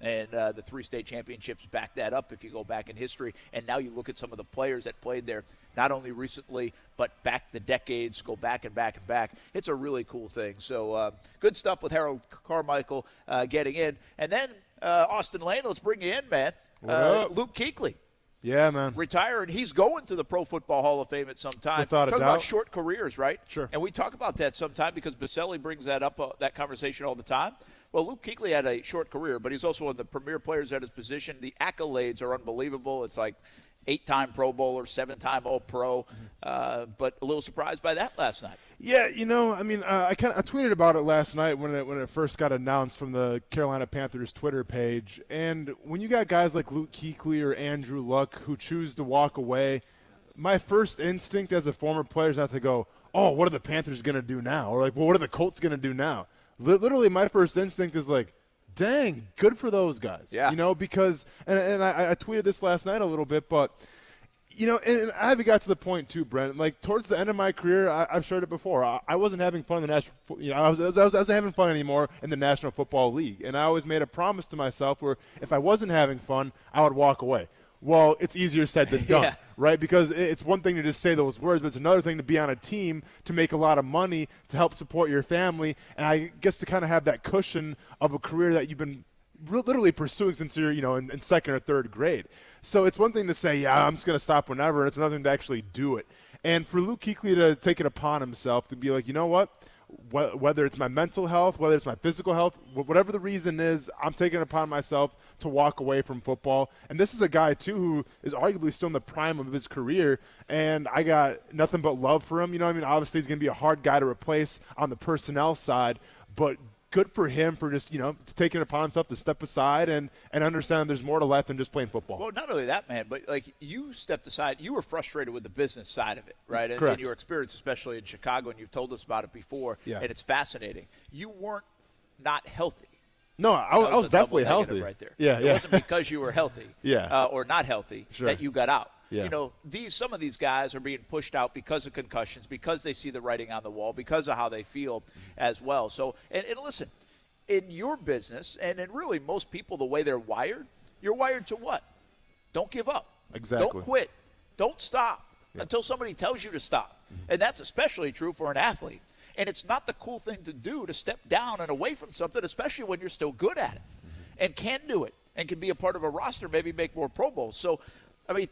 And the 3 state championships back that up if you go back in history. And now you look at some of the players that played there, not only recently, but back the decades, go back and back and back. It's a really cool thing. So good stuff with Harold Carmichael getting in. And then Austin Lane, let's bring you in, man. Luke Kuechly. Yeah, man. Retiring. He's going to the Pro Football Hall of Fame at some time. Without a doubt. Talk about short careers, right? Sure. And we talk about that sometime because Baselli brings that up, that conversation all the time. Well, Luke Kuechly had a short career, but he's also one of the premier players at his position. The accolades are unbelievable. It's like 8-time Pro Bowler, 7-time All-Pro, but a little surprised by that last night. Yeah, I tweeted about it last night when it first got announced from the Carolina Panthers Twitter page. And when you got guys like Luke Kuechly or Andrew Luck who choose to walk away, my first instinct as a former player is not to go, oh, what are the Panthers going to do now? Or like, well, what are the Colts going to do now? Literally, my first instinct is like, dang, good for those guys. Yeah. Because and I tweeted this last night a little bit, but and I haven't got to the point too, Brent. Like towards the end of my career, I've shared it before. I wasn't having fun in the national. I wasn't having fun anymore in the National Football League, and I always made a promise to myself where if I wasn't having fun, I would walk away. Well, it's easier said than done, right? Because it's one thing to just say those words, but it's another thing to be on a team, to make a lot of money, to help support your family, and I guess to kind of have that cushion of a career that you've been literally pursuing since you're, in second or third grade. So it's one thing to say, yeah, I'm just going to stop whenever, and it's another thing to actually do it. And for Luke Kuechly to take it upon himself to be like, you know what? Whether it's my mental health, whether it's my physical health, whatever the reason is, I'm taking it upon myself to walk away from football. And this is a guy, too, who is arguably still in the prime of his career, and I got nothing but love for him. Obviously he's going to be a hard guy to replace on the personnel side, but good for him for just, taking it upon himself to step aside and understand there's more to life than just playing football. Well, not only that, man, but like you stepped aside. You were frustrated with the business side of it, right? And your experience, especially in Chicago, and you've told us about it before, and it's fascinating. You weren't not healthy. No, I was definitely healthy. Right there. Yeah, it wasn't because you were healthy or not healthy that you got out. Yeah. Some of these guys are being pushed out because of concussions, because they see the writing on the wall, because of how they feel as well. So, and listen, in your business, and in really most people, the way they're wired, you're wired to what? Don't give up. Exactly. Don't quit. Don't stop until somebody tells you to stop. And that's especially true for an athlete. And it's not the cool thing to do to step down and away from something, especially when you're still good at it and can do it and can be a part of a roster, maybe make more Pro Bowls. So,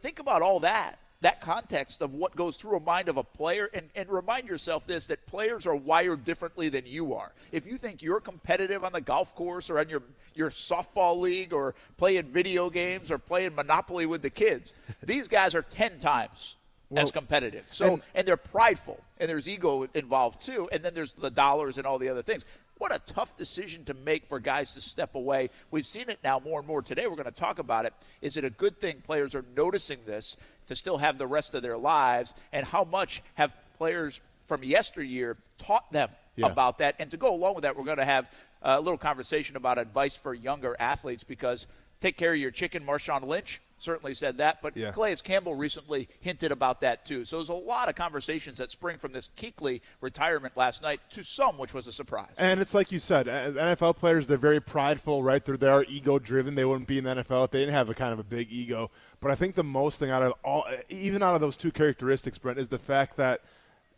think about all that context of what goes through a mind of a player, and remind yourself this, that players are wired differently than you are. If you think you're competitive on the golf course or on your softball league or playing video games or playing Monopoly with the kids, these guys are 10 times as competitive. So, and they're prideful, and there's ego involved too, and then there's the dollars and all the other things. What a tough decision to make for guys to step away. We've seen it now more and more today. We're going to talk about it. Is it a good thing players are noticing this to still have the rest of their lives? And how much have players from yesteryear taught them about that? And to go along with that, we're going to have a little conversation about advice for younger athletes, because take care of your chicken. Marshawn Lynch certainly said that, but Calais Campbell recently hinted about that too. So there's a lot of conversations that spring from this Kuechly retirement last night, to some which was a surprise. And it's like you said, NFL players, they're very prideful, right? They are ego-driven. They wouldn't be in the NFL if they didn't have a kind of a big ego. But I think the most thing out of those two characteristics, Brent, is the fact that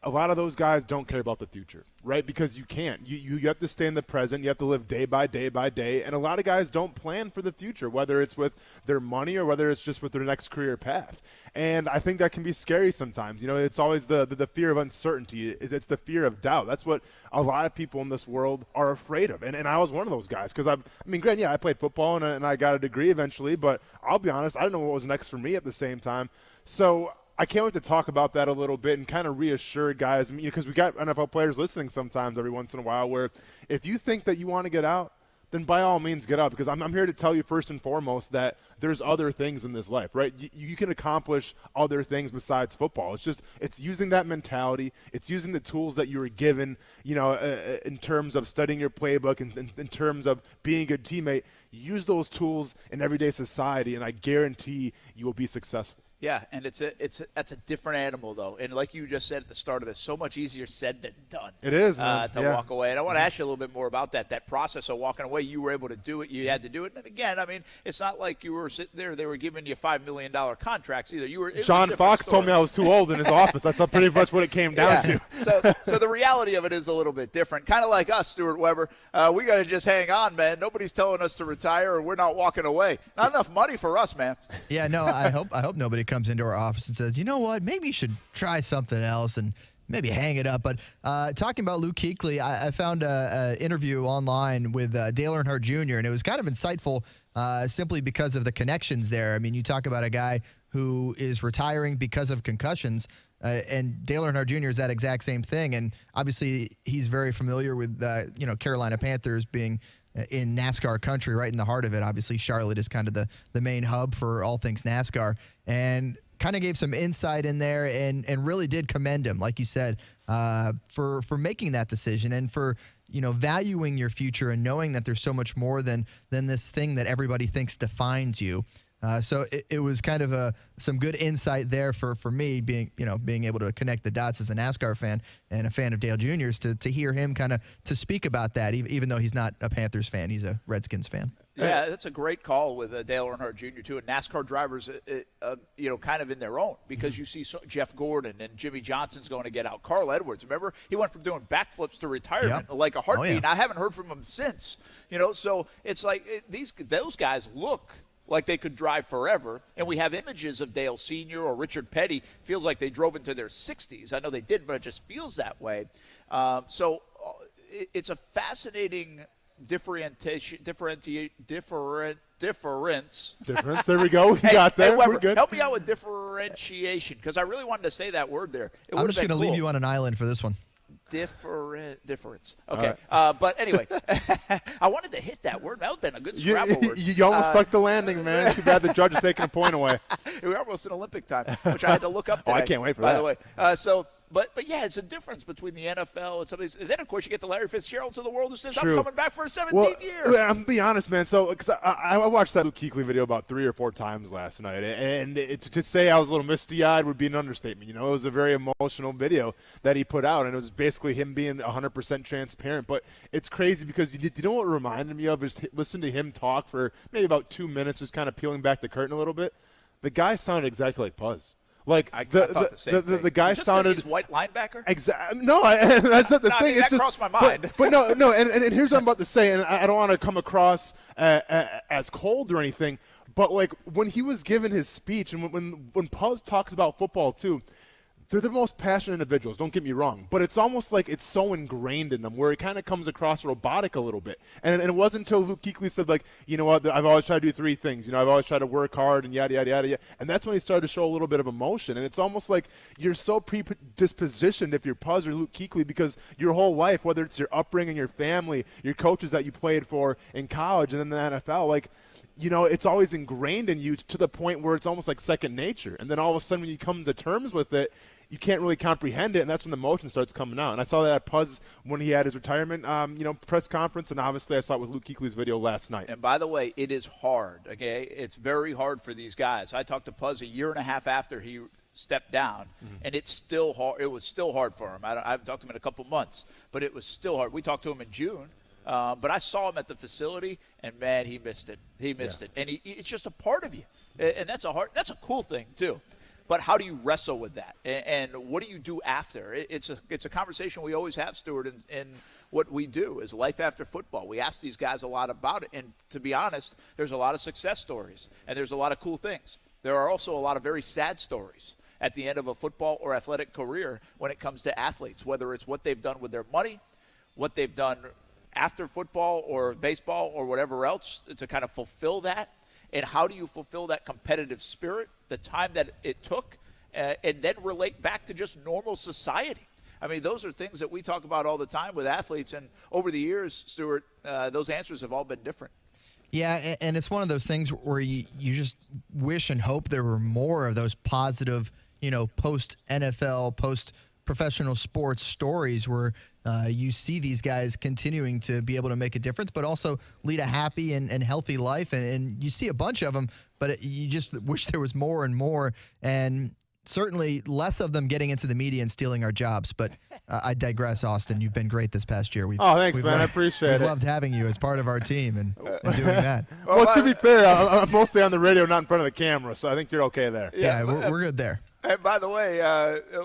a lot of those guys don't care about the future, right? Because you can't. You have to stay in the present. You have to live day by day by day. And a lot of guys don't plan for the future, whether it's with their money or whether it's just with their next career path. And I think that can be scary sometimes. It's always the fear of uncertainty. It's the fear of doubt. That's what a lot of people in this world are afraid of. And I was one of those guys, because granted, I played football and I got a degree eventually, but I'll be honest, I didn't know what was next for me at the same time. So I can't wait to talk about that a little bit and kind of reassure guys, because we got NFL players listening sometimes every once in a while, where if you think that you want to get out, then by all means get out, because I'm here to tell you first and foremost that there's other things in this life, right? You can accomplish other things besides football. It's using that mentality. It's using the tools that you were given, in terms of studying your playbook and in terms of being a good teammate. Use those tools in everyday society, and I guarantee you will be successful. Yeah, and that's a different animal though, and like you just said at the start of this, so much easier said than done. It is, man. To walk away, and I want to ask you a little bit more about that process of walking away. You were able to do it. You had to do it, and again, I mean, it's not like you were sitting there; they were giving you $5 million contracts either. You were. John Fox told me I was too old in his office. That's pretty much what it came down to. So the reality of it is a little bit different. Kind of like us, Stuart Weber. We got to just hang on, man. Nobody's telling us to retire, and we're not walking away. Not enough money for us, man. Yeah, no, I hope nobody comes into our office and says, you know what, maybe you should try something else and maybe hang it up. But talking about Luke Kuechly, I found an interview online with Dale Earnhardt Jr., and it was kind of insightful simply because of the connections there. I mean, you talk about a guy who is retiring because of concussions, and Dale Earnhardt Jr. is that exact same thing. And obviously, he's very familiar with Carolina Panthers being in NASCAR country, right in the heart of it. Obviously, Charlotte is kind of the main hub for all things NASCAR, and kind of gave some insight in there and really did commend him, like you said, for making that decision and for valuing your future and knowing that there's so much more than this thing that everybody thinks defines you. So it was kind of some good insight there for me being able to connect the dots as a NASCAR fan and a fan of Dale Jr.'s to hear him kind of to speak about that, even though he's not a Panthers fan, he's a Redskins fan. Yeah, that's a great call with Dale Earnhardt Jr. too. And NASCAR drivers, kind of in their own, because you see Jeff Gordon and Jimmy Johnson's going to get out. Carl Edwards, remember, he went from doing backflips to retirement like a heartbeat. And I haven't heard from him since. So it's like those guys look like they could drive forever, and we have images of Dale Sr. or Richard Petty. Feels like they drove into their 60s. I know they did, but it just feels that way. So it's a fascinating difference. There we go. We got there. Weber, we're good. Help me out with differentiation, because I really wanted to say that word there. I'm just going to leave you on an island for this one. Difference. Okay. Right. But anyway, I wanted to hit that word. That would have been a good Scrabble word. You almost stuck the landing, man. Too bad the judge is taking a point away. We were almost in Olympic time, which I had to look up today. I can't wait for that. By the way. But yeah, it's a difference between the NFL and some of these. And then, of course, you get the Larry Fitzgeralds of the world who says, True. I'm coming back for a 17th year. I'm going to be honest, man. So cause I watched that Luke Kuechly video about 3 or 4 times last night. And to say I was a little misty-eyed would be an understatement. It was a very emotional video that he put out. And it was basically him being 100% transparent. But it's crazy because you know what it reminded me of is listen to him talk for maybe about 2 minutes, just kind of peeling back the curtain a little bit. The guy sounded exactly like Puzz. Like I thought the same thing. The guy just sounded he's white linebacker. Exactly. No, that's not the thing. That crossed my mind. But no. And here's what I'm about to say, and I don't want to come across as cold or anything. But like when he was giving his speech, and when Puzz talks about football too, they're the most passionate individuals, don't get me wrong, but it's almost like it's so ingrained in them where it kind of comes across robotic a little bit. And it wasn't until Luke Kuechly said, like, you know what, I've always tried to do 3 things. I've always tried to work hard and yada, yada, yada, yada. And that's when he started to show a little bit of emotion. And it's almost like you're so predispositioned if you're Puzz or Luke Kuechly because your whole life, whether it's your upbringing, your family, your coaches that you played for in college and then the NFL, like, it's always ingrained in you to the point where it's almost like second nature. And then all of a sudden when you come to terms with it, you can't really comprehend it, and that's when the emotion starts coming out. And I saw that at Puzz when he had his retirement, press conference, and obviously I saw it with Luke Kuechly's video last night. And by the way, it is hard, okay? It's very hard for these guys. I talked to Puzz a year and a half after he stepped down, and it's still hard. It was still hard for him. I haven't talked to him in a couple months, but it was still hard. We talked to him in June. But I saw him at the facility, and, man, he missed it. He missed it. And it's just a part of you. And that's a cool thing, too. But how do you wrestle with that? And what do you do after? It's a conversation we always have, Stuart, in what we do is life after football. We ask these guys a lot about it. And to be honest, there's a lot of success stories, and there's a lot of cool things. There are also a lot of very sad stories at the end of a football or athletic career when it comes to athletes, whether it's what they've done with their money, what they've done after football or baseball or whatever else to kind of fulfill that. And how do you fulfill that competitive spirit, the time that it took, and then relate back to just normal society? I mean, those are things that we talk about all the time with athletes. And over the years, Stuart, those answers have all been different. Yeah, and it's one of those things where you just wish and hope there were more of those positive, post-NFL, post-professional sports stories where you see these guys continuing to be able to make a difference, but also lead a happy and healthy life. And you see a bunch of them, but you just wish there was more and more. And certainly less of them getting into the media and stealing our jobs. But I digress, Austin. You've been great this past year. Thanks, man. I appreciate it. We've loved having you as part of our team and doing that. Well, to be fair, I'm mostly on the radio, not in front of the camera, so I think you're okay there. Yeah, we're good there. And by the way,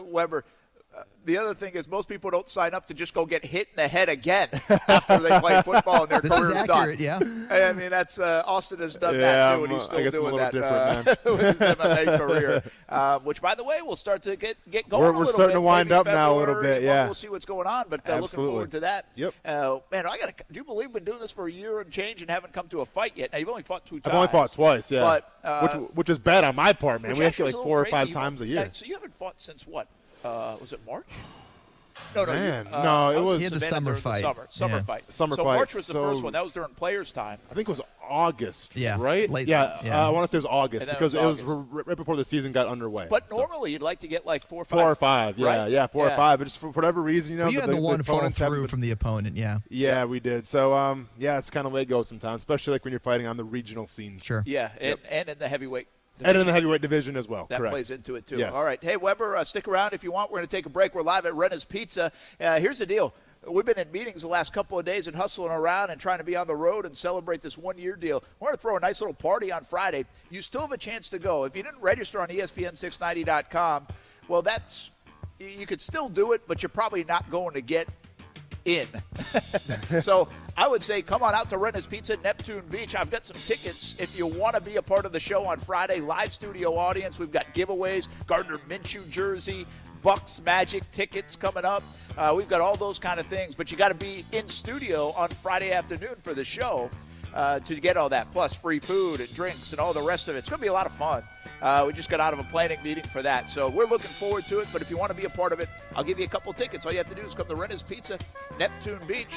Weber, the other thing is most people don't sign up to just go get hit in the head again after they play football and their career's This is accurate, done. yeah. I mean, that's Austin has done that too, and he's still doing that with his MMA career. Which, by the way, we'll start to get going a little bit. We're starting to wind up now a little bit, yeah. We'll see what's going on, but looking forward to that. Yep. Man, do you believe we've been doing this for a year and change and haven't come to a fight yet? Now, you've only fought 2 times. I've only fought twice, yeah. But, which is bad on my part, man. We have to like 4 or 5 crazy. times a year. So you haven't fought since what? Was it March? No, Man, no, it was he had the summer fight. Summer fight. Summer so fight, March was the first one. That was during players' time. I think it was August, Yeah, right? late- yeah, yeah. I want to say it was August And then because it it was was right before the season got underway. But normally you'd like to get like 4 or 5. 4 or 5, yeah, right? yeah, 4 or 5. But just for whatever reason, Well, you had the one fall opponents haven't through been- from the opponent, yeah. Yeah, we did. So, it's kind of the way it goes sometimes, especially like when you're fighting on the regional scenes. Sure. Yeah, and in the heavyweight division. And in the heavyweight division as well. That correct. plays into it, too. Yes. All right. Hey, Weber, stick around if you want. We're going to take a break. We're live at Renna's Pizza. Here's the deal. We've been in meetings the last couple of days and hustling around and trying to be on the road and celebrate this one-year deal. We're going to throw a nice little party on Friday. You still have a chance to go. If you didn't register on ESPN690.com, well, you could still do it, but you're probably not going to get in. So I would say come on out to Renna's Pizza, Neptune Beach. I've got some tickets if you want to be a part of the show on Friday. Live studio audience. We've got giveaways, Gardner Minshew jersey, Bucks Magic tickets coming up. We've got all those kind of things, but you got to be in studio on Friday afternoon for the show to get all that, plus free food and drinks and all the rest of it. It's going to be a lot of fun. We just got out of a planning meeting for that, so we're looking forward to it. But if you want to be a part of it, I'll give you a couple tickets. All you have to do is come to Renna's Pizza, Neptune Beach.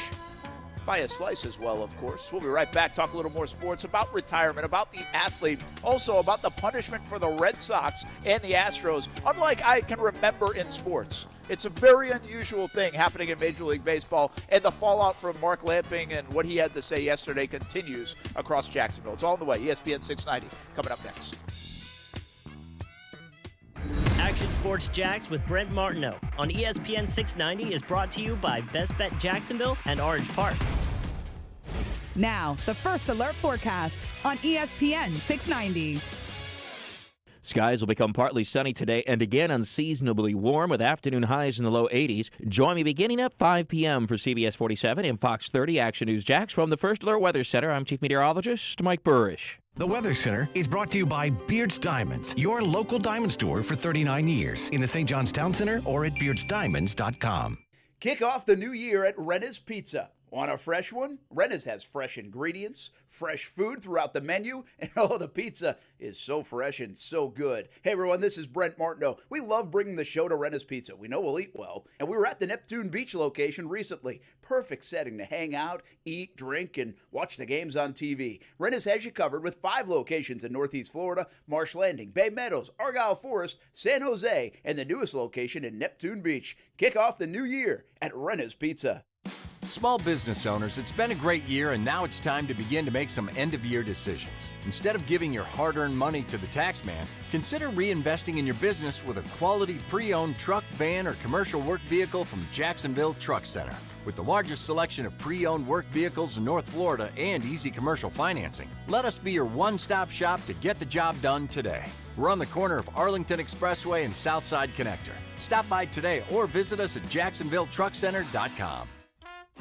Buy a slice as well, of course. We'll be right back, talk a little more sports, about retirement, about the athlete, also about the punishment for the Red Sox and the Astros, unlike I can remember in sports. It's a very unusual thing happening in Major League Baseball, and the fallout from Mark Lamping and what he had to say yesterday continues across Jacksonville. It's all on the way. ESPN 690 coming up next. Action Sports Jacks with Brent Martineau on ESPN 690 is brought to you by Best Bet Jacksonville and Orange Park. Now, the First Alert forecast on ESPN 690. Skies will become partly sunny today and again unseasonably warm with afternoon highs in the low 80s. Join me beginning at 5 p.m. for CBS 47 and Fox 30 Action News Jacks from the First Alert Weather Center. I'm Chief Meteorologist Mike Burrish. The Weather Center is brought to you by Beards Diamonds, your local diamond store for 39 years in the St. John's Town Center or at beardsdiamonds.com. Kick off the new year at Renna's Pizza. Want a fresh one? Renna's has fresh ingredients, fresh food throughout the menu, and the pizza is so fresh and so good. Hey everyone, this is Brent Martineau. We love bringing the show to Renna's Pizza. We know we'll eat well, and we were at the Neptune Beach location recently. Perfect setting to hang out, eat, drink, and watch the games on TV. Renna's has you covered with 5 locations in Northeast Florida, Marsh Landing, Bay Meadows, Argyle Forest, San Jose, and the newest location in Neptune Beach. Kick off the new year at Renna's Pizza. Small business owners, it's been a great year, and now it's time to begin to make some end-of-year decisions. Instead of giving your hard-earned money to the tax man, consider reinvesting in your business with a quality pre-owned truck, van, or commercial work vehicle from Jacksonville Truck Center. With the largest selection of pre-owned work vehicles in North Florida and easy commercial financing, let us be your one-stop shop to get the job done today. We're on the corner of Arlington Expressway and Southside Connector. Stop by today or visit us at jacksonvilletruckcenter.com.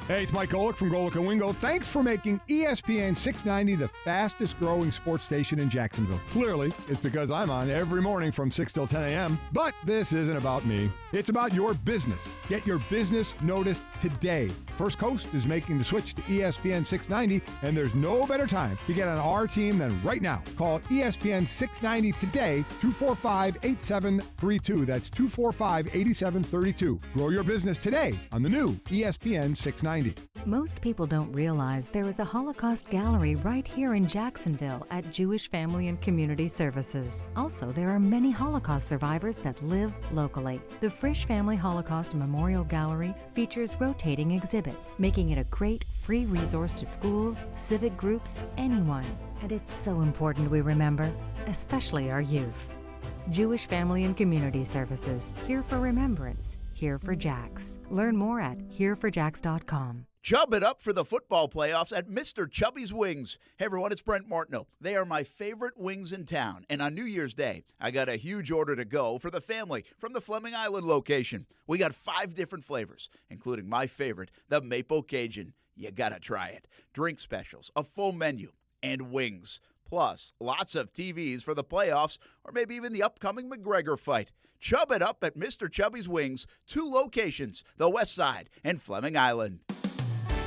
Hey, it's Mike Golick from Golick & Wingo. Thanks for making ESPN 690 the fastest growing sports station in Jacksonville. Clearly, it's because I'm on every morning from 6 till 10 a.m. But this isn't about me. It's about your business. Get your business noticed today. First Coast is making the switch to ESPN 690, and there's no better time to get on our team than right now. Call ESPN 690 today, 245-8732. That's 245-8732. Grow your business today on the new ESPN 690. ESPN690. Most people don't realize there is a Holocaust gallery right here in Jacksonville at Jewish Family and Community Services. Also, there are many Holocaust survivors that live locally. The Frisch Family Holocaust Memorial Gallery features rotating exhibits, making it a great free resource to schools, civic groups, anyone. And it's so important we remember, especially our youth. Jewish Family and Community Services, here for remembrance, here for Jax. Learn more at hereforjax.com. Chub it up for the football playoffs at Mr. Chubby's Wings. Hey everyone, it's Brent Martineau. They are my favorite wings in town, and on New Year's Day, I got a huge order to go for the family from the Fleming Island location. We got 5 different flavors, including my favorite, the Maple Cajun. You gotta try it. Drink specials, a full menu, and wings. Plus, lots of TVs for the playoffs or maybe even the upcoming McGregor fight. Chub it up at Mr. Chubby's Wings, 2 locations, the West Side and Fleming Island.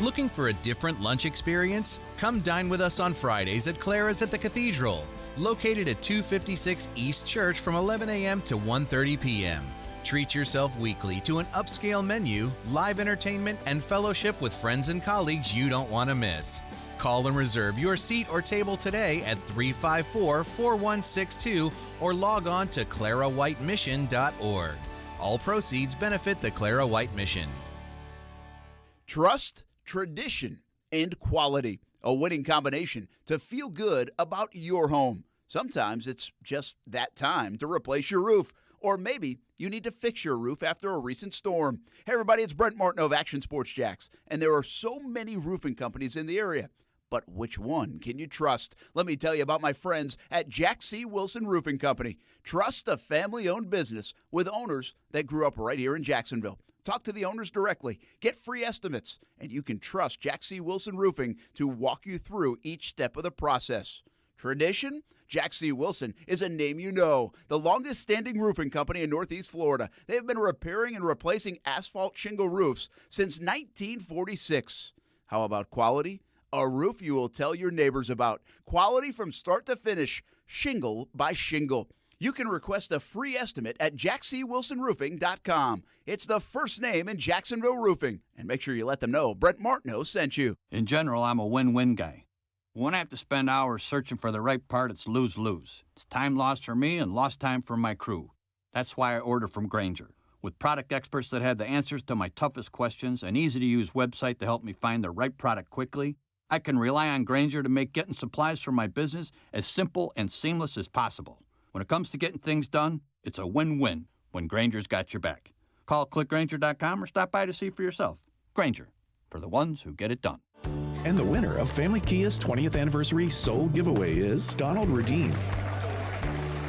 Looking for a different lunch experience? Come dine with us on Fridays at Clara's at the Cathedral, located at 256 East Church from 11 a.m. to 1:30 p.m. Treat yourself weekly to an upscale menu, live entertainment, and fellowship with friends and colleagues you don't want to miss. Call and reserve your seat or table today at 354-4162 or log on to clarawhitemission.org. All proceeds benefit the Clara White Mission. Trust, tradition, and quality. A winning combination to feel good about your home. Sometimes it's just that time to replace your roof. Or maybe you need to fix your roof after a recent storm. Hey everybody, it's Brent Martineau of Action Sports Jacks. And there are so many roofing companies in the area. But which one can you trust? Let me tell you about my friends at Jack C. Wilson Roofing Company. Trust a family-owned business with owners that grew up right here in Jacksonville. Talk to the owners directly. Get free estimates. And you can trust Jack C. Wilson Roofing to walk you through each step of the process. Tradition? Jack C. Wilson is a name you know. The longest-standing roofing company in Northeast Florida. They have been repairing and replacing asphalt shingle roofs since 1946. How about quality? A roof you will tell your neighbors about. Quality from start to finish, shingle by shingle. You can request a free estimate at jackcwilsonroofing.com. It's the first name in Jacksonville roofing. And make sure you let them know Brent Martineau sent you. In general, I'm a win-win guy. When I have to spend hours searching for the right part, it's lose-lose. It's time lost for me and lost time for my crew. That's why I order from Grainger. With product experts that have the answers to my toughest questions, an easy-to-use website to help me find the right product quickly, I can rely on Grainger to make getting supplies for my business as simple and seamless as possible. When it comes to getting things done, it's a win-win when Grainger's got your back. Call clickgrainger.com or stop by to see for yourself. Grainger, for the ones who get it done. And the winner of Family Kia's 20th Anniversary Soul Giveaway is Donald Rudeen.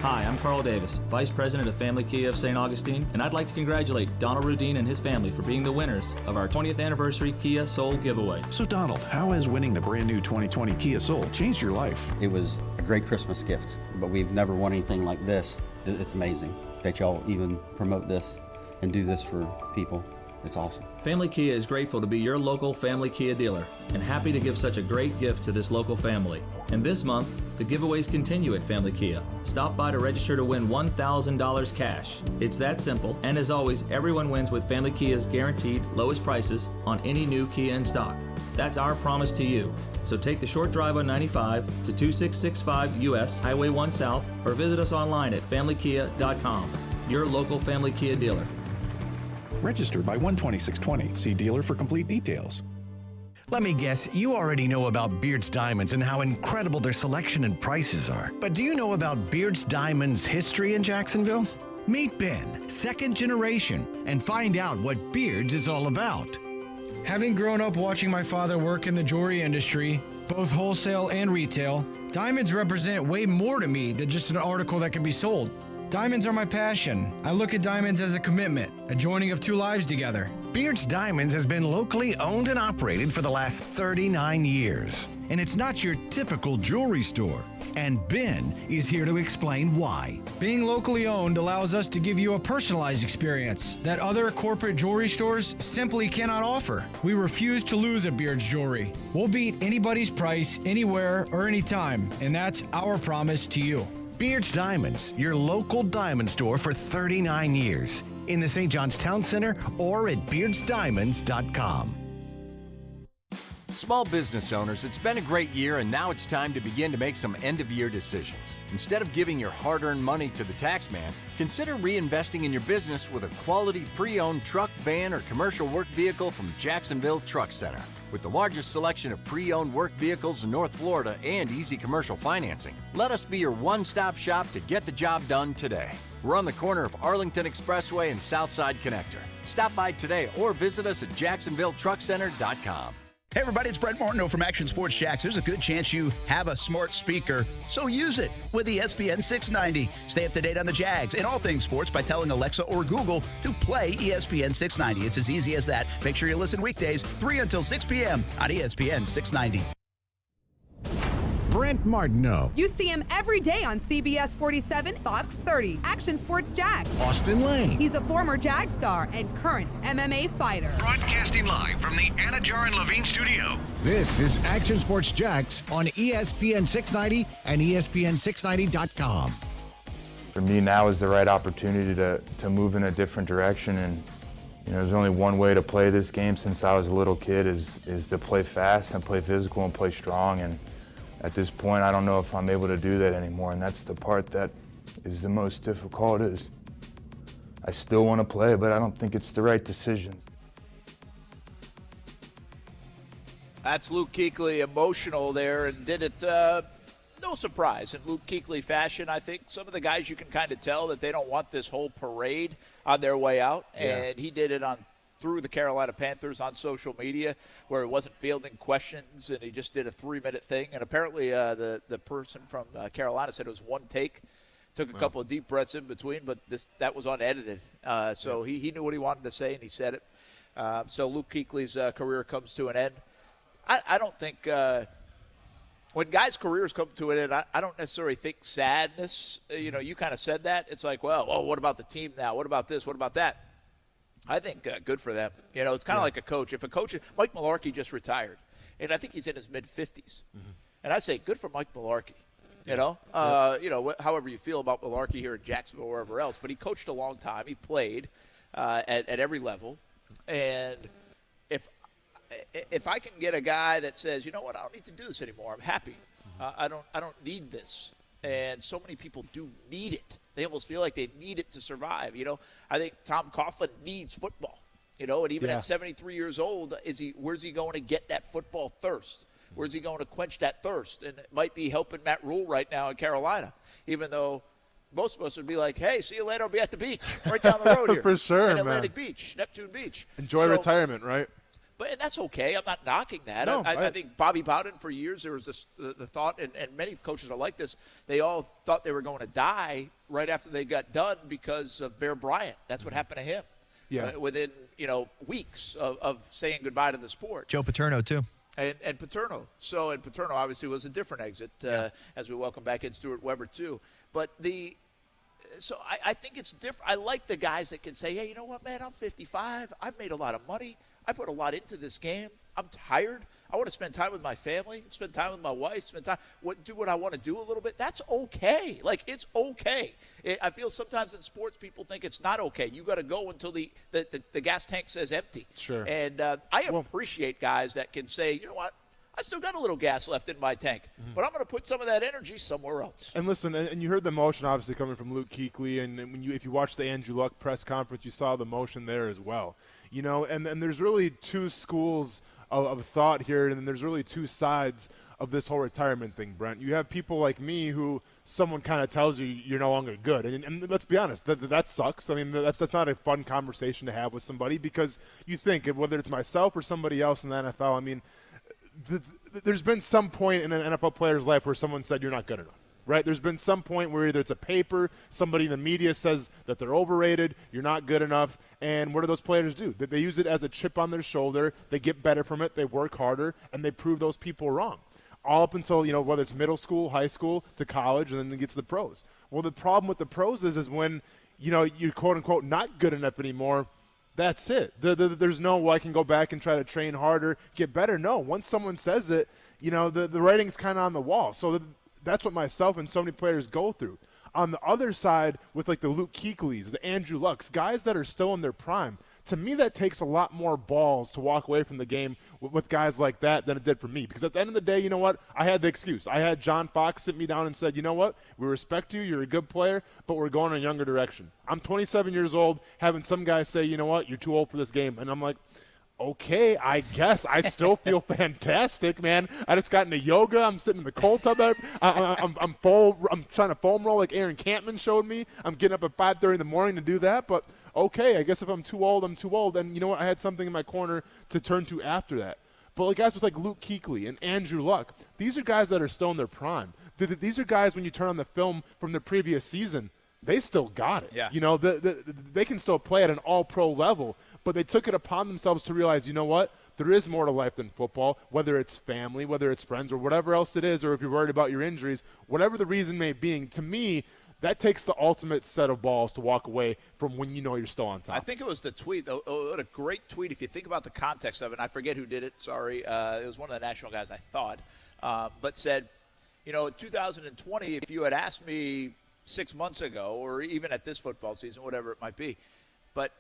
Hi, I'm Carl Davis, Vice President of Family Kia of St. Augustine, and I'd like to congratulate Donald Rudeen and his family for being the winners of our 20th Anniversary Kia Soul Giveaway. So Donald, how has winning the brand new 2020 Kia Soul changed your life? It was a great Christmas gift, but we've never won anything like this. It's amazing that y'all even promote this and do this for people. It's awesome. Family Kia is grateful to be your local Family Kia dealer and happy to give such a great gift to this local family. And this month, the giveaways continue at Family Kia. Stop by to register to win $1,000 cash. It's that simple, and as always, everyone wins with Family Kia's guaranteed lowest prices on any new Kia in stock. That's our promise to you. So take the short drive on 95 to 2665 US Highway 1 South or visit us online at FamilyKia.com. Your local Family Kia dealer. Registered by 12620. See dealer for complete details. Let me guess, you already know about Beard's Diamonds and how incredible their selection and prices are. But do you know about Beard's Diamonds' history in Jacksonville? Meet Ben, second generation, and find out what Beard's is all about. Having grown up watching my father work in the jewelry industry, both wholesale and retail, diamonds represent way more to me than just an article that can be sold. Diamonds are my passion. I look at diamonds as a commitment, a joining of two lives together. Beard's Diamonds has been locally owned and operated for the last 39 years. And it's not your typical jewelry store. And Ben is here to explain why. Being locally owned allows us to give you a personalized experience that other corporate jewelry stores simply cannot offer. We refuse to lose at Beard's Jewelry. We'll beat anybody's price, anywhere or anytime, and that's our promise to you. Beard's Diamonds, your local diamond store for 39 years. In the St. John's Town Center or at beardsdiamonds.com. Small business owners, it's been a great year, and now it's time to begin to make some end-of-year decisions. Instead of giving your hard-earned money to the tax man, consider reinvesting in your business with a quality pre-owned truck, van, or commercial work vehicle from Jacksonville Truck Center. With the largest selection of pre-owned work vehicles in North Florida and easy commercial financing, let us be your one-stop shop to get the job done today. We're on the corner of Arlington Expressway and Southside Connector. Stop by today or visit us at jacksonvilletruckcenter.com. Hey everybody, it's Brent Martineau from Action Sports Jacks. There's a good chance you have a smart speaker, so use it with ESPN 690. Stay up to date on the Jags and all things sports by telling Alexa or Google to play ESPN 690. It's as easy as that. Make sure you listen weekdays 3 until 6 p.m. on ESPN 690. Brent Martineau. You see him every day on CBS 47, Fox 30, Action Sports Jax. Austin Lane. He's a former Jag star and current MMA fighter. Broadcasting live from the Anajar and Levine studio. This is Action Sports Jax on ESPN 690 and ESPN690.com. For me, now is the right opportunity to move in a different direction, and there's only one way to play this game since I was a little kid is to play fast and play physical and play strong. And at this point, I don't know if I'm able to do that anymore, and that's the part that is the most difficult. Is I still want to play, but I don't think it's the right decision. That's Luke Kuechly, emotional there, and did it no surprise in Luke Kuechly fashion. I think some of the guys, you can kind of tell that they don't want this whole parade on their way out, and he did it through the Carolina Panthers on social media, where he wasn't fielding questions, and he just did a 3-minute thing. And apparently the person from Carolina said it was one take, took a couple of deep breaths in between, but that was unedited. So he knew what he wanted to say, and he said it. So Luke Kuechly's career comes to an end. I don't think when guys' careers come to an end, I don't necessarily think sadness. You kind of said that. It's like, well, what about the team now? What about this? What about that? I think good for them. It's kind of like a coach. If a coach, Mike Mularkey just retired, and I think he's in his mid-50s. And I say good for Mike Mularkey. However you feel about Mularkey here in Jacksonville or wherever else, but he coached a long time. He played at every level. And if I can get a guy that says, you know what, I don't need to do this anymore. I'm happy. I don't need this. And so many people do need it. They almost feel like they need it to survive. I think Tom Coughlin needs football. And even at 73 years old, where's he going to get that football thirst? Where's he going to quench that thirst? And it might be helping Matt Rule right now in Carolina, even though most of us would be like, hey, see you later. I'll be at the beach right down the road here. For sure, in Atlantic Beach, Neptune Beach. Enjoy retirement, right? But that's okay. I'm not knocking that. No, I think Bobby Bowden, for years, there was the thought, and many coaches are like this, they all thought they were going to die right after they got done because of Bear Bryant. That's what happened to him. Yeah. Within, weeks of saying goodbye to the sport. Joe Paterno, too. And Paterno. And Paterno obviously was a different exit as we welcome back in Stuart Weber, too. But I think it's different. I like the guys that can say, hey, you know what, man, I'm 55. I've made a lot of money. I put a lot into this game. I'm tired. I want to spend time with my family, spend time with my wife, do what I want to do a little bit. That's okay. Like, it's okay. I feel sometimes in sports people think it's not okay. You got to go until the gas tank says empty. Sure. And I appreciate guys that can say, you know what, I still got a little gas left in my tank, but I'm going to put some of that energy somewhere else. And listen, and you heard the emotion obviously coming from Luke Kuechly, and if you watched the Andrew Luck press conference, you saw the emotion there as well. And there's really two schools of thought here, and there's really two sides of this whole retirement thing, Brent. You have people like me who someone kind of tells you you're no longer good. And let's be honest, that sucks. I mean, that's not a fun conversation to have with somebody, because you think, whether it's myself or somebody else in the NFL, I mean, there's been some point in an NFL player's life where someone said you're not good enough. Right? There's been some point where either it's a paper, somebody in the media says that they're overrated, you're not good enough, and what do those players do? They use it as a chip on their shoulder, they get better from it, they work harder, and they prove those people wrong. All up until, whether it's middle school, high school, to college, and then it gets to the pros. Well, the problem with the pros is when, you're quote-unquote not good enough anymore, that's it. There's no, well, I can go back and try to train harder, get better. No, once someone says it, the writing's kind of on the wall. So that's what myself and so many players go through. On the other side, with like the Luke Kuechlys, the Andrew Lucks, guys that are still in their prime, to me that takes a lot more balls to walk away from the game with guys like that than it did for me. Because at the end of the day, you know what? I had the excuse. I had John Fox sit me down and said, you know what? We respect you. You're a good player, but we're going in a younger direction. I'm 27 years old, having some guys say, you know what? You're too old for this game. And I'm like, okay, I guess. I still feel fantastic, man. I just got into yoga. I'm sitting in the cold tub. I'm trying to foam roll like Aaron Campman showed me. I'm getting up at 5:30 in the morning to do that. But okay, I guess if I'm too old, I'm too old. And you know what? I had something in my corner to turn to after that. But like guys with like Luke Kuechly and Andrew Luck, these are guys that are still in their prime. These are guys, when you turn on the film from the previous season, they still got it. Yeah. You know, they can still play at an all-pro level, but they took it upon themselves to realize, you know what? There is more to life than football, whether it's family, whether it's friends, or whatever else it is, or if you're worried about your injuries, whatever the reason may be. To me, that takes the ultimate set of balls to walk away from when you know you're still on top. I think it was the tweet. What a great tweet. If you think about the context of it, and I forget who did it. Sorry. It was one of the national guys, I thought, but said, you know, 2020, if you had asked me 6 months ago, or even at this football season, whatever it might be, but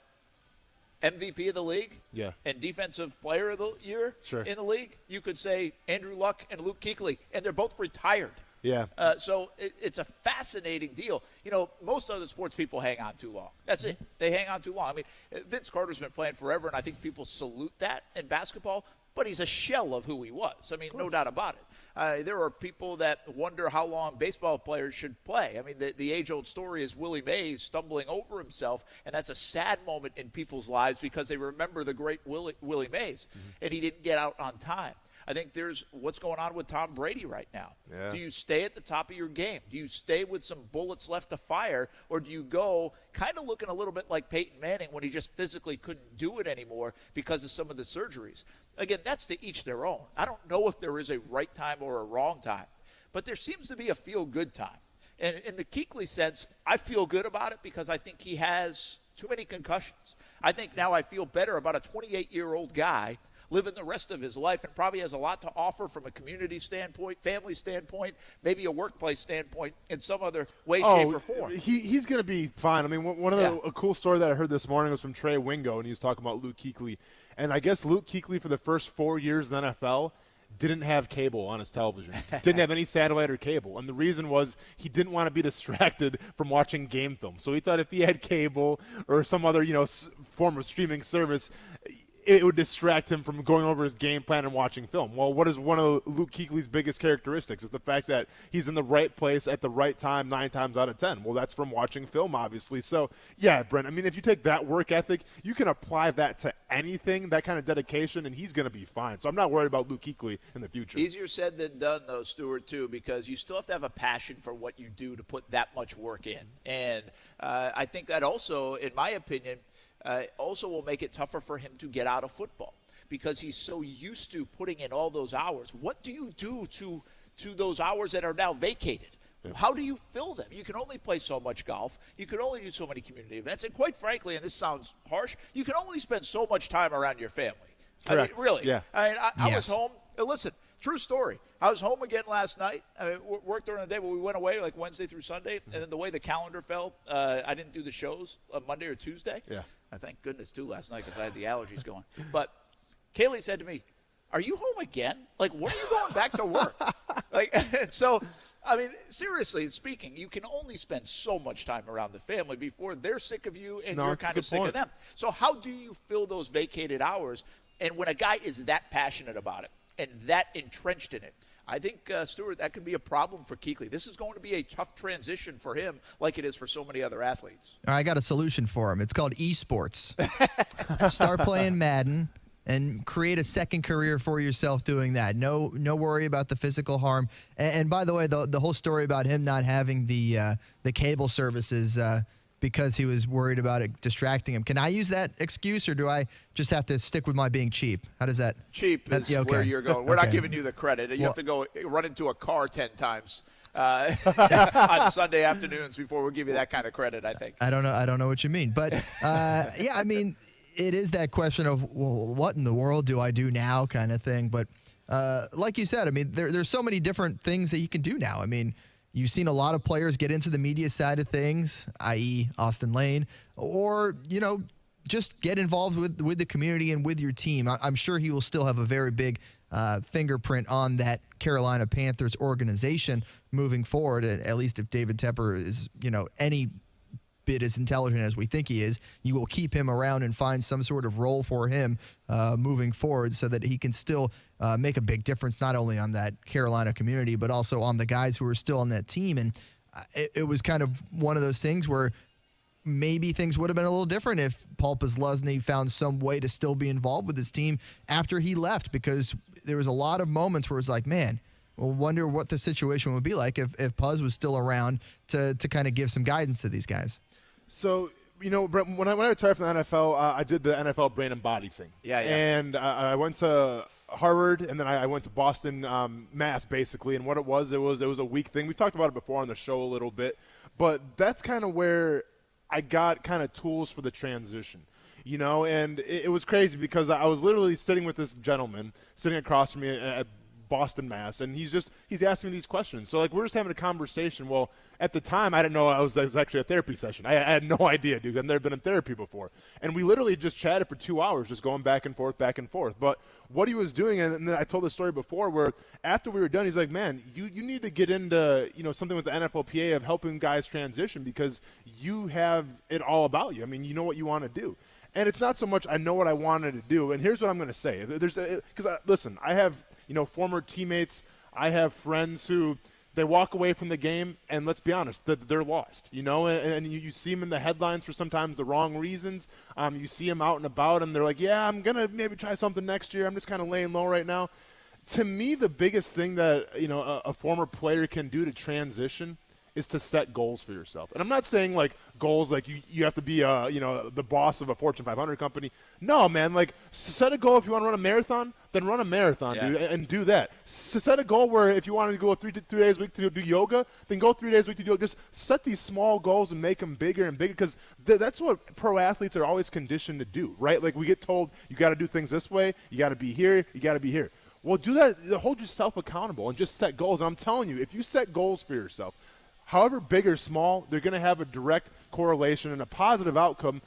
MVP of the league and defensive player of the year in the league, you could say Andrew Luck and Luke Kuechly, and they're both retired. Yeah. So it's a fascinating deal. You know, most other sports people hang on too long. That's it. They hang on too long. I mean, Vince Carter's been playing forever, and I think people salute that in basketball, but he's a shell of who he was. I mean, no doubt about it. There are people that wonder how long baseball players should play. I mean, the age-old story is Willie Mays stumbling over himself, and that's a sad moment in people's lives because they remember the great Willie Mays, and he didn't get out on time. I think there's what's going on with Tom Brady right now. Yeah. Do you stay at the top of your game? Do you stay with some bullets left to fire, or do you go kind of looking a little bit like Peyton Manning when he just physically couldn't do it anymore because of some of the surgeries? Again, that's to each their own. I don't know if there is a right time or a wrong time, but there seems to be a feel-good time. And in the Kuechly sense, I feel good about it because I think he has too many concussions. I think now I feel better about a 28-year-old guy living the rest of his life and probably has a lot to offer from a community standpoint, family standpoint, maybe a workplace standpoint in some other way, shape, or form. He's going to be fine. I mean, one of a cool story that I heard this morning was from Trey Wingo, and he was talking about Luke Kuechly. And I guess Luke Kuechly for the first 4 years in the NFL didn't have cable on his television. Didn't have any satellite or cable. And the reason was he didn't want to be distracted from watching game film. So he thought if he had cable or some other, form of streaming service, it would distract him from going over his game plan and watching film. Well, what is one of Luke Kuechly's biggest characteristics is the fact that he's in the right place at the right time 9 times out of 10. Well, that's from watching film, obviously. So, yeah, Brent, I mean, if you take that work ethic, you can apply that to anything, that kind of dedication, and he's going to be fine. So I'm not worried about Luke Kuechly in the future. Easier said than done, though, Stuart, too, because you still have to have a passion for what you do to put that much work in. And I think that also, in my opinion, also will make it tougher for him to get out of football because he's so used to putting in all those hours. What do you do to those hours that are now vacated? Yeah. How do you fill them? You can only play so much golf. You can only do so many community events. And quite frankly, and this sounds harsh, you can only spend so much time around your family. Correct. I mean, really. Yeah. I mean, I was home. Listen, true story. I was home again last night. I mean, worked during the day, but we went away like Wednesday through Sunday. And then the way the calendar fell, I didn't do the shows Monday or Tuesday. Yeah. I thank goodness, too, last night because I had the allergies going. But Kaylee said to me, are you home again? Like, when are you going back to work? So, I mean, seriously speaking, you can only spend so much time around the family before they're sick of you and you're kind of sick of them. So how do you fill those vacated hours? And when a guy is that passionate about it and that entrenched in it, I think, Stuart, that could be a problem for Kuechly. This is going to be a tough transition for him like it is for so many other athletes. I got a solution for him. It's called esports. Start playing Madden and create a second career for yourself doing that. No worry about the physical harm. And by the way, the whole story about him not having the cable services because he was worried about it distracting him. Can I use that excuse, or do I just have to stick with my being cheap? How does that? Cheap is where you're going. We're not giving you the credit. You have to go run into a car 10 times on Sunday afternoons before we'll give you that kind of credit, I think. I don't know what you mean. But, yeah, I mean, it is that question of, well, what in the world do I do now kind of thing. But like you said, I mean, there's so many different things that you can do now. I mean, You've seen a lot of players get into the media side of things, i.e. Austin Lane, or, just get involved with the community and with your team. I'm sure he will still have a very big fingerprint on that Carolina Panthers organization moving forward, at least if David Tepper is, any bit as intelligent as we think he is. You will keep him around and find some sort of role for him moving forward so that he can still make a big difference, not only on that Carolina community, but also on the guys who are still on that team. And it was kind of one of those things where maybe things would have been a little different if Paul Posluszny found some way to still be involved with his team after he left, because there was a lot of moments where it's like, man, we'll wonder what the situation would be like if Puz was still around to kind of give some guidance to these guys. So, Brent, when I retired from the NFL, I did the NFL brain and body thing. Yeah. And I went to Harvard, and then I went to Boston, Mass, basically. And what it was a week thing. We talked about it before on the show a little bit, but that's kind of where I got kind of tools for the transition, and it was crazy because I was literally sitting with this gentleman sitting across from me at Boston, Mass, and he's asking me these questions. So, we're just having a conversation. Well, at the time, I didn't know it was actually a therapy session. I had no idea, dude. I've never been in therapy before. And we literally just chatted for 2 hours, just going back and forth. But what he was doing, and then I told the story before, where after we were done, he's like, man, you need to get into, something with the NFLPA of helping guys transition, because you have it all about you. I mean, you know what you want to do. And it's not so much I know what I wanted to do. And here's what I'm going to say. Listen, I have, former teammates. I have friends who they walk away from the game, and let's be honest, they're lost, and you see them in the headlines for sometimes the wrong reasons. You see them out and about, and they're like, yeah, I'm going to maybe try something next year. I'm just kind of laying low right now. To me, the biggest thing that, a former player can do to transition is to set goals for yourself. And I'm not saying goals you have to be the boss of a Fortune 500 company. No, man, set a goal. If you want to run a marathon, then run a marathon, dude, and do that. Set a goal where if you want to go 3 days a week to do yoga, then go 3 days a week to do yoga. Just set these small goals and make them bigger and bigger, because that's what pro athletes are always conditioned to do, right? We get told you got to do things this way, you got to be here, you got to be here. Well, do that. Hold yourself accountable and just set goals. And I'm telling you, if you set goals for yourself, however big or small, they're going to have a direct correlation and a positive outcome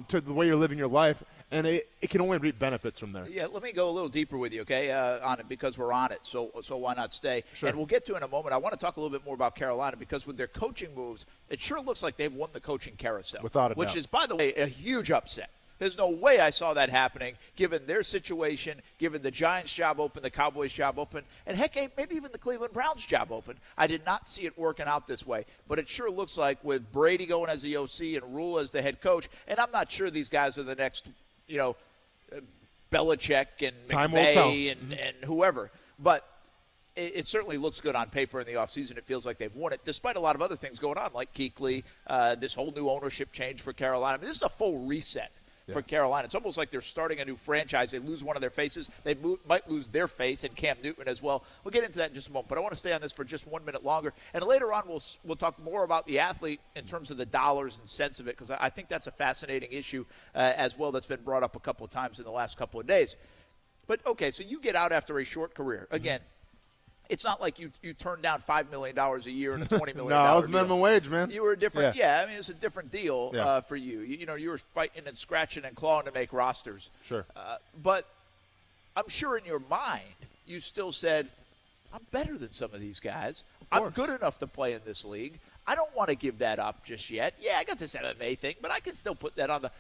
to the way you're living your life, and it can only reap benefits from there. Yeah, let me go a little deeper with you, okay, on it, because we're on it, so why not stay? Sure. And we'll get to it in a moment. I want to talk a little bit more about Carolina, because with their coaching moves, it sure looks like they've won the coaching carousel. Without a doubt. Which is, by the way, a huge upset. There's no way I saw that happening, given their situation, given the Giants' job open, the Cowboys' job open, and heck, maybe even the Cleveland Browns' job open. I did not see it working out this way. But it sure looks like with Brady going as the OC and Rule as the head coach, and I'm not sure these guys are the next, Belichick and McVay and whoever. But it certainly looks good on paper in the offseason. It feels like they've won it, despite a lot of other things going on, like Kuechly, this whole new ownership change for Carolina. I mean, this is a full reset for Carolina. It's almost like they're starting a new franchise. They lose one of their faces. They might lose their face and Cam Newton as well. We'll get into that in just a moment, but I want to stay on this for just 1 minute longer. And later on, we'll talk more about the athlete in terms of the dollars and cents of it, because I think that's a fascinating issue as well that's been brought up a couple of times in the last couple of days. But, okay, so you get out after a short career. Again, it's not like you turned down $5 million a year and a $20 million No, I was minimum wage, man. You were different. Yeah, I mean, it's a different deal for you. You were fighting and scratching and clawing to make rosters. Sure. But I'm sure in your mind you still said, I'm better than some of these guys. I'm good enough to play in this league. I don't want to give that up just yet. Yeah, I got this MMA thing, but I can still put that on the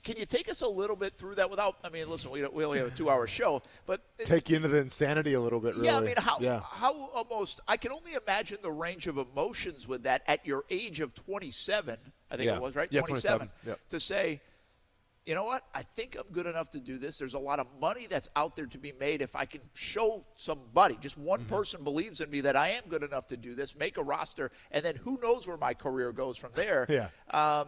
Can you take us a little bit through that without, I mean, listen, we only have a 2-hour show, but. Take you into the insanity a little bit, really. Yeah, I mean, how almost, I can only imagine the range of emotions with that at your age of 27, I think it was, right? Yeah, 27. Yep. To say, you know what, I think I'm good enough to do this. There's a lot of money that's out there to be made if I can show somebody, just one person believes in me that I am good enough to do this, make a roster, and then who knows where my career goes from there. Yeah.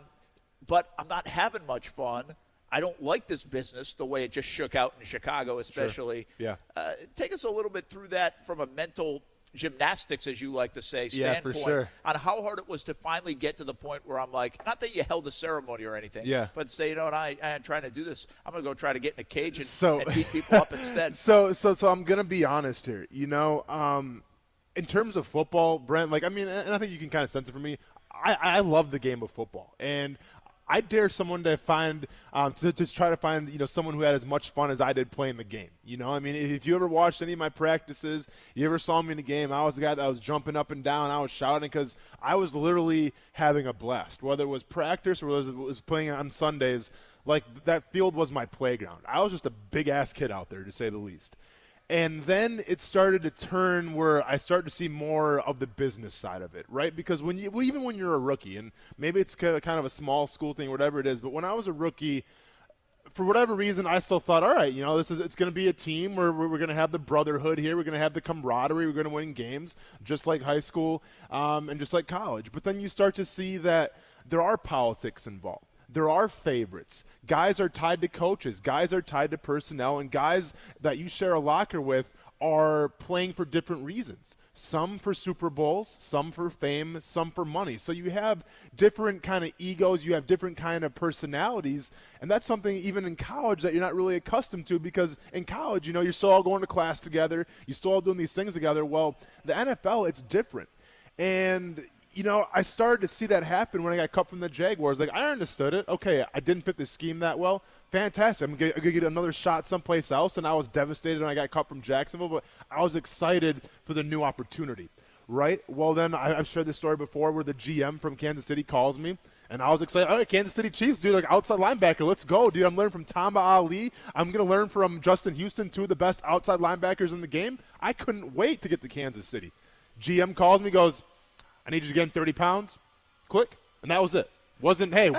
But I'm not having much fun. I don't like this business the way it just shook out in Chicago, especially. Sure. Yeah. Take us a little bit through that from a mental gymnastics, as you like to say, standpoint, for sure. on how hard it was to finally get to the point where I'm like, not that you held a ceremony or anything, but say, you know what, I am trying to do this. I'm going to go try to get in a cage and beat people up instead. So I'm going to be honest here. You know, in terms of football, Brent, like, I mean, and I think you can kind of sense it for me, I love the game of football. And I dare someone to find to just try to find someone who had as much fun as I did playing the game. I mean, if you ever watched any of my practices, you ever saw me in the game, I was the guy that was jumping up and down, I was shouting because I was literally having a blast. Whether it was practice or whether it was playing on Sundays, like that field was my playground. I was just a big ass kid out there, to say the least. And then it started to turn where I started to see more of the business side of it, right? Because even when you're a rookie, and maybe it's kind of a small school thing, whatever it is, but when I was a rookie, for whatever reason, I still thought, all right, it's going to be a team where we're going to have the brotherhood here, we're going to have the camaraderie, we're going to win games, just like high school and just like college. But then you start to see that there are politics involved. There are favorites. Guys are tied to coaches. Guys are tied to personnel. And guys that you share a locker with are playing for different reasons. Some for Super Bowls, some for fame, some for money. So you have different kind of egos. You have different kind of personalities. And that's something even in college that you're not really accustomed to, because in college, you're still all going to class together. You're still all doing these things together. Well, the NFL, it's different. And I started to see that happen when I got cut from the Jaguars. Like, I understood it. Okay, I didn't fit the scheme that well. Fantastic. I'm going to get another shot someplace else, and I was devastated when I got cut from Jacksonville, but I was excited for the new opportunity, right? Well, then I've shared this story before where the GM from Kansas City calls me, and I was excited. All right, Kansas City Chiefs, dude, like outside linebacker, let's go, dude. I'm learning from Tamba Ali. I'm going to learn from Justin Houston, two of the best outside linebackers in the game. I couldn't wait to get to Kansas City. GM calls me, goes, I need you to gain 30 pounds. Click. And that was it. Wasn't, hey,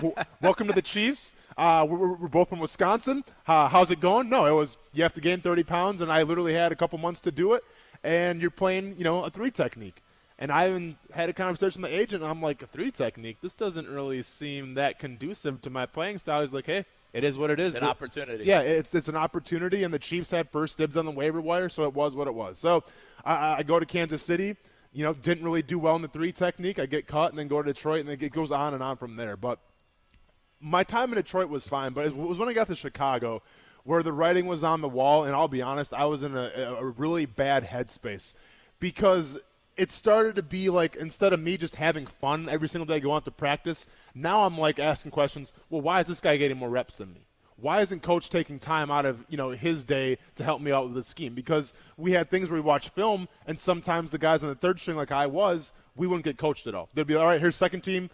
welcome to the Chiefs. We're both from Wisconsin. How's it going? No, it was, you have to gain 30 pounds, and I literally had a couple months to do it, and you're playing, a 3 technique. And I even had a conversation with my agent, and I'm like, a 3 technique? This doesn't really seem that conducive to my playing style. He's like, hey, it is what it is. It's an opportunity. Yeah, it's an opportunity, and the Chiefs had first dibs on the waiver wire, so it was what it was. So I go to Kansas City. Didn't really do well in the 3 technique. I get cut and then go to Detroit, and then it goes on and on from there. But my time in Detroit was fine, but it was when I got to Chicago where the writing was on the wall, and I'll be honest, I was in a really bad headspace because it started to be like, instead of me just having fun every single day I go out to practice, now I'm like asking questions, well, why is this guy getting more reps than me? Why isn't Coach taking time out of his day to help me out with the scheme? Because we had things where we watch film, and sometimes the guys on the third string, like I was, we wouldn't get coached at all. They'd be, all right, here's second team,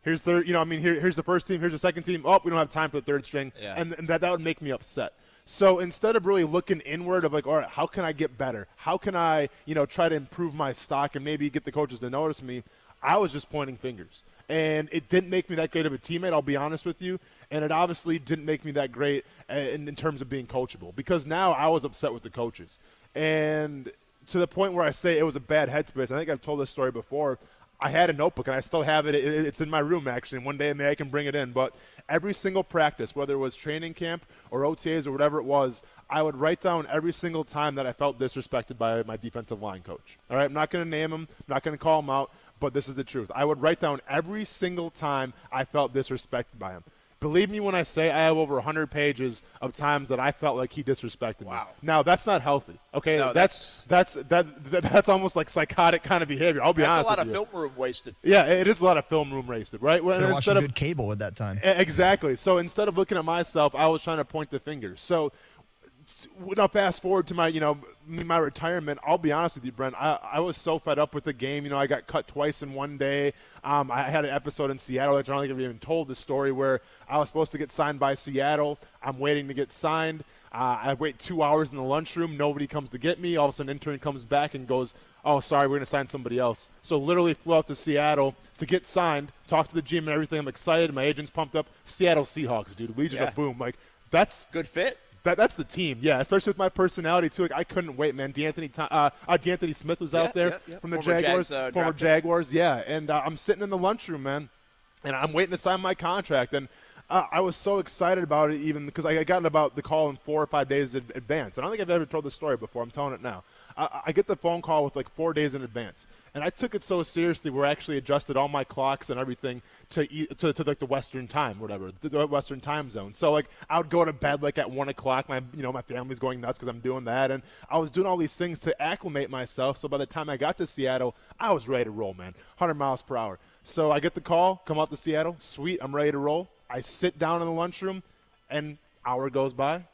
here's third, here's the first team, here's the second team. Oh, we don't have time for the third string, and that would make me upset. So instead of really looking inward of like, all right, how can I get better? How can I, try to improve my stock and maybe get the coaches to notice me? I was just pointing fingers. And it didn't make me that great of a teammate, I'll be honest with you. And it obviously didn't make me that great in terms of being coachable, because now I was upset with the coaches. And to the point where I say it was a bad headspace. I think I've told this story before. I had a notebook, and I still have it. It's in my room, actually. And one day maybe I can bring it in. But every single practice, whether it was training camp or OTAs or whatever it was, I would write down every single time that I felt disrespected by my defensive line coach. All right, I'm not going to name him. I'm not going to call him out. But this is the truth. I would write down every single time I felt disrespected by him. Believe me when I say I have over 100 pages of times that I felt like he disrespected me. Now, that's not healthy. Okay, no, that's almost like psychotic kind of behavior. I'll be honest with you. That's a lot of film room wasted. Yeah, it is a lot of film room wasted, right? Well, they're watching good cable at that time. Exactly. So instead of looking at myself, I was trying to point the finger. So now fast forward to my retirement, I'll be honest with you, Brent, I was so fed up with the game. I got cut twice in one day. I had an episode in Seattle, which I don't think I've even told the story, where I was supposed to get signed by Seattle. I'm waiting to get signed. I wait 2 hours in the lunchroom. Nobody comes to get me. All of a sudden, an intern comes back and goes, oh, sorry, we're going to sign somebody else. So literally flew out to Seattle to get signed, talk to the GM and everything. I'm excited. My agent's pumped up. Seattle Seahawks, dude. Legion of Boom. Like, that's good fit. That's the team, yeah, especially with my personality, too. Like, I couldn't wait, man. D'Anthony Smith was out there from the Jaguars. Former Jaguars, yeah. And I'm sitting in the lunchroom, man, and I'm waiting to sign my contract. And I was so excited about it, even because I got about the call in 4 or 5 days in advance. I don't think I've ever told this story before. I'm telling it now. I get the phone call with like 4 days in advance. And I took it so seriously where I actually adjusted all my clocks and everything to like the Western time, whatever, the Western time zone. So like I would go to bed like at 1 o'clock. My family's going nuts because I'm doing that, and I was doing all these things to acclimate myself. So by the time I got to Seattle, I was ready to roll, man, 100 miles per hour. So I get the call, come out to Seattle, sweet, I'm ready to roll. I sit down in the lunchroom, and hour goes by,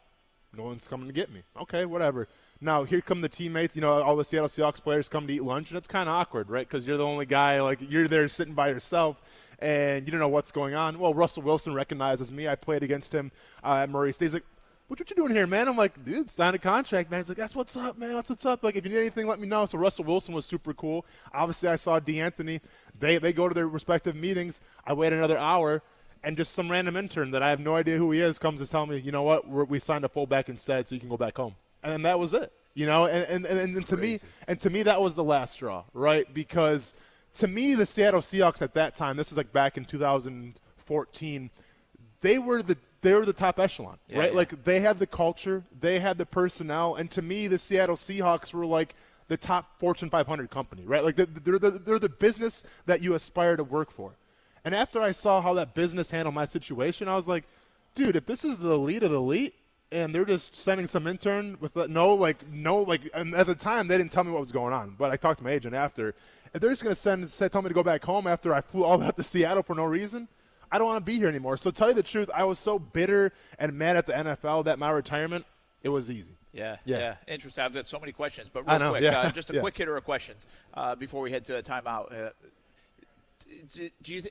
no one's coming to get me. Okay, whatever. Now, here come the teammates, all the Seattle Seahawks players come to eat lunch, and it's kind of awkward, right? Because you're the only guy, like, you're there sitting by yourself, and you don't know what's going on. Well, Russell Wilson recognizes me. I played against him at Murray State. He's like, what you doing here, man? I'm like, dude, sign a contract, man. He's like, that's what's up, man. What's up? Like, if you need anything, let me know. So Russell Wilson was super cool. Obviously, I saw D'Anthony. They go to their respective meetings. I wait another hour, and just some random intern that I have no idea who he is comes to tell me, you know what, we signed a fullback instead, so you can go back home. And then that was it. And to me that was the last straw, right? Because to me the Seattle Seahawks at that time, this was like back in 2014, they were the top echelon, right? Yeah. Like they had the culture, they had the personnel, and to me the Seattle Seahawks were like the top Fortune 500 company, right? Like they're the business that you aspire to work for. And after I saw how that business handled my situation, I was like, dude, if this is the elite of the elite, and they're just sending some intern with and at the time they didn't tell me what was going on, but I talked to my agent after, and they're just going to tell me to go back home after I flew all out to Seattle for no reason. I don't want to be here anymore. So tell you the truth, I was so bitter and mad at the NFL that my retirement, it was easy. Yeah. Interesting. I've got so many questions, but real quick, just a quick hitter of questions before we head to a timeout.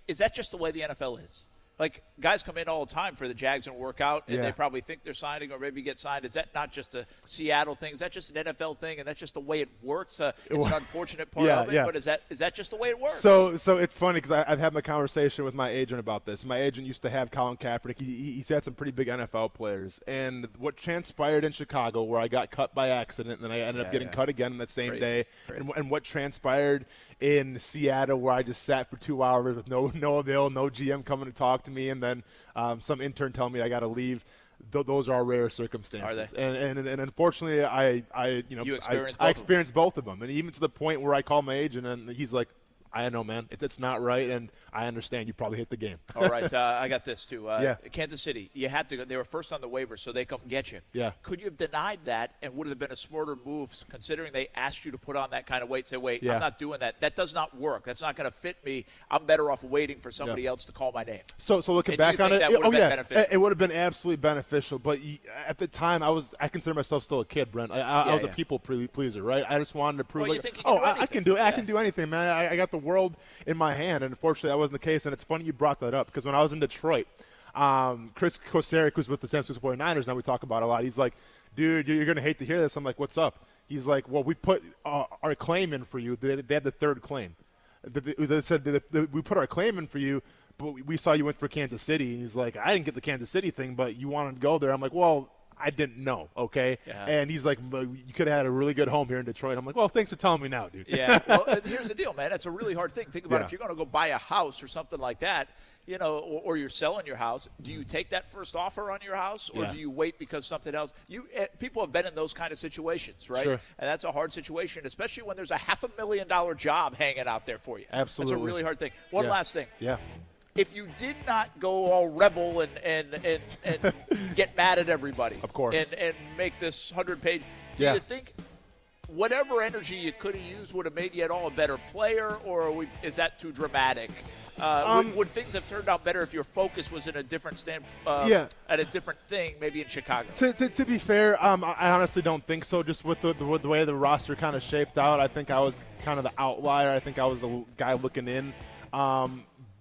Is that just the way the NFL is? Like, guys come in all the time for the Jags and work out, and they probably think they're signing or maybe get signed. Is that not just a Seattle thing? Is that just an NFL thing, and that's just the way it works? It's an unfortunate part of it, but is that just the way it works? So it's funny because I've had my conversation with my agent about this. My agent used to have Colin Kaepernick. He's had some pretty big NFL players. And what transpired in Chicago, where I got cut by accident, and then I ended up getting cut again that same day, and what transpired in Seattle, where I just sat for 2 hours with no avail, no GM coming to talk to me, and then some intern telling me I got to leave. Those are rare circumstances. Are they? And unfortunately, I experienced both of them, and even to the point where I called my agent, and he's like, I know, man. It's not right, and I understand you probably hit the game. All right, I got this, too. Kansas City, you had to go. They were first on the waiver, so they come get you. Yeah. Could you have denied that, and would it have been a smarter move, considering they asked you to put on that kind of weight, say, wait, I'm not doing that. That does not work. That's not going to fit me. I'm better off waiting for somebody else to call my name. So looking back on it, it would have been absolutely beneficial. But at the time, I consider myself still a kid, Brent. I was a people pleaser, right? I just wanted to prove, I can do anything, man. I got the world in my hand, and unfortunately that wasn't the case. And it's funny you brought that up, because when I was in Detroit, Chris Kosaric, who's with the San Francisco 49ers, now we talk about it a lot, he's like, dude, you're going to hate to hear this. I'm like, what's up? He's like, well, we put our claim in for you. They had the third claim. They said we put our claim in for you, but we saw you went for Kansas City. And he's like, I didn't get the Kansas City thing, but you wanted to go there. I'm like, well, I didn't know, okay? Yeah. And he's like, you could have had a really good home here in Detroit. I'm like, well, thanks for telling me now, dude. Yeah, well, here's the deal, man. It's a really hard thing. Think about it. If you're going to go buy a house or something like that, or you're selling your house, do you take that first offer on your house, or do you wait because something else? People have been in those kind of situations, right? Sure. And that's a hard situation, especially when there's a $500,000 job hanging out there for you. Absolutely. That's a really hard thing. One last thing. Yeah. If you did not go all rebel and get mad at everybody, of course, and make this 100-page, do you think whatever energy you could have used would have made you at all a better player, or is that too dramatic? Would things have turned out better if your focus was in a different at a different thing, maybe in Chicago? To be fair, I honestly don't think so. Just with the way the roster kind of shaped out, I think I was kind of the outlier. I think I was the guy looking in.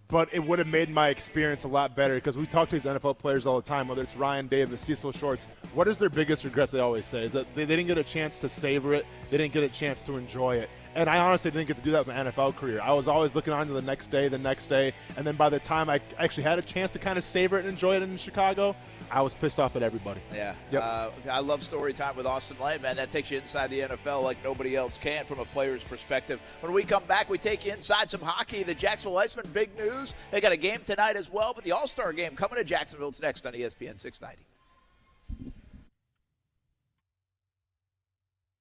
But it would have made my experience a lot better, because we talk to these NFL players all the time, whether it's Ryan Davis, Cecil Shorts. What is their biggest regret, they always say, is that they didn't get a chance to savor it. They didn't get a chance to enjoy it. And I honestly didn't get to do that with my NFL career. I was always looking on to the next day, and then by the time I actually had a chance to kind of savor it and enjoy it in Chicago, I was pissed off at everybody. Yeah. Yep. I love story time with Austin Lane, man. That takes you inside the NFL like nobody else can from a player's perspective. When we come back, we take you inside some hockey. The Jacksonville Icemen, big news. They got a game tonight as well, but the All-Star game coming to Jacksonville. It's next on ESPN 690.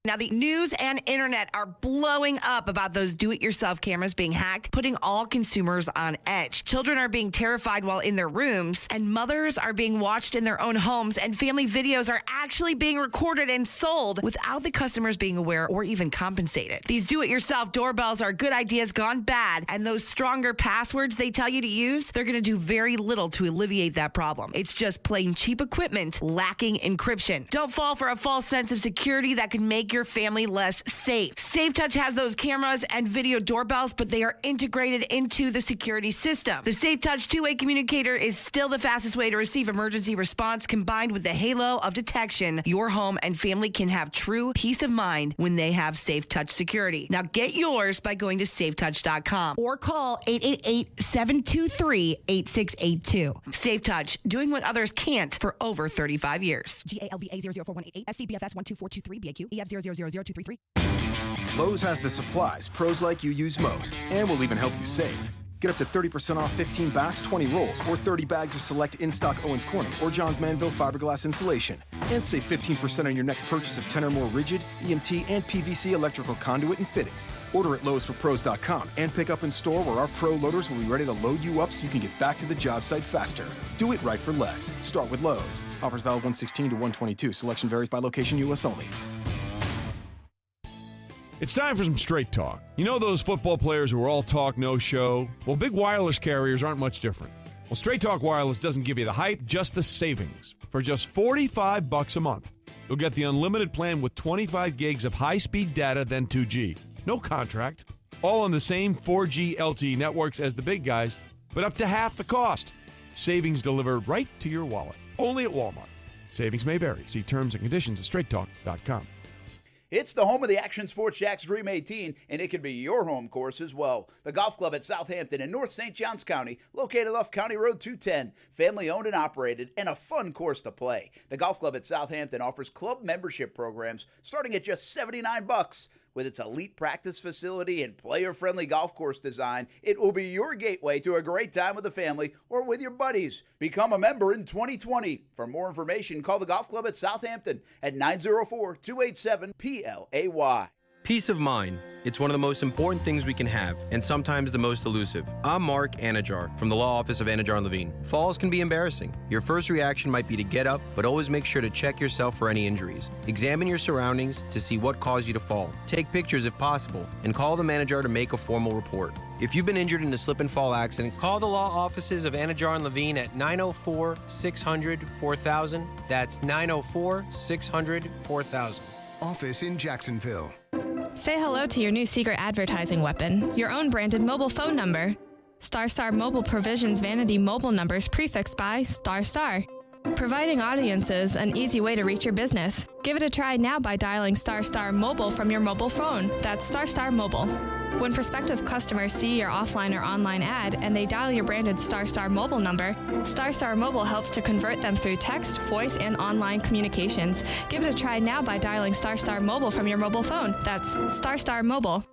Now, the news and internet are blowing up about those do-it-yourself cameras being hacked, putting all consumers on edge. Children are being terrified while in their rooms, and mothers are being watched in their own homes, and family videos are actually being recorded and sold without the customers being aware or even compensated. These do-it-yourself doorbells are good ideas gone bad, and those stronger passwords they tell you to use, they're going to do very little to alleviate that problem. It's just plain cheap equipment lacking encryption. Don't fall for a false sense of security that can make your family less safe. SafeTouch has those cameras and video doorbells, but they are integrated into the security system. The SafeTouch two-way communicator is still the fastest way to receive emergency response. Combined with the halo of detection, your home and family can have true peace of mind when they have SafeTouch security. Now get yours by going to safetouch.com or call 888-723-8682. SafeTouch, doing what others can't for over 35 years. GALVA 0041888, SCBFS 12423, BAQ, EF 000233. Lowe's has the supplies pros like you use most, and will even help you save. Get up to 30% off 15 bats, 20 rolls, or 30 bags of select in-stock Owens Corning or Johns Manville fiberglass insulation. And save 15% on your next purchase of 10 or more rigid, EMT, and PVC electrical conduit and fittings. Order at Lowe'sForPros.com and pick up in store where our pro loaders will be ready to load you up so you can get back to the job site faster. Do it right for less. Start with Lowe's. Offers valid 1/16 to 1/22. Selection varies by location, U.S. only. It's time for some straight talk. You know those football players who are all talk, no show? Well, big wireless carriers aren't much different. Well, Straight Talk Wireless doesn't give you the hype, just the savings. For just $45 a month, you'll get the unlimited plan with 25 gigs of high-speed data, then 2G. No contract. All on the same 4G LTE networks as the big guys, but up to half the cost. Savings delivered right to your wallet. Only at Walmart. Savings may vary. See terms and conditions at straighttalk.com. It's the home of the Action Sports Jacks Dream 18, and it can be your home course as well. The Golf Club at Southampton in North St. Johns County, located off County Road 210, family owned and operated, and a fun course to play. The Golf Club at Southampton offers club membership programs starting at just $79. With its elite practice facility and player-friendly golf course design, it will be your gateway to a great time with the family or with your buddies. Become a member in 2020. For more information, call the Golf Club at Southampton at 904-287-PLAY. Peace of mind. It's one of the most important things we can have, and sometimes the most elusive. I'm Mark Anajar from the Law Office of Anajar and Levine. Falls can be embarrassing. Your first reaction might be to get up, but always make sure to check yourself for any injuries. Examine your surroundings to see what caused you to fall. Take pictures if possible, and call the manager to make a formal report. If you've been injured in a slip and fall accident, call the law offices of Anajar and Levine at 904-600-4000. That's 904-600-4000. Office in Jacksonville. Say hello to your new secret advertising weapon, your own branded mobile phone number. StarStar Mobile provisions vanity mobile numbers prefixed by StarStar, providing audiences an easy way to reach your business. Give it a try now by dialing StarStar Mobile from your mobile phone. That's StarStar Mobile. When prospective customers see your offline or online ad and they dial your branded StarStar Mobile number, StarStar Mobile helps to convert them through text, voice, and online communications. Give it a try now by dialing StarStar Mobile from your mobile phone. That's StarStar Mobile.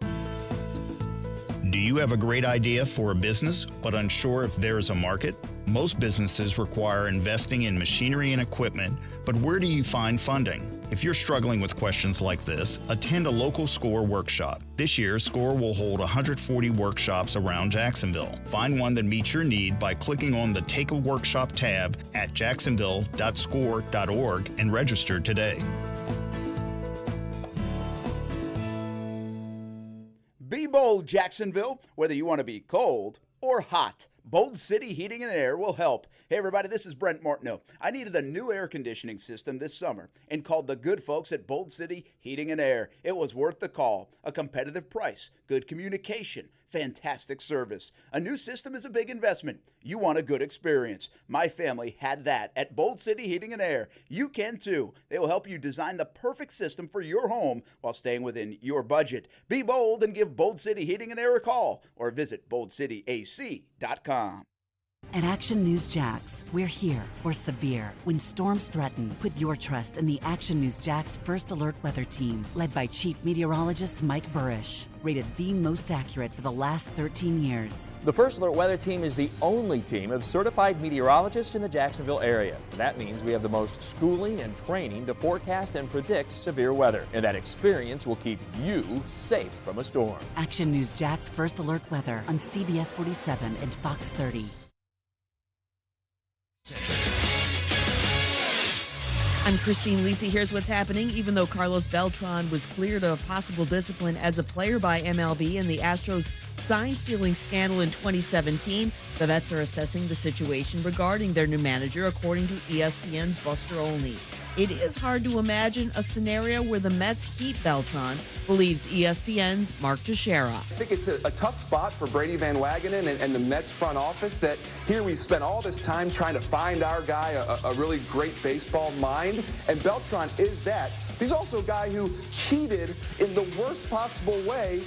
Do you have a great idea for a business but unsure if there is a market? Most businesses require investing in machinery and equipment, but where do you find funding? If you're struggling with questions like this, attend a local SCORE workshop. This year, SCORE will hold 140 workshops around Jacksonville. Find one that meets your need by clicking on the Take a Workshop tab at jacksonville.score.org and register today. Be bold, Jacksonville, whether you want to be cold or hot. Bold City Heating and Air will help. Hey everybody, this is Brent Martineau. I needed a new air conditioning system this summer and called the good folks at Bold City Heating and Air. It was worth the call. A competitive price, good communication, fantastic service. A new system is a big investment. You want a good experience. My family had that at Bold City Heating and Air. You can too. They will help you design the perfect system for your home while staying within your budget. Be bold and give Bold City Heating and Air a call or visit boldcityac.com. At Action News Jax, we're here for severe. When storms threaten, put your trust in the Action News Jax First Alert Weather Team, led by Chief Meteorologist Mike Burrish. Rated the most accurate for the last 13 years. The First Alert Weather Team is the only team of certified meteorologists in the Jacksonville area. That means we have the most schooling and training to forecast and predict severe weather. And that experience will keep you safe from a storm. Action News Jax First Alert Weather on CBS 47 and Fox 30. I'm Christine Lisi. Here's what's happening. Even though Carlos Beltran was cleared of possible discipline as a player by MLB in the Astros sign-stealing scandal in 2017, the Mets are assessing the situation regarding their new manager, according to ESPN's Buster Olney. It is hard to imagine a scenario where the Mets keep Beltran, believes ESPN's Mark Teixeira. I think it's a tough spot for Brady Van Wagenen and the Mets front office that here we spent all this time trying to find our guy, a really great baseball mind, and Beltran is that. He's also a guy who cheated in the worst possible way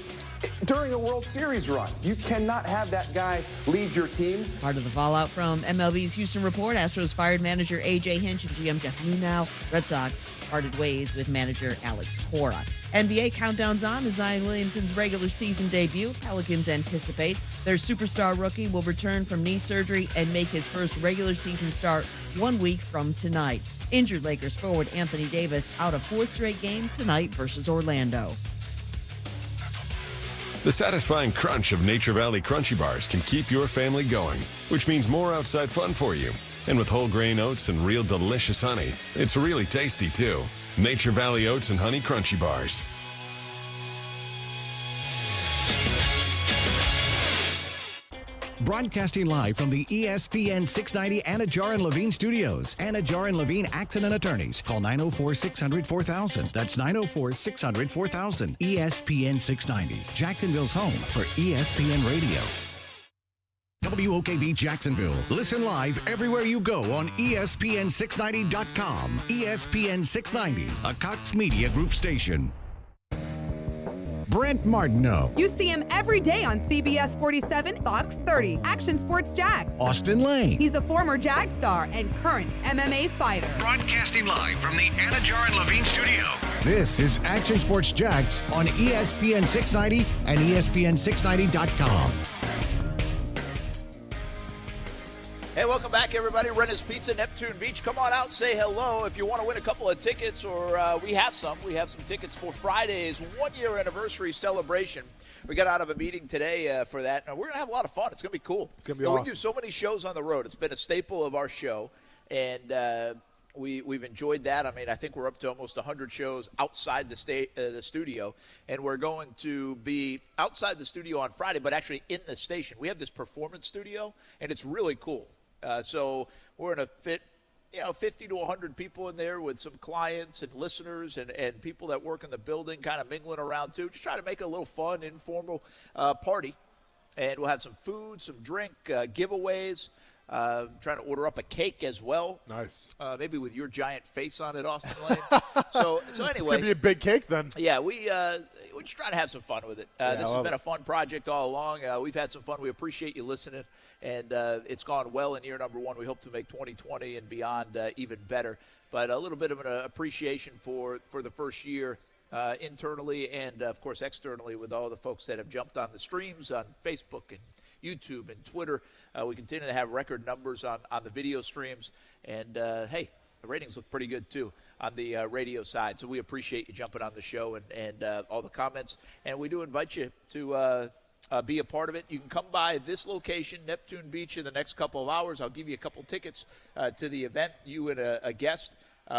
during a World Series run. You cannot have that guy lead your team. Part of the fallout from MLB's Houston report, Astros fired manager A.J. Hinch and GM Jeff Nunau. Red Sox parted ways with manager Alex Cora. NBA countdown's on as Zion Williamson's regular season debut. Pelicans anticipate their superstar rookie will return from knee surgery and make his first regular season start 1 week from tonight. Injured Lakers forward Anthony Davis out a fourth straight game tonight versus Orlando. The satisfying crunch of Nature Valley Crunchy Bars can keep your family going, which means more outside fun for you. And with whole grain oats and real delicious honey, it's really tasty too. Nature Valley Oats and Honey Crunchy Bars. Broadcasting live from the ESPN 690 Anajar and Levine studios. Anajar and Levine Accident Attorneys. Call 904-600-4000. That's 904-600-4000. ESPN 690, Jacksonville's home for ESPN Radio. WOKV Jacksonville. Listen live everywhere you go on ESPN690.com. ESPN 690, a Cox Media Group station. Brent Martineau. You see him every day on CBS 47, Fox 30. Action Sports Jax. Austin Lane. He's a former Jag star and current MMA fighter. Broadcasting live from the Anajar and Levine studio. This is Action Sports Jax on ESPN 690 and ESPN690.com. Hey, welcome back, everybody. Renna's Pizza, Neptune Beach. Come on out, say hello. If you want to win a couple of tickets, or we have some tickets for Friday's one-year anniversary celebration. We got out of a meeting today for that, and we're going to have a lot of fun. It's going to be cool. It's going to be awesome. We do so many shows on the road. It's been a staple of our show, and we've enjoyed that. I mean, I think we're up to almost 100 shows outside the studio, and we're going to be outside the studio on Friday, but actually in the station. We have this performance studio, and it's really cool. So we're going to fit, 50 to 100 people in there with some clients and listeners and people that work in the building kind of mingling around too. Just try to make it a little fun, informal party. And we'll have some food, some drink, giveaways. Trying to order up a cake as well. Nice. Maybe with your giant face on it, Austin Lane. So anyway. It's going to be a big cake then. Yeah, we just try to have some fun with it. This has been a fun project all along. We've had some fun. We appreciate you listening. And it's gone well in year number one. We hope to make 2020 and beyond even better. But a little bit of an appreciation for the first year internally and, of course, externally with all the folks that have jumped on the streams on Facebook and YouTube and Twitter. We continue to have record numbers on the video streams. And, hey, the ratings look pretty good, too, on the radio side. So we appreciate you jumping on the show and all the comments. And we do invite you to be a part of it. You can come by this location, Neptune Beach, in the next couple of hours. I'll give you a couple tickets to the event, you and a guest.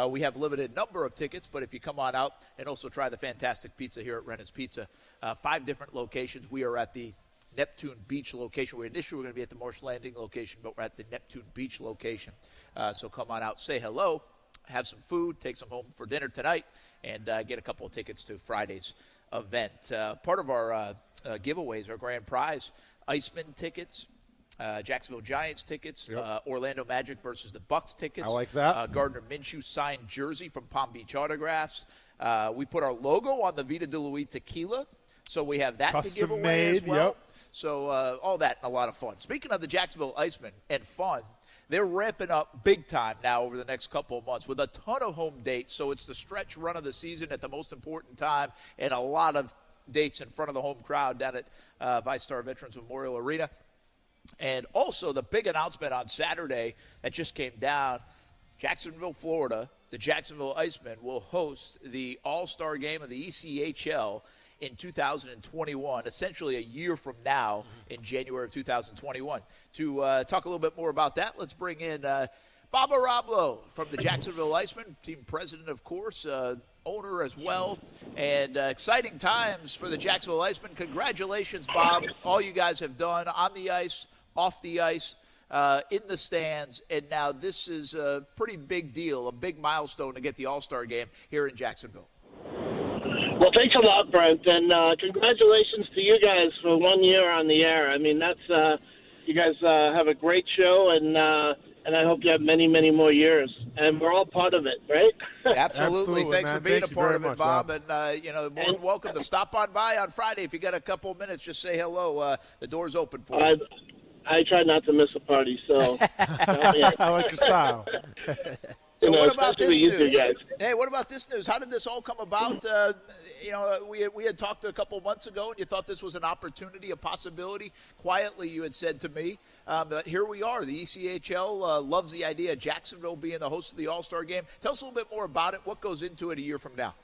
We have a limited number of tickets, but if you come on out and also try the fantastic pizza here at Renna's Pizza, 5 different locations. We are at the Neptune Beach location. Initially, we're going to be at the Marsh Landing location, but we're at the Neptune Beach location. So come on out, say hello, have some food, take some home for dinner tonight, and get a couple of tickets to Friday's event. Part of our giveaways, our grand prize, Iceman tickets, Jacksonville Giants tickets, Orlando Magic versus the Bucks tickets. I like that. Gardner Minshew signed jersey from Palm Beach Autographs. We put our logo on the Vida de Luis tequila, so we have that Custom to give away made, as well. Yep. So all that and a lot of fun. Speaking of the Jacksonville Icemen and fun, they're ramping up big time now over the next couple of months with a ton of home dates. So it's the stretch run of the season at the most important time and a lot of dates in front of the home crowd down at ViStar Veterans Memorial Arena. And also the big announcement on Saturday that just came down, Jacksonville, Florida, the Jacksonville Icemen will host the All-Star Game of the ECHL in 2021, essentially a year from now in January of 2021. To talk a little bit more about that, let's bring in Bob Arablo from the Jacksonville Icemen, team president, of course, owner as well, and exciting times for the Jacksonville Icemen. Congratulations, Bob, all you guys have done on the ice, off the ice, in the stands, and now this is a pretty big deal, a big milestone to get the All-Star Game here in Jacksonville. Well, thanks a lot, Brent, and congratulations to you guys for 1 year on the air. I mean, that's you guys have a great show, and I hope you have many, many more years. And we're all part of it, right? Absolutely. Thanks man. for being Thank a part of it, much, Bob. And, more than welcome to stop on by on Friday. If you got a couple of minutes, just say hello. The door's open for you. I try not to miss a party, so. I like your style. So what about this news? Guys. Hey, what about this news? How did this all come about? We had talked a couple months ago, and you thought this was an opportunity, a possibility. Quietly, you had said to me, but here we are. The ECHL loves the idea of Jacksonville being the host of the All-Star Game. Tell us a little bit more about it. What goes into it a year from now?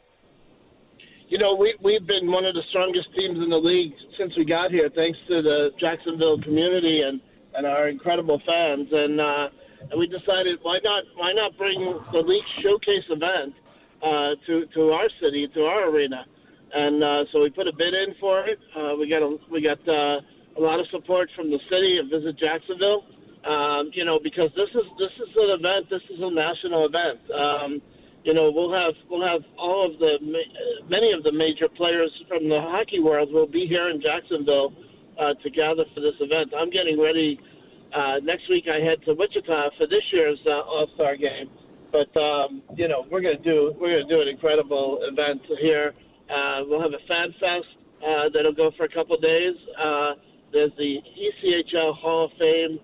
You know, we've been one of the strongest teams in the league since we got here, thanks to the Jacksonville community and our incredible fans. And we decided, why not bring the league showcase event to our city, to our arena. And so we put a bid in for it. We got a lot of support from the city of Visit Jacksonville. Because this is an event. This is a national event. We'll have all of many of the major players from the hockey world will be here in Jacksonville to gather for this event. I'm getting ready. Next week I head to Wichita for this year's All-Star Game. But we're gonna do an incredible event here. We'll have a fan fest that'll go for a couple days. There's the ECHL Hall of Fame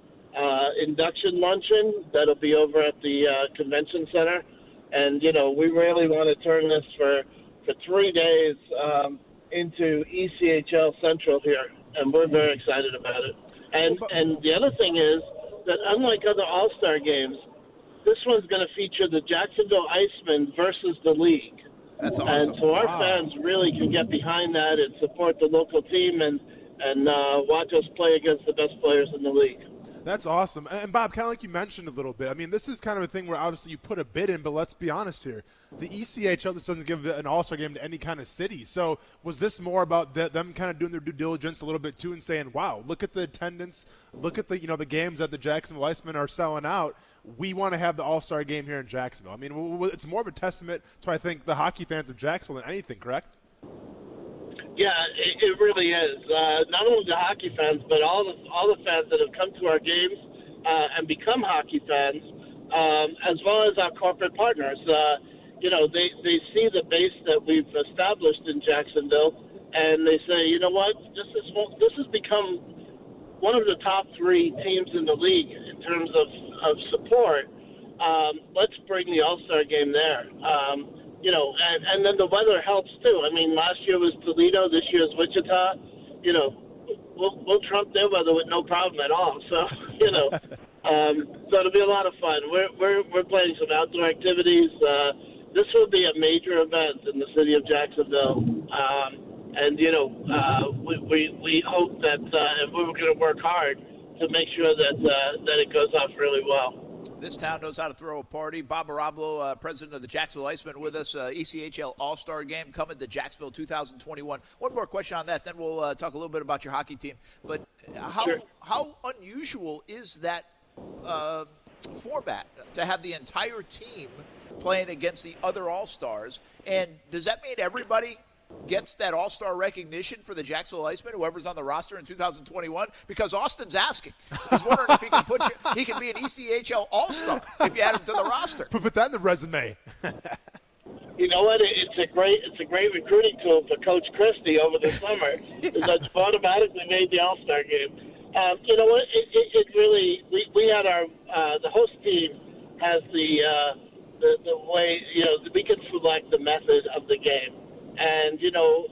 induction luncheon that'll be over at the convention center. And, we really want to turn this for 3 days into ECHL Central here, and we're very excited about it. And the other thing is that unlike other All-Star games, this one's going to feature the Jacksonville Icemen versus the league. That's awesome. And so our fans really can get behind that and support the local team and watch us play against the best players in the league. That's awesome. And, Bob, kind of like you mentioned a little bit, I mean, this is kind of a thing where obviously you put a bid in, but let's be honest here. The ECHL just doesn't give an All-Star game to any kind of city. So was this more about them kind of doing their due diligence a little bit too and saying, wow, look at the attendance, look at the the games that the Jacksonville Icemen are selling out. We want to have the All-Star game here in Jacksonville. I mean, it's more of a testament to, I think, the hockey fans of Jacksonville than anything, correct? Yeah, it really is. Not only the hockey fans, but all the fans that have come to our games and become hockey fans, as well as our corporate partners. They see the base that we've established in Jacksonville, and they say, you know what, this has become one of the top 3 teams in the league in terms of support. Let's bring the All-Star game there. And then the weather helps too. I mean, last year was Toledo, this year's Wichita. We'll trump their weather with no problem at all. So, so it'll be a lot of fun. We're planning some outdoor activities. This will be a major event in the city of Jacksonville. We hope that we're going to work hard to make sure that it goes off really well. This town knows how to throw a party. Bob Arablo, president of the Jacksonville Icemen, with us. ECHL All-Star Game coming to Jacksonville 2021. One more question on that, then we'll talk a little bit about your hockey team. But how unusual is that format to have the entire team playing against the other All-Stars? And does that mean everybody gets that All-Star recognition for the Jacksonville Icemen, whoever's on the roster in 2021? Because Austin's asking. He's wondering if he can be an ECHL All-Star if you add him to the roster. Put that in the resume. You know what? It's a great recruiting tool for Coach Christie over the summer. That's automatically made the All-Star game. You know what? It really we had our the host team has the way, you know, we can select the method of the game. And, you know,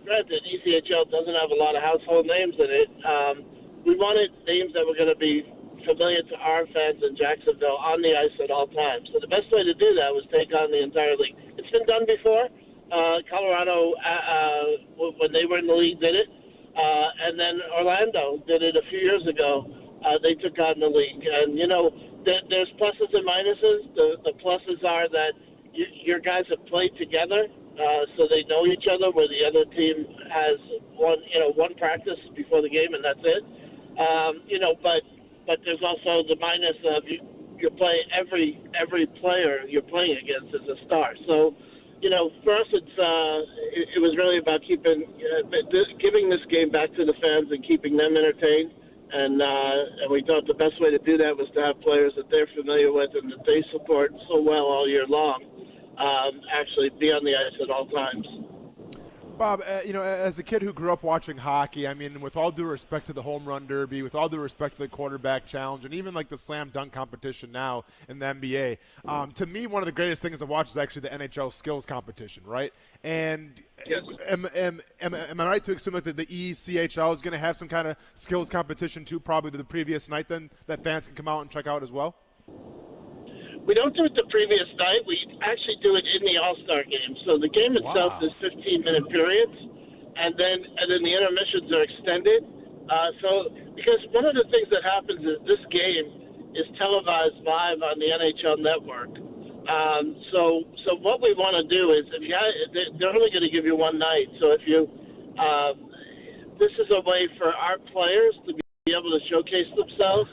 granted, ECHL doesn't have a lot of household names in it. We wanted names that were going to be familiar to our fans in Jacksonville on the ice at all times. So the best way to do that was take on the entire league. It's been done before. Colorado, when they were in the league, did it. And then Orlando did it a few years ago. They took on the league. And, you know, there's pluses and minuses. The pluses are that your guys have played together, so they know each other, where the other team has one practice before the game, and that's it. You know, but there's also the minus of you're playing every player you're playing against is a star. So, you know, for us, it was really about giving this game back to the fans and keeping them entertained. And we thought the best way to do that was to have players that they're familiar with and that they support so well all year long actually be on the ice at all times. Bob, you know, as a kid who grew up watching hockey, I mean, with all due respect to the home run derby, with all due respect to the quarterback challenge, and even like the slam dunk competition now in the NBA, to me, one of the greatest things to watch is actually the NHL skills competition, right? And yes. Am I right to assume that the ECHL is going to have some kind of skills competition too, probably the previous night then, that fans can come out and check out as well? We don't do it the previous night. We actually do it in the All-Star game. So the game itself is 15-minute periods, and then the intermissions are extended. So because one of the things that happens is this game is televised live on the NHL network. So what we want to do is, they're only going to give you one night. So if you, this is a way for our players to be able to showcase themselves,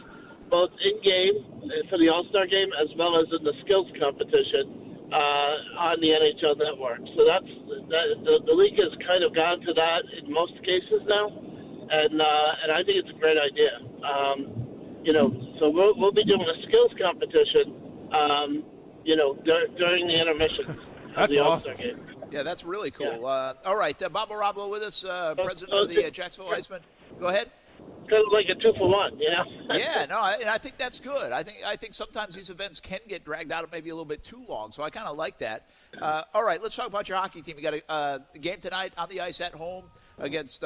both in-game for the All-Star game as well as in the skills competition on the NHL network. So the league has kind of gone to that in most cases now, and I think it's a great idea. You know, so we'll be doing a skills competition, you know, during the intermission. That's awesome. Game. Yeah, that's really cool. Yeah. All right, Bob Marablo with us, president of the Jacksonville Icemen. Go ahead. Kind of like a 2-for-1, you know? Yeah, no, I think that's good. I think sometimes these events can get dragged out maybe a little bit too long, so I kind of like that. All right, let's talk about your hockey team. You got a game tonight on the ice at home against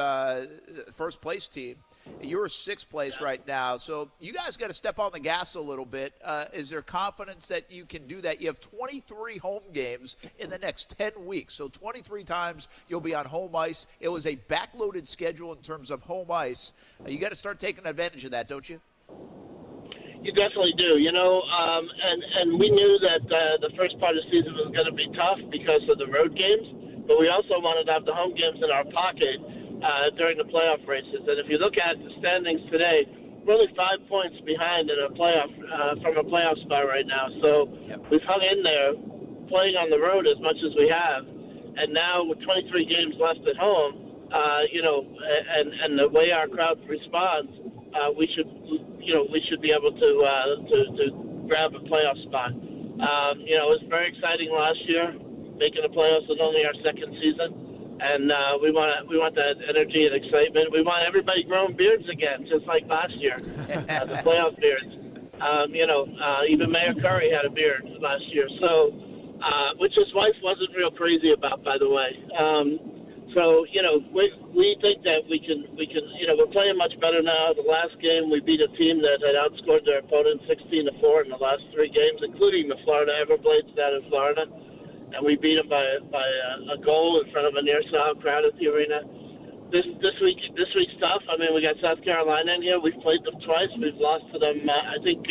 first place team. You're 6th place right now, so you guys got to step on the gas a little bit. Is there confidence that you can do that? You have 23 home games in the next 10 weeks, so 23 times you'll be on home ice. It was a backloaded schedule in terms of home ice. You got to start taking advantage of that, don't you? You definitely do, you know, and we knew that the first part of the season was going to be tough because of the road games, but we also wanted to have the home games in our pocket during the playoff races. And if you look at the standings today, we're only 5 points behind in a playoff from a playoff spot right now. So we've hung in there playing on the road as much as we have. And now with 23 games left at home, you know, and the way our crowd responds, we should be able to grab a playoff spot. You know, it was very exciting last year. Making the playoffs was only our second season. And we want that energy and excitement. We want everybody growing beards again, just like last year, the playoff beards. You know, even Mayor Curry had a beard last year, so which his wife wasn't real crazy about, by the way. So you know, we think that we can. You know, we're playing much better now. The last game we beat a team that had outscored their opponent 16-4 in the last 3 games, including the Florida Everblades down in Florida. And we beat them by a goal in front of a near-sold crowd at the arena. This week's tough. I mean, we got South Carolina in here. We've played them twice. We've lost to them. I think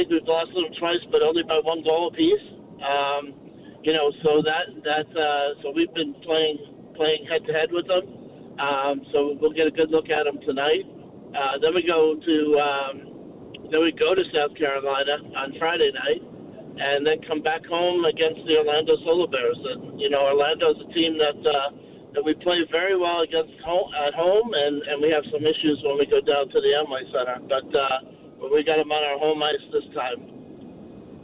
we've lost to them twice, but only by 1 goal apiece. You know, so so we've been playing head-to-head with them. So we'll get a good look at them tonight. Then we go to South Carolina on Friday night. And then come back home against the Orlando Solar Bears. And, you know, Orlando's a team that we play very well against at home, and we have some issues when we go down to the Amway Center. But we got them on our home ice this time.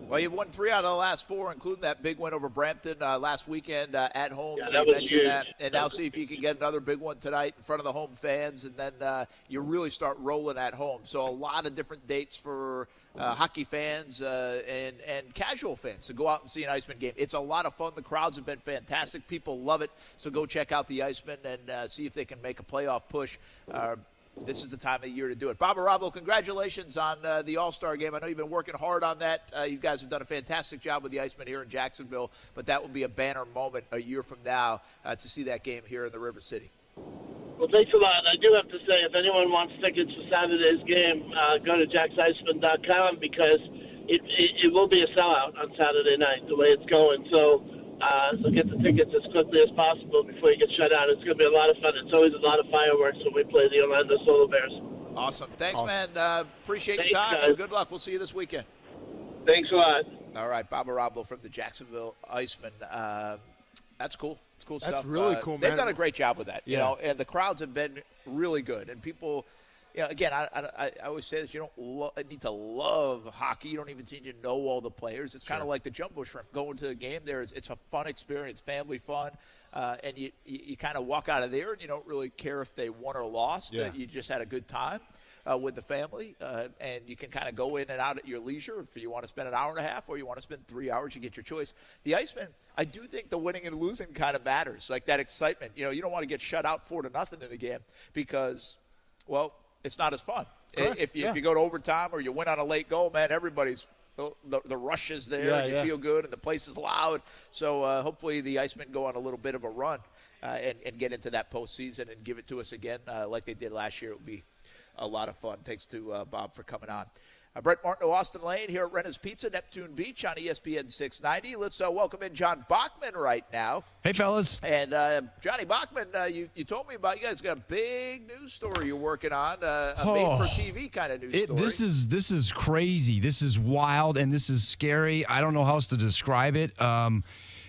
Well, you've won 3 out of the last 4, including that big win over Brampton last weekend at home. Yeah, so that you was mentioned huge. that. And now see if you can get another big one tonight in front of the home fans, and then you really start rolling at home. So a lot of different dates for hockey fans and casual fans to go out and see an Iceman game. It's a lot of fun. The crowds have been fantastic. People love it. So go check out the Iceman and see if they can make a playoff push. This is the time of the year to do it. Bob Arablo, congratulations on the All-Star game. I know you've been working hard on that. You guys have done a fantastic job with the Icemen here in Jacksonville, but that will be a banner moment a year from now to see that game here in the River City. Well, thanks a lot. I do have to say, if anyone wants tickets for Saturday's game, go to jackseisman.com because it will be a sellout on Saturday night, the way it's going. So get the tickets as quickly as possible before you get shut out. It's going to be a lot of fun. It's always a lot of fireworks when we play the Orlando Solar Bears. Awesome. Thanks, man. Appreciate your Thanks, time. guys. And good luck. We'll see you this weekend. Thanks a lot. All right, Bob Arablo from the Jacksonville Icemen. That's cool. It's cool stuff. That's really cool, man. They've done a great job with that, you Yeah. know, and the crowds have been really good. And people, you know, again, I always say this, you don't need to love hockey. You don't even need to know all the players. It's kind of like the Jumbo Shrimp. Going to a game there, it's a fun experience, family fun. And you kind of walk out of there and you don't really care if they won or lost. Yeah. You just had a good time. With the family, and you can kind of go in and out at your leisure. If you want to spend an hour and a half or you want to spend 3 hours, you get your choice. The Icemen, I do think the winning and losing kind of matters, like that excitement. You know, you don't want to get shut out 4-0 in the game because, well, it's not as fun. Correct. If you go to overtime or you win on a late goal, man, everybody's the rush is there, and you feel good, and the place is loud. So hopefully the Icemen go on a little bit of a run and get into that postseason and give it to us again like they did last year. It would be a lot of fun. Thanks to Bob for coming on. Brett Martineau, Austin Lane here at Renna's Pizza, Neptune Beach on ESPN 690. Let's welcome in John Bachman right now. Hey, fellas. And Johnny Bachman, you told me about, you guys got a big news story you're working on, a made-for-TV kind of news story. This is crazy. This is wild, and this is scary. I don't know how else to describe it.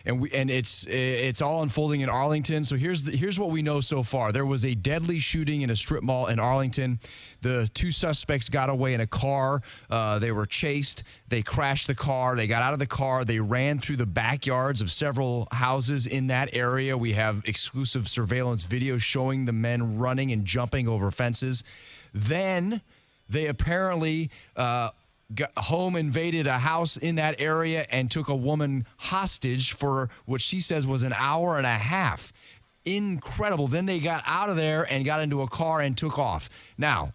And it's all unfolding in Arlington. So here's what we know so far. There was a deadly shooting in a strip mall in Arlington. The 2 suspects got away in a car. They were chased. They crashed the car. They got out of the car. They ran through the backyards of several houses in that area. We have exclusive surveillance video showing the men running and jumping over fences. Then they apparently home invaded a house in that area and took a woman hostage for what she says was an hour and a half. Incredible. Then they got out of there and got into a car and took off. Now,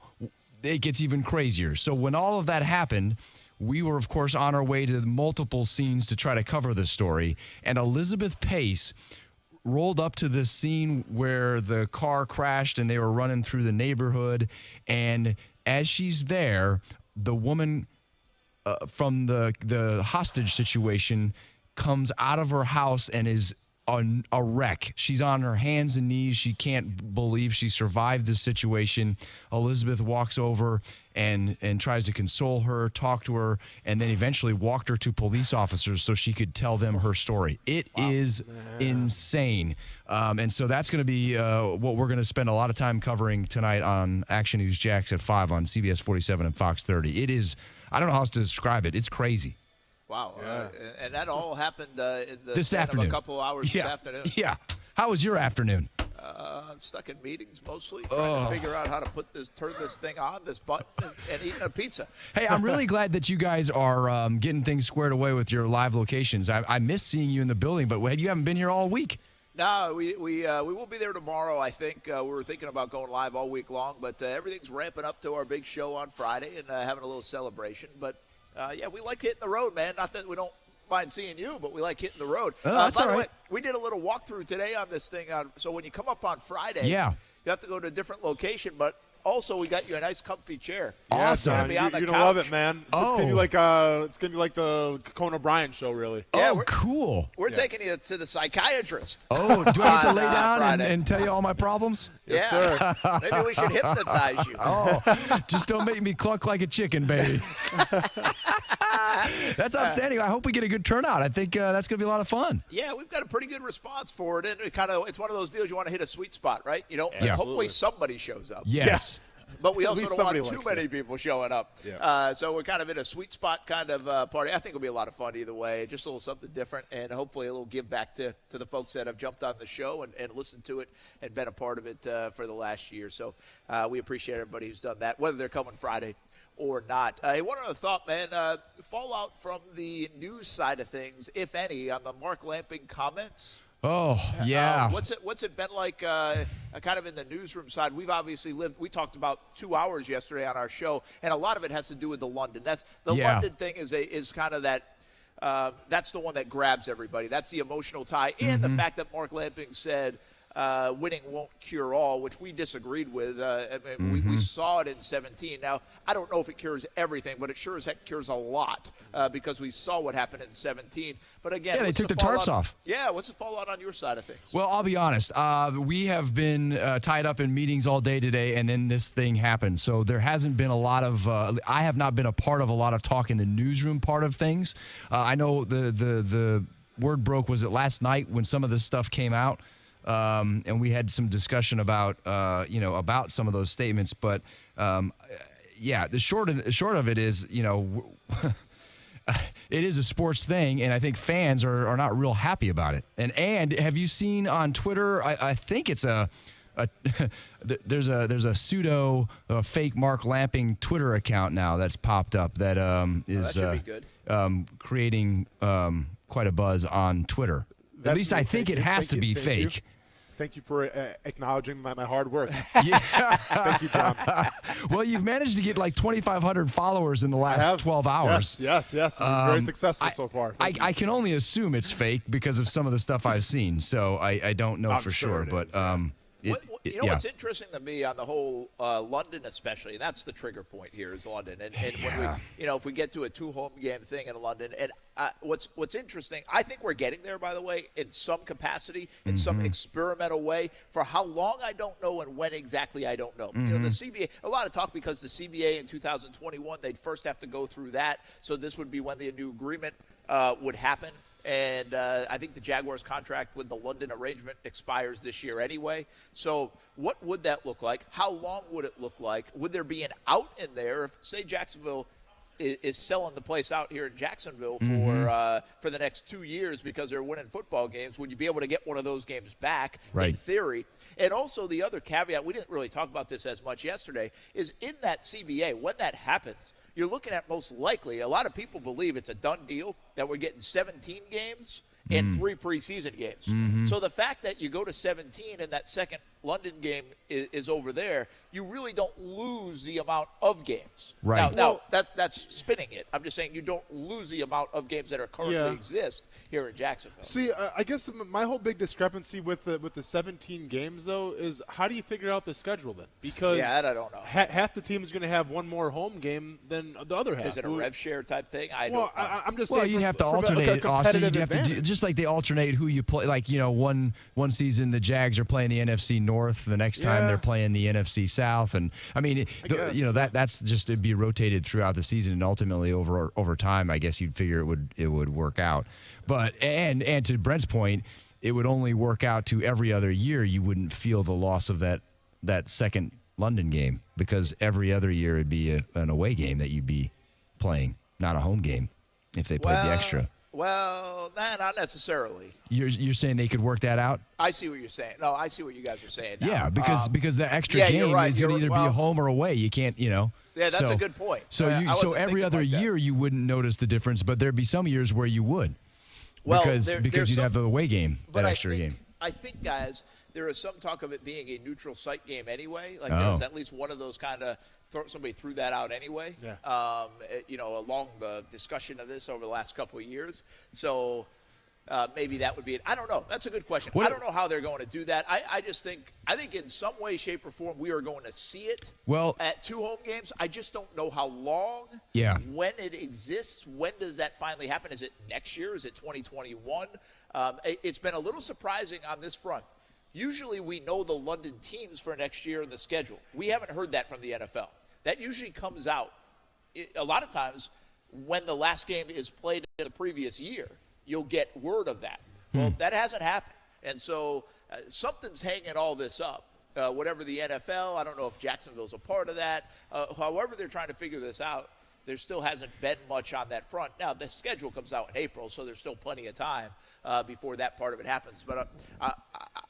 it gets even crazier. So when all of that happened, we were, of course, on our way to multiple scenes to try to cover this story. And Elizabeth Pace rolled up to the scene where the car crashed and they were running through the neighborhood. And as she's there, the woman from the hostage situation comes out of her house and is a wreck. She's on her hands and knees. She can't believe she survived this situation. Elizabeth walks over and tries to console her, talk to her, and then eventually walked her to police officers so she could tell them her story. It is insane. And so that's going to be what we're going to spend a lot of time covering tonight on Action News Jax at 5 on CBS 47 and Fox 30. It is, I don't know how else to describe it. It's crazy. Wow. And that all happened in the This span afternoon. of a couple hours this afternoon. Yeah. How was your afternoon? I'm stuck in meetings mostly, trying to figure out how to turn this thing on, this button, and eating a pizza. Hey, I'm really glad that you guys are getting things squared away with your live locations. I miss seeing you in the building, but you haven't been here all week. No, we will be there tomorrow, I think. We were thinking about going live all week long, but everything's ramping up to our big show on Friday and having a little celebration. But, yeah, we like hitting the road, man. Not that we don't mind seeing you, but we like hitting the road. That's by all the right. way, we did a little walkthrough today on this thing. So when you come up on Friday, Yeah. you have to go to a different location, but also we got you a nice comfy chair. Yeah, Awesome. John, Be on the you're gonna love couch. it, man. It's gonna be like the Conan O'Brien show, really. Yeah, Oh, cool. We're taking you to the psychiatrist. Oh, do I need to lay on, down Friday. and tell you all my problems? Yes, Yeah. sir. Maybe we should hypnotize you. Oh, just don't make me cluck like a chicken, baby. That's outstanding. I hope we get a good turnout. I think that's going to be a lot of fun. Yeah, we've got a pretty good response for it, and it's one of those deals you want to hit a sweet spot, right? You know, Yeah. hopefully somebody shows up. Yes. But we At also least don't want somebody too likes many it. people showing up. Yeah. So we're kind of in a sweet spot kind of party. I think it'll be a lot of fun either way. Just a little something different, and hopefully a little give back to the folks that have jumped on the show and listened to it and been a part of it for the last year. So we appreciate everybody who's done that, whether they're coming Friday or not. Hey, one other thought, man. Fallout from the news side of things, if any, on the Mark Lamping comments. Oh, yeah. What's it been like kind of in the newsroom side? We've obviously we talked about 2 hours yesterday on our show, and a lot of it has to do with the London. London thing is kind of that that's the one that grabs everybody. That's the emotional tie. And the fact that Mark Lamping said winning won't cure all, which we disagreed with. We saw it in 17. Now, I don't know if it cures everything, but it sure as heck cures a lot because we saw what happened in 17. But again, they took the tarps off. Yeah, what's the fallout on your side of things? Well, I'll be honest. We have been tied up in meetings all day today, and then this thing happened. So there hasn't been a lot of I have not been a part of a lot of talk in the newsroom part of things. I know the word broke, was it last night when some of this stuff came out? And we had some discussion about about some of those statements, but the short of it is, it is a sports thing, and I think fans are not real happy about it. And have you seen on Twitter? I think it's there's a pseudo fake Mark Lamping Twitter account now that's popped up that is that should be good. Creating quite a buzz on Twitter. At least I think it has to be fake. Thank you for acknowledging my hard work. Yeah. Thank you, John. Well, you've managed to get like 2,500 followers in the last 12 hours. Yes. We've been very successful so far. I can only assume it's fake because of some of the stuff I've seen, so I don't know for sure. But what's interesting to me on the whole London especially, and that's the trigger point here is London. And when we, if we get to a 2-home game thing in London, and what's interesting, I think we're getting there, by the way, in some capacity, in some experimental way. For how long, I don't know, and when exactly, I don't know. The CBA, a lot of talk because the CBA in 2021, they'd first have to go through that. So this would be when the new agreement would happen. And I think the Jaguars' contract with the London arrangement expires this year anyway. So what would that look like? How long would it look like? Would there be an out in there if, say, Jacksonville is selling the place out here in Jacksonville for the next 2 years because they're winning football games? Would you be able to get one of those games back in theory? And also the other caveat, we didn't really talk about this as much yesterday, is in that CBA, when that happens, you're looking at most likely, a lot of people believe it's a done deal that we're getting 17 games and 3 preseason games. So the fact that you go to 17 and that second London game is over there, you really don't lose the amount of games. Right. Now that's spinning it. I'm just saying you don't lose the amount of games that are currently exist here in Jacksonville. See, I guess my whole big discrepancy with the 17 games, though, is how do you figure out the schedule then? Because that I don't know. Half the team is going to have one more home game than the other half. Is it a rev share type thing? I'm just well, saying. You'd have to alternate, Austin. You'd have to do, just like they alternate who you play. Like, one season the Jags are playing the NFC North, the next time they're playing the NFC South, and I mean, that's just it'd be rotated throughout the season, and ultimately over time, I guess you'd figure it would work out. But and to Brent's point, it would only work out to every other year. You wouldn't feel the loss of that second London game because every other year it'd be an away game that you'd be playing, not a home game if they played the extra. Well, not necessarily. You're saying they could work that out? I see what you're saying. No, I see what you guys are saying now. Yeah, because the extra game is going to either be a home or away. You can't, Yeah, that's a good point. So every other year you wouldn't notice the difference, but there'd be some years where you would. Well, because you'd have the away game, that extra game. I think, guys, there is some talk of it being a neutral site game anyway. Like there's at least one of those kind of somebody threw that out anyway. Yeah. Along the discussion of this over the last couple of years. So maybe that would be it. I don't know. That's a good question. I don't know how they're going to do that. I think in some way, shape, or form we are going to see it. Well, at 2 home games, I just don't know how long. Yeah. When it exists, when does that finally happen? Is it next year? Is it 2021? It's been a little surprising on this front. Usually we know the London teams for next year in the schedule. We haven't heard that from the NFL. That usually comes out a lot of times when the last game is played in the previous year. You'll get word of that. Well, that hasn't happened. And so something's hanging all this up. whatever the NFL. I don't know if Jacksonville's a part of that. However they're trying to figure this out, there still hasn't been much on that front. Now, the schedule comes out in April, so there's still plenty of time before that part of it happens. But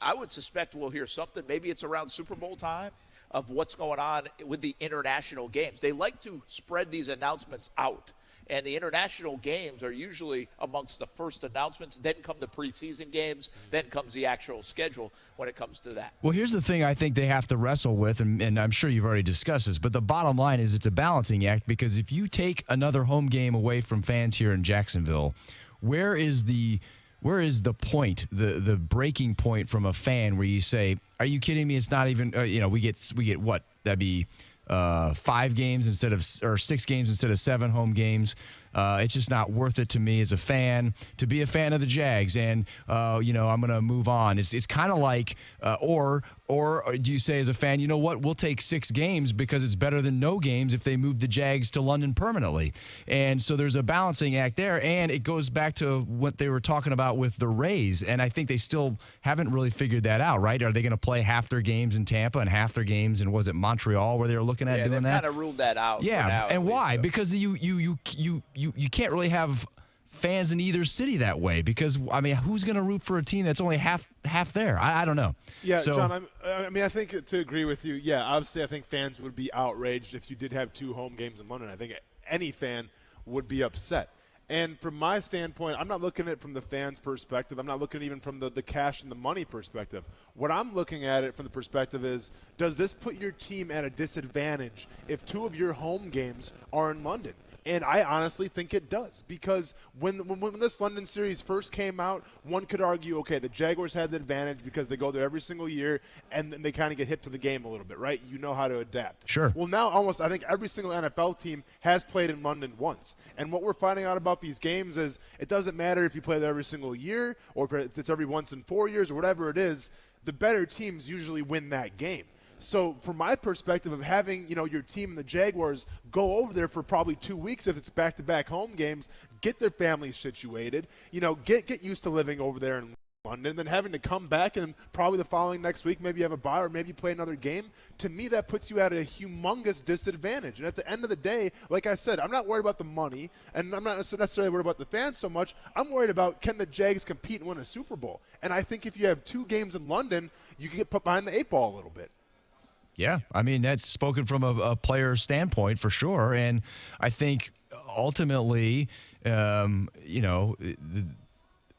I would suspect we'll hear something. Maybe it's around Super Bowl time of what's going on with the international games. They like to spread these announcements out. And the international games are usually amongst the first announcements. Then come the preseason games. Then comes the actual schedule when it comes to that. Well, here's the thing I think they have to wrestle with, and I'm sure you've already discussed this, but the bottom line is it's a balancing act, because if you take another home game away from fans here in Jacksonville, where is the point, the breaking point from a fan where you say, are you kidding me? It's not even, we get what? That'd be 5 games instead of, or 6 games instead of 7 home games. It's just not worth it to me as a fan to be a fan of the Jags, and I'm going to move on. It's kind of like, or do you say as a fan, you know what, we'll take 6 games because it's better than no games if they move the Jags to London permanently. And so there's a balancing act there, and it goes back to what they were talking about with the Rays, and I think they still haven't really figured that out, right? Are they going to play half their games in Tampa and half their games in, was it Montreal, where they were looking at doing that? Yeah, they've kind of ruled that out. Yeah, for now, and why? so. Because you can't really have fans in either city that way, because who's going to root for a team that's only half there? I don't know. Yeah, so, John, I think to agree with you, obviously I think fans would be outraged if you did have 2 home games in London. I think any fan would be upset. And from my standpoint, I'm not looking at it from the fans' perspective. I'm not looking even from the cash and the money perspective. What I'm looking at it from the perspective is, does this put your team at a disadvantage if 2 of your home games are in London? And I honestly think it does, because when this London series first came out, one could argue, okay, the Jaguars had the advantage because they go there every single year, and then they kind of get hip to the game a little bit, right? You know how to adapt. Sure. Well, now almost I think every single NFL team has played in London once. And what we're finding out about these games is it doesn't matter if you play there every single year or if it's every once in 4 years or whatever it is, the better teams usually win that game. So from my perspective of having, your team and the Jaguars go over there for probably 2 weeks if it's back-to-back home games, get their families situated, get used to living over there in London, then having to come back and probably the following next week maybe have a bye or maybe play another game, to me that puts you at a humongous disadvantage. And at the end of the day, like I said, I'm not worried about the money, and I'm not necessarily worried about the fans so much. I'm worried about, can the Jags compete and win a Super Bowl? And I think if you have 2 games in London, you can get put behind the 8 ball a little bit. Yeah, that's spoken from a player standpoint for sure, and I think ultimately, the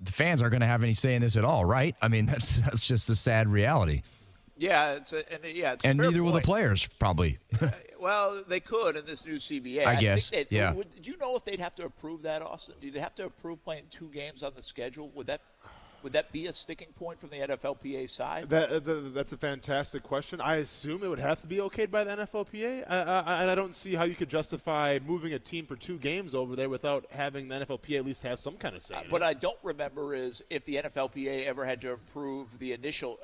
fans aren't going to have any say in this at all, right? That's just a sad reality. Yeah, it's and neither will the players probably. Well, they could in this new CBA. I guess. Think yeah. Do you know if they'd have to approve that, Austin? Do they have to approve playing 2 games on the schedule? Would that be a sticking point from the NFLPA side? That's a fantastic question. I assume it would have to be okayed by the NFLPA. I don't see how you could justify moving a team for 2 games over there without having the NFLPA at least have some kind of say. What I don't remember is if the NFLPA ever had to approve the initial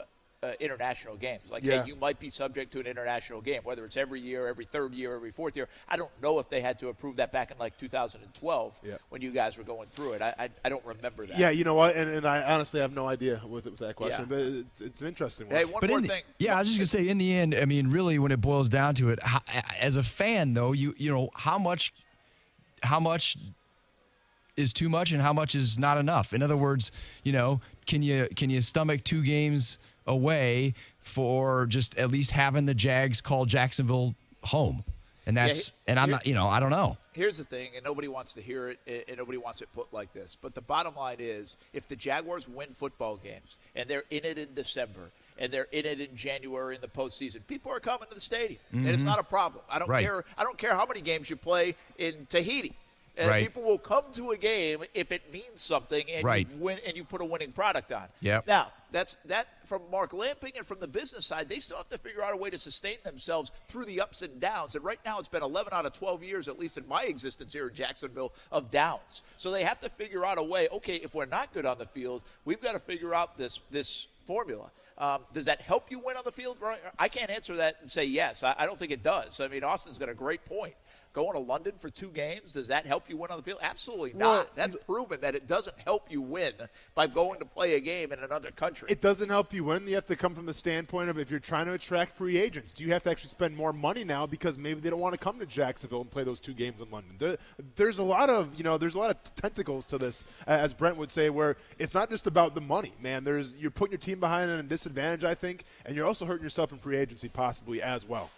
international games. Hey, you might be subject to an international game, whether it's every year, every 3rd year, every 4th year. I don't know if they had to approve that back in 2012 when you guys were going through it. I don't remember that. Yeah, you know what? And I honestly have no idea with that question, but it's an interesting one. Hey, one more thing. I was just going to say, in the end, really, when it boils down to it, as a fan, though, how much is too much and how much is not enough? In other words, can you stomach 2 games away for just at least having the Jags call Jacksonville home? And that's I'm not, I don't know. Here's the thing, and nobody wants to hear it, and nobody wants it put like this, but the bottom line is, if the Jaguars win football games and they're in it in December and they're in it in January in the postseason, people are coming to the stadium, and it's not a problem. I don't care how many games you play in Tahiti. And people will come to a game if it means something, and you win, and you put a winning product on. Yep. Now, that's that from Mark Lamping, and from the business side, they still have to figure out a way to sustain themselves through the ups and downs. And right now, it's been 11 out of 12 years, at least in my existence here in Jacksonville, of downs. So they have to figure out a way. Okay, if we're not good on the field, we've got to figure out this formula. Does that help you win on the field? I can't answer that and say yes. I don't think it does. Austin's got a great point. Going to London for 2 games, does that help you win on the field? Absolutely Well, not. That's proven that it doesn't help you win by going to play a game in another country. It doesn't help you win. You have to come from the standpoint of if you're trying to attract free agents, do you have to actually spend more money now because maybe they don't want to come to Jacksonville and play those 2 games in London? There's a lot of tentacles to this, as Brent would say, where it's not just about the money, man. You're putting your team behind a disadvantage, I think, and you're also hurting yourself in free agency possibly as well.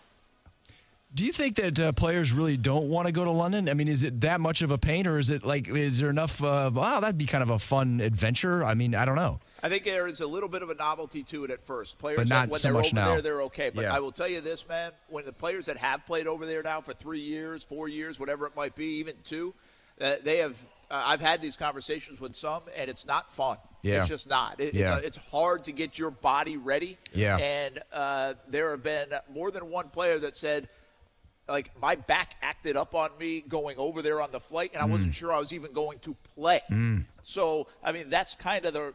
Do you think that players really don't want to go to London? I mean, is it that much of a pain, or is it is there enough, wow, that'd be kind of a fun adventure? I mean, I don't know. I think there is a little bit of a novelty to it at first. Players, but not when so they're much over now. there, they're okay. But Yeah. I will tell you this, man, when the players that have played over there now for 3 years, 4 years, whatever it might be, even 2, they have I've had these conversations with some, and it's not fun. Yeah. It's just not. Yeah. It's hard to get your body ready. Yeah. And there have been more than one player that said, like, my back acted up on me going over there on the flight, and I wasn't sure I was even going to play. So, I mean, that's kind of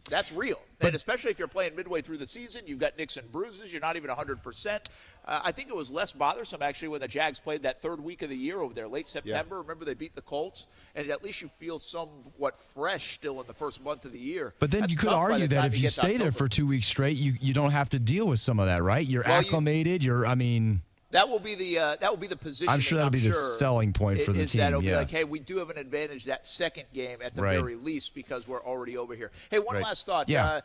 that's real. And especially if you're playing midway through the season, you've got nicks and bruises, you're not even 100%. I think it was less bothersome, actually, when the Jags played that 3rd week of the year over there, late September. Yeah. Remember, they beat the Colts? And at least you feel somewhat fresh still in the first month of the year. But then you could argue that if you stay there for 2 weeks straight, you don't have to deal with some of that, right? You're acclimated. That will be the position. I'm sure that'll be the selling point for the team. That'll be like, hey, we do have an advantage that second game at the very least because we're already over here. Hey, one last thought, and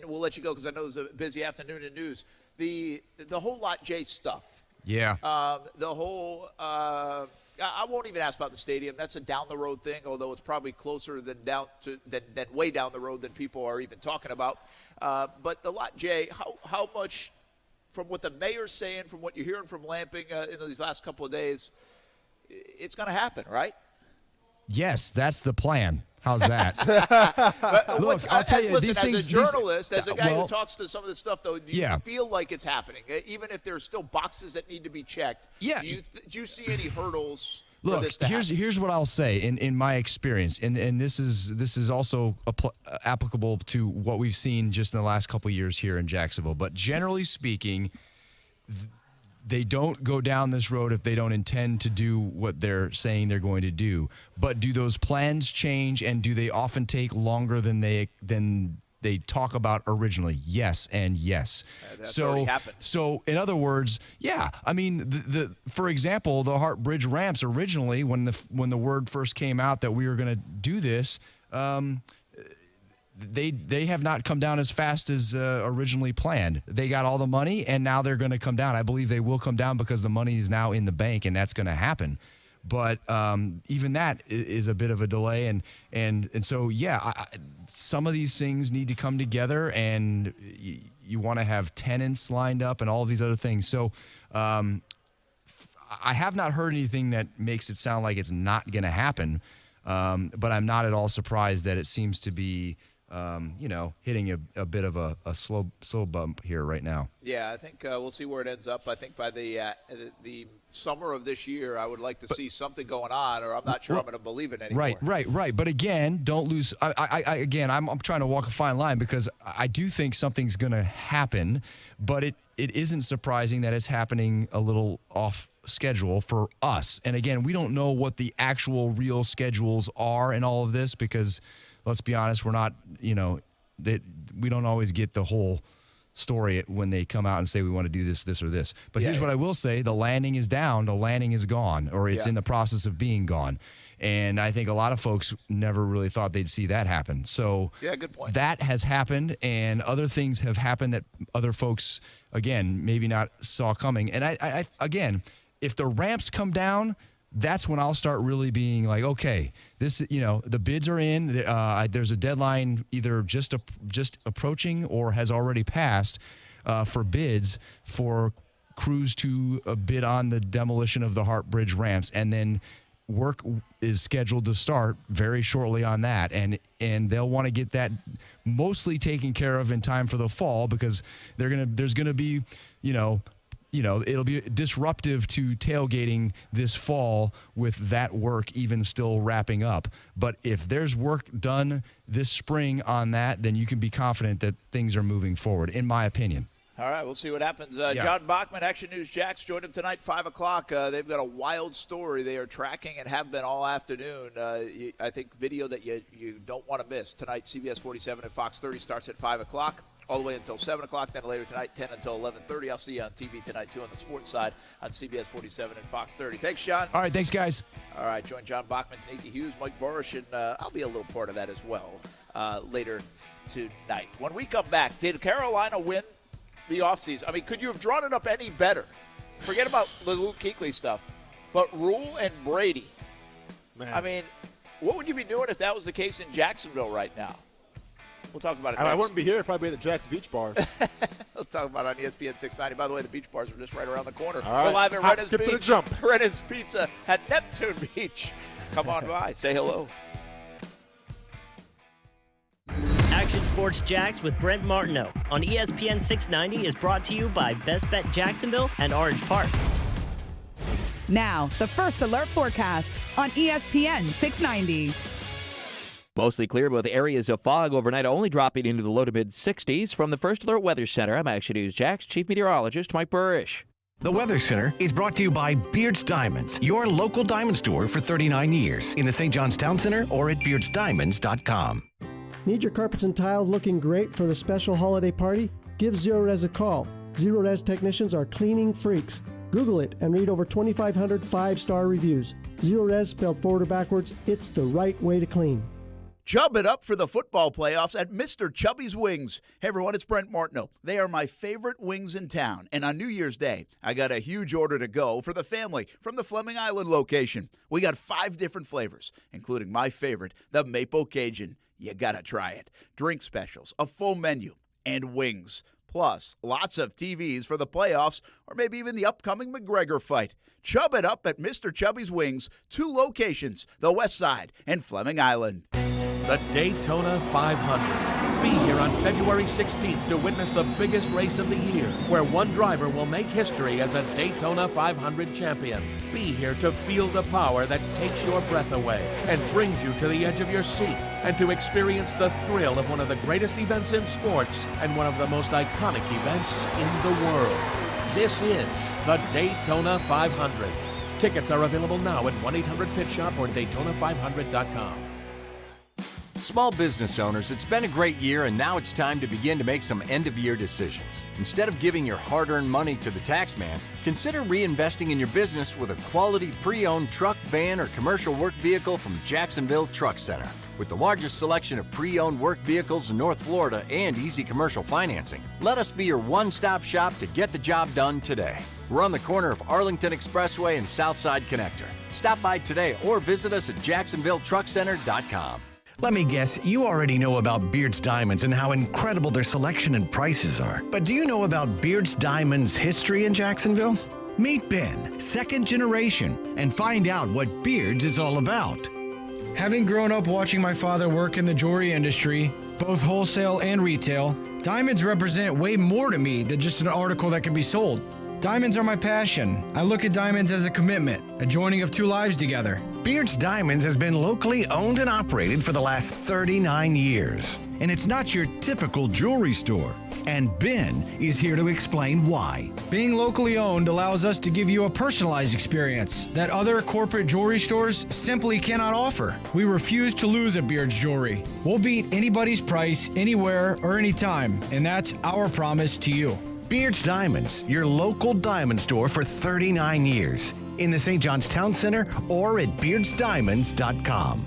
we'll let you go because I know there's a busy afternoon in news. The whole Lot J stuff. Yeah. The whole. I won't even ask about the stadium. That's a down the road thing, although it's probably closer than way down the road than people are even talking about. But the Lot J, how much? From what the mayor's saying, from what you're hearing from Lamping in these last couple of days, it's going to happen, right? Yes, that's the plan. How's that? Look, I'll tell you, listen, these as things, a journalist, as a guy who talks to some of this stuff, though, do you feel like it's happening? Even if there's still boxes that need to be checked, do you see any hurdles? Look, here's what I'll say in my experience, and this is also applicable to what we've seen just in the last couple of years here in Jacksonville. But generally speaking, they don't go down this road if they don't intend to do what they're saying they're going to do. But do those plans change, and do they often take longer than they talk about originally? Yes and yes. That's already happened. So in other words, I mean, for example, the Hart Bridge ramps originally, when the word first came out that we were going to do this, they have not come down as fast as originally planned. They got all the money, and now they're going to come down. I believe they will come down because the money is now in the bank, and that's going to happen. But even that is a bit of a delay, and so some of these things need to come together, and you want to have tenants lined up and all of these other things. So I have not heard anything that makes it sound like it's not going to happen, but I'm not at all surprised that it seems to be hitting a bit of a slow bump here right now. Yeah, I think we'll see where it ends up. I think by the summer of this year, I would like to see something going on, or I'm not sure I'm going to believe it anymore. Right. But again, don't lose. I'm trying to walk a fine line because I do think something's going to happen, but it isn't surprising that it's happening a little off schedule for us. And again, we don't know what the actual real schedules are in all of this because, let's be honest, we're not, we don't always get the whole story when they come out and say we want to do this or this. But here's what I will say. The landing is down. The landing is gone, or it's in the process of being gone. And I think a lot of folks never really thought they'd see that happen. So good point. That has happened, and other things have happened that other folks, again, maybe not saw coming. And I again, if the ramps come down, that's when I'll start really being like, okay, this, the bids are in. There's a deadline either just approaching or has already passed for bids for crews to bid on the demolition of the Hart Bridge ramps, and then work is scheduled to start very shortly on that, and they'll want to get that mostly taken care of in time for the fall because there's gonna be it'll be disruptive to tailgating this fall with that work even still wrapping up. But if there's work done this spring on that, then you can be confident that things are moving forward, in my opinion. All right, we'll see what happens. John Bachman, Action News Jax, joined him tonight, 5 o'clock. They've got a wild story they are tracking and have been all afternoon. I think video that you don't want to miss. Tonight, CBS 47 and Fox 30 starts at 5 o'clock, all the way until 7 o'clock. Then later tonight, 10 until 11:30. I'll see you on TV tonight, too, on the sports side on CBS 47 and Fox 30. Thanks, John. All right, thanks, guys. All right, join John Bachman, Tanika Hughes, Mike Burish, and I'll be a little part of that as well later tonight. When we come back, did Carolina win the offseason? I mean, could you have drawn it up any better? Forget about the Luke Kuechly stuff. But Rule and Brady, man. I mean, what would you be doing if that was the case in Jacksonville right now? We'll talk about it next. I wouldn't be here. I'd probably be at the Jack's Beach Bars. We'll talk about it on ESPN 690. By the way, the beach bars are just right around the corner. All right. We're live at Hop, Renna's skip, Beach. and a jump. Renna's Pizza at Neptune Beach. Come on by. Say hello. Action Sports Jax with Brent Martineau on ESPN 690 is brought to you by Best Bet Jacksonville and Orange Park. Now, the First Alert forecast on ESPN 690. Mostly clear with areas of fog overnight, only dropping into the low to mid 60s. From the First Alert Weather Center, I'm Action News Jax Chief Meteorologist Mike Burish. The Weather Center is brought to you by Beards Diamonds, your local diamond store for 39 years in the St. John's Town Center or at beardsdiamonds.com. Need your carpets and tiles looking great for the special holiday party? Give Zerorez a call. Zerorez technicians are cleaning freaks. Google it and read over 2,500 5-star reviews. Zerorez, spelled forward or backwards, it's the right way to clean. Chub it up for the football playoffs at Mr. Chubby's Wings. Hey, everyone, it's Brent Martineau. They are my favorite wings in town. And on New Year's Day, I got a huge order to go for the family from the Fleming Island location. We got 5 different flavors, including my favorite, the Maple Cajun. You got to try it. Drink specials, a full menu, and wings. Plus, lots of TVs for the playoffs or maybe even the upcoming McGregor fight. Chub it up at Mr. Chubby's Wings. 2 locations, the West Side and Fleming Island. The Daytona 500. Be here on February 16th to witness the biggest race of the year, where one driver will make history as a Daytona 500 champion. Be here to feel the power that takes your breath away and brings you to the edge of your seat, and to experience the thrill of one of the greatest events in sports and one of the most iconic events in the world. This is the Daytona 500. Tickets are available now at 1-800-PIT-SHOP or Daytona500.com. Small business owners, it's been a great year, and now it's time to begin to make some end-of-year decisions. Instead of giving your hard-earned money to the tax man, consider reinvesting in your business with a quality pre-owned truck, van, or commercial work vehicle from Jacksonville Truck Center. With the largest selection of pre-owned work vehicles in North Florida and easy commercial financing, let us be your one-stop shop to get the job done today. We're on the corner of Arlington Expressway and Southside Connector. Stop by today or visit us at JacksonvilleTruckCenter.com. Let me guess, you already know about Beards Diamonds and how incredible their selection and prices are. But do you know about Beards Diamonds' history in Jacksonville? Meet Ben, second generation, and find out what Beards is all about. Having grown up watching my father work in the jewelry industry, both wholesale and retail, diamonds represent way more to me than just an article that can be sold. Diamonds are my passion. I look at diamonds as a commitment, a joining of 2 lives together. Beards Diamonds has been locally owned and operated for the last 39 years. And it's not your typical jewelry store. And Ben is here to explain why. Being locally owned allows us to give you a personalized experience that other corporate jewelry stores simply cannot offer. We refuse to lose at Beards Jewelry. We'll beat anybody's price, anywhere or anytime, and that's our promise to you. Beards Diamonds, your local diamond store for 39 years. In the St. John's Town Center or at beardsdiamonds.com.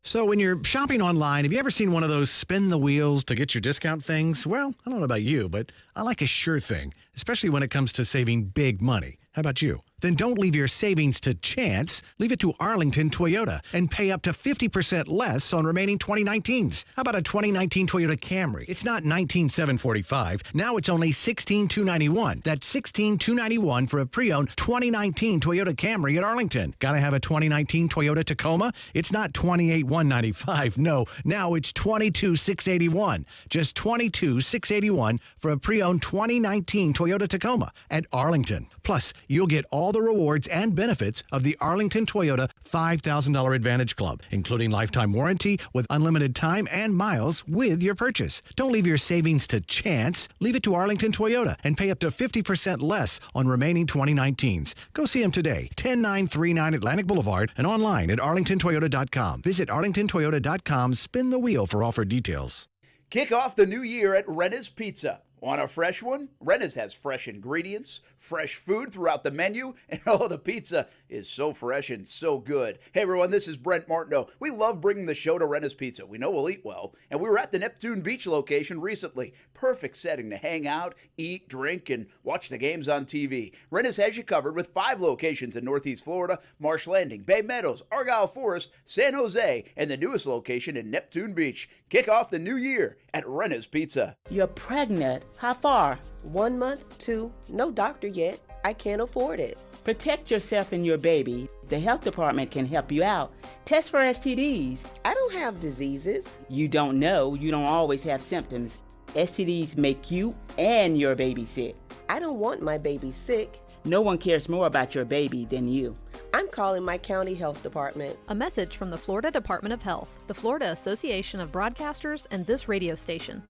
So when you're shopping online, have you ever seen one of those spin the wheels to get your discount things? Well, I don't know about you, but I like a sure thing, especially when it comes to saving big money. How about you? Then don't leave your savings to chance. Leave it to Arlington Toyota and pay up to 50% less on remaining 2019s. How about a 2019 Toyota Camry? It's not $19,745. Now it's only $16,291. That's $16,291 for a pre-owned 2019 Toyota Camry at Arlington. Gotta have a 2019 Toyota Tacoma? It's not $28,195. No, now it's $22,681. Just $22,681 for a pre-owned 2019 Toyota Tacoma at Arlington. Plus, you'll get all all the rewards and benefits of the Arlington Toyota $5,000 Advantage Club, including lifetime warranty with unlimited time and miles with your purchase. Don't leave your savings to chance. Leave it to Arlington Toyota and pay up to 50% less on remaining 2019s. Go see them today, 10939 Atlantic Boulevard, and online at arlingtontoyota.com. Visit arlingtontoyota.com. Spin the wheel for offer details. Kick off the new year at Renna's Pizza. Want a fresh one? Renna's has fresh ingredients, fresh food throughout the menu, and the pizza is so fresh and so good. Hey everyone, this is Brent Martineau. We love bringing the show to Renna's Pizza. We know we'll eat well, and we were at the Neptune Beach location recently. Perfect setting to hang out, eat, drink, and watch the games on TV. Renna's has you covered with 5 locations in Northeast Florida: Marsh Landing, Bay Meadows, Argyle Forest, San Jose, and the newest location in Neptune Beach. Kick off the new year at Renna's Pizza. You're pregnant. How far? 1 month, 2. No doctor yet. I can't afford it. Protect yourself and your baby. The health department can help you out. Test for STDs. I don't have diseases. You don't know. You don't always have symptoms. STDs make you and your baby sick. I don't want my baby sick. No one cares more about your baby than you. I'm calling my county health department. A message from the Florida Department of Health, the Florida Association of Broadcasters, and this radio station.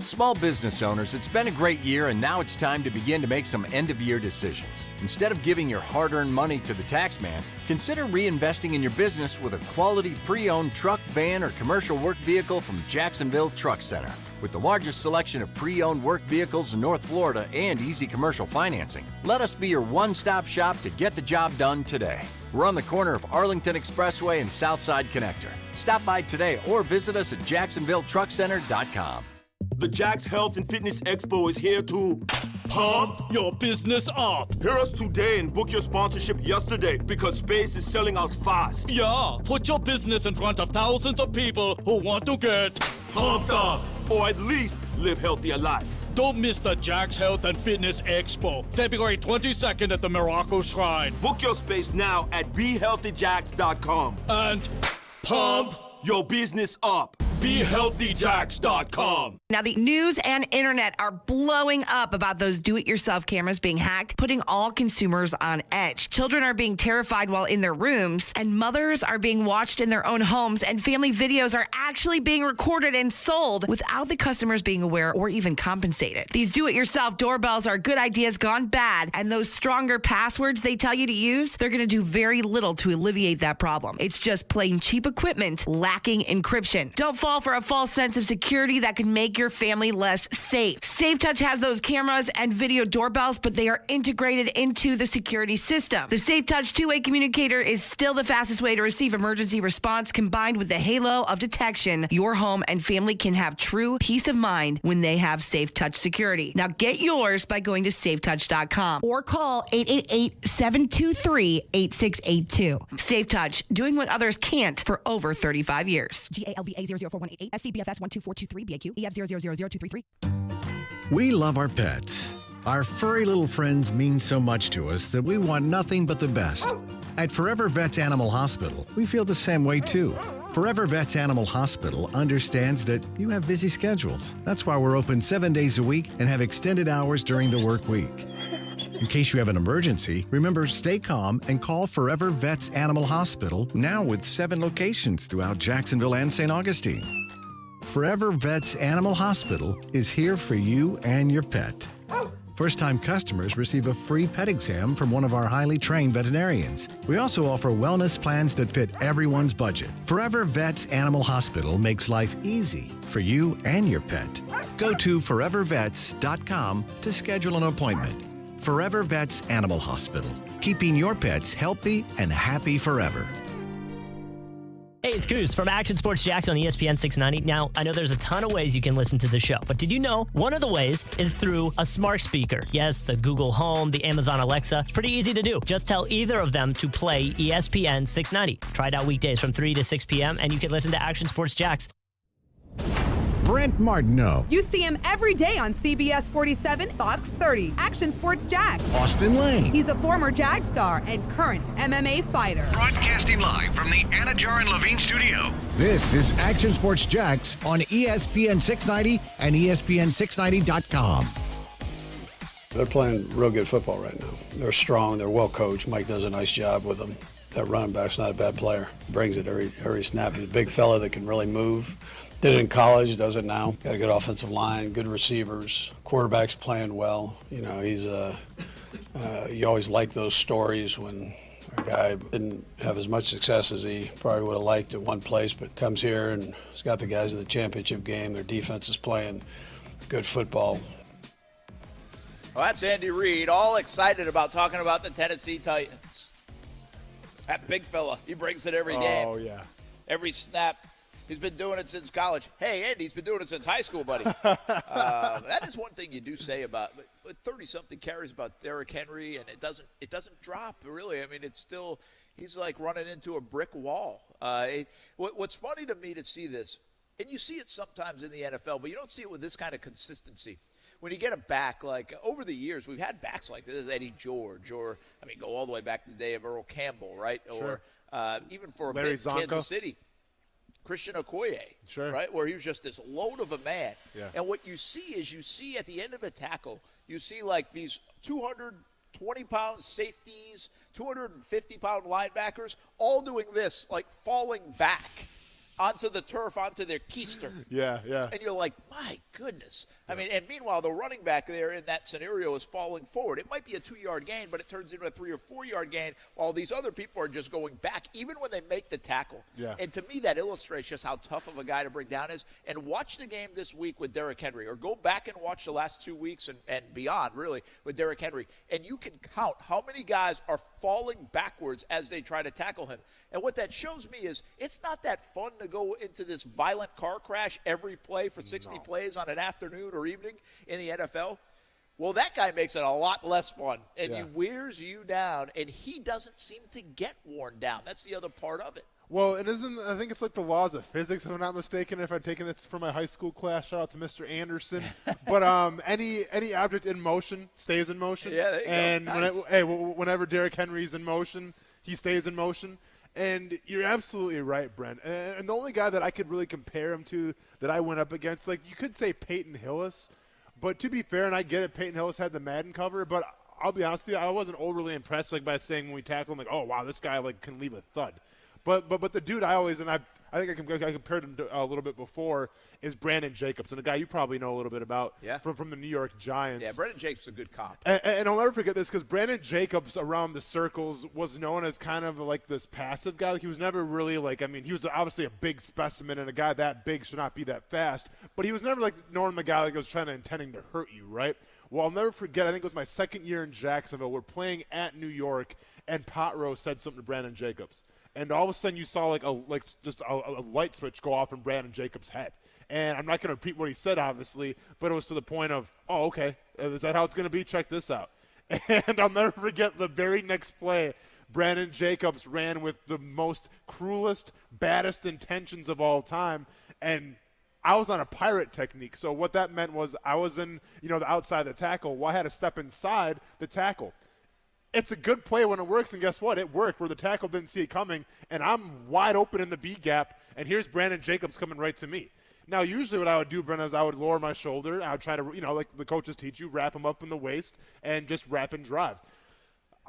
Small business owners, it's been a great year, and now it's time to begin to make some end-of-year decisions. Instead of giving your hard-earned money to the tax man, consider reinvesting in your business with a quality pre-owned truck, van, or commercial work vehicle from Jacksonville Truck Center. With the largest selection of pre-owned work vehicles in North Florida and easy commercial financing, let us be your one-stop shop to get the job done today. We're on the corner of Arlington Expressway and Southside Connector. Stop by today or visit us at jacksonvilletruckcenter.com. The Jax Health and Fitness Expo is here to pump your business up. Hear us today and book your sponsorship yesterday because space is selling out fast. Yeah, put your business in front of thousands of people who want to get pumped up or at least live healthier lives. Don't miss the Jax Health and Fitness Expo, February 22nd at the Morocco Shrine. Book your space now at BeHealthyJax.com and pump your business up. BeHealthyJax.com. Now, the news and internet are blowing up about those do-it-yourself cameras being hacked, putting all consumers on edge. Children are being terrified while in their rooms, and mothers are being watched in their own homes, and family videos are actually being recorded and sold without the customers being aware or even compensated. These do-it-yourself doorbells are good ideas gone bad, and those stronger passwords they tell you to use, they're going to do very little to alleviate that problem. It's just plain cheap equipment lacking encryption. Don't fall for a false sense of security that can make your family less safe. SafeTouch has those cameras and video doorbells, but they are integrated into the security system. The SafeTouch two-way communicator is still the fastest way to receive emergency response. Combined with the halo of detection, your home and family can have true peace of mind when they have SafeTouch security. Now get yours by going to safetouch.com or call 888-723-8682. SafeTouch, doing what others can't for over 35 years. GALBA 04188, SCBFS 12423, BAQ, EF 0000233. We love our pets. Our furry little friends mean so much to us that we want nothing but the best. At Forever Vets Animal Hospital, we feel the same way too. Forever Vets Animal Hospital understands that you have busy schedules. That's why we're open 7 days a week and have extended hours during the work week. In case you have an emergency, remember, stay calm and call Forever Vets Animal Hospital, now with 7 locations throughout Jacksonville and St. Augustine. Forever Vets Animal Hospital is here for you and your pet. First-time customers receive a free pet exam from one of our highly trained veterinarians. We also offer wellness plans that fit everyone's budget. Forever Vets Animal Hospital makes life easy for you and your pet. Go to forevervets.com to schedule an appointment. Forever Vets Animal Hospital, keeping your pets healthy and happy forever. Hey, it's Goose from Action Sports Jacks on ESPN690. Now, I know there's a ton of ways you can listen to the show, but did you know one of the ways is through a smart speaker? Yes, the Google Home, the Amazon Alexa. It's pretty easy to do. Just tell either of them to play ESPN690. Try it out weekdays from 3 to 6 p.m., and you can listen to Action Sports Jacks. Brent Martineau. You see him every day on CBS 47, Fox 30, Action Sports Jax. Austin Lane. He's a former Jag star and current MMA fighter. Broadcasting live from the Anajar and Levine studio. This is Action Sports Jax on ESPN 690 and ESPN690.com. They're playing real good football right now. They're strong. They're well coached. Mike does a nice job with them. That running back's not a bad player. Brings it every snap. He's a big fella that can really move. Did it in college, does it now. Got a good offensive line, good receivers. Quarterback's playing well. You know, he's you always like those stories when a guy didn't have as much success as he probably would have liked at one place, but comes here and he's got the guys in the championship game. Their defense is playing good football. Well, that's Andy Reid, all excited about talking about the Tennessee Titans. That big fella, he brings it every game. Oh, yeah. Every snap. He's been doing it since college. Hey, Andy, he's been doing it since high school, buddy. That is one thing you do say about 30-something carries about Derrick Henry, and it doesn't drop, really. I mean, it's still – he's like running into a brick wall. What's funny to me to see this, and you see it sometimes in the NFL, but you don't see it with this kind of consistency. When you get a back, like over the years, we've had backs like this, Eddie George, or, I mean, go all the way back to the day of Earl Campbell, right? Sure. Or even for a Larry bit, Zonko. Kansas City. Christian Okoye, sure, right, where he was just this load of a man. Yeah. And what you see is at the end of a tackle, you see like these 220-pound safeties, 250-pound linebackers, all doing this, like falling back onto the turf, onto their keister. Yeah. And you're like, my goodness. I mean, and meanwhile, the running back there in that scenario is falling forward. It might be a 2-yard gain, but it turns into a 3 or 4-yard gain while these other people are just going back, even when they make the tackle. Yeah. And to me, that illustrates just how tough of a guy to bring down is. And watch the game this week with Derrick Henry, or go back and watch the last 2 weeks and beyond, really, with Derrick Henry. And you can count how many guys are falling backwards as they try to tackle him. And what that shows me is it's not that fun to go into this violent car crash every play for 60 plays on an afternoon or evening in the NFL. Well, that guy makes it a lot less fun, and he wears you down, and he doesn't seem to get worn down. That's the other part of it. Well, I think it's like the laws of physics, if I'm not mistaken, if I've taken it from my high school class. Shout out to Mr. Anderson. But any object in motion stays in motion. Yeah, there you and go. Nice. Whenever Derrick Henry's in motion, he stays in motion. And you're absolutely right, Brent. And the only guy that I could really compare him to that I went up against, like, you could say Peyton Hillis. But to be fair, and I get it, Peyton Hillis had the Madden cover, but I'll be honest with you, I wasn't overly impressed by saying when we tackle him, like, oh, wow, this guy can leave a thud. But the dude I think I compared him to a little bit before is Brandon Jacobs, and a guy you probably know a little bit about from the New York Giants. Yeah, Brandon Jacobs is a good comp. And I'll never forget this because Brandon Jacobs around the circles was known as kind of like this passive guy. Like, he was never really he was obviously a big specimen, and a guy that big should not be that fast. But he was never knowing the guy that was intending to hurt you, right? Well, I'll never forget, I think it was my second year in Jacksonville. We're playing at New York, and Pot Rowe said something to Brandon Jacobs. And all of a sudden you saw just a light switch go off in Brandon Jacobs' head. And I'm not going to repeat what he said, obviously, but it was to the point of, oh, okay, is that how it's going to be? Check this out. And I'll never forget the very next play, Brandon Jacobs ran with the most cruelest, baddest intentions of all time. And I was on a pirate technique. So what that meant was I was in, the outside of the tackle. Well, I had to step inside the tackle. It's a good play when it works, and guess what? It worked where the tackle didn't see it coming, and I'm wide open in the B gap, and here's Brandon Jacobs coming right to me. Now, usually what I would do, Brent, is I would lower my shoulder. I would try to, like the coaches teach you, wrap him up in the waist and just wrap and drive.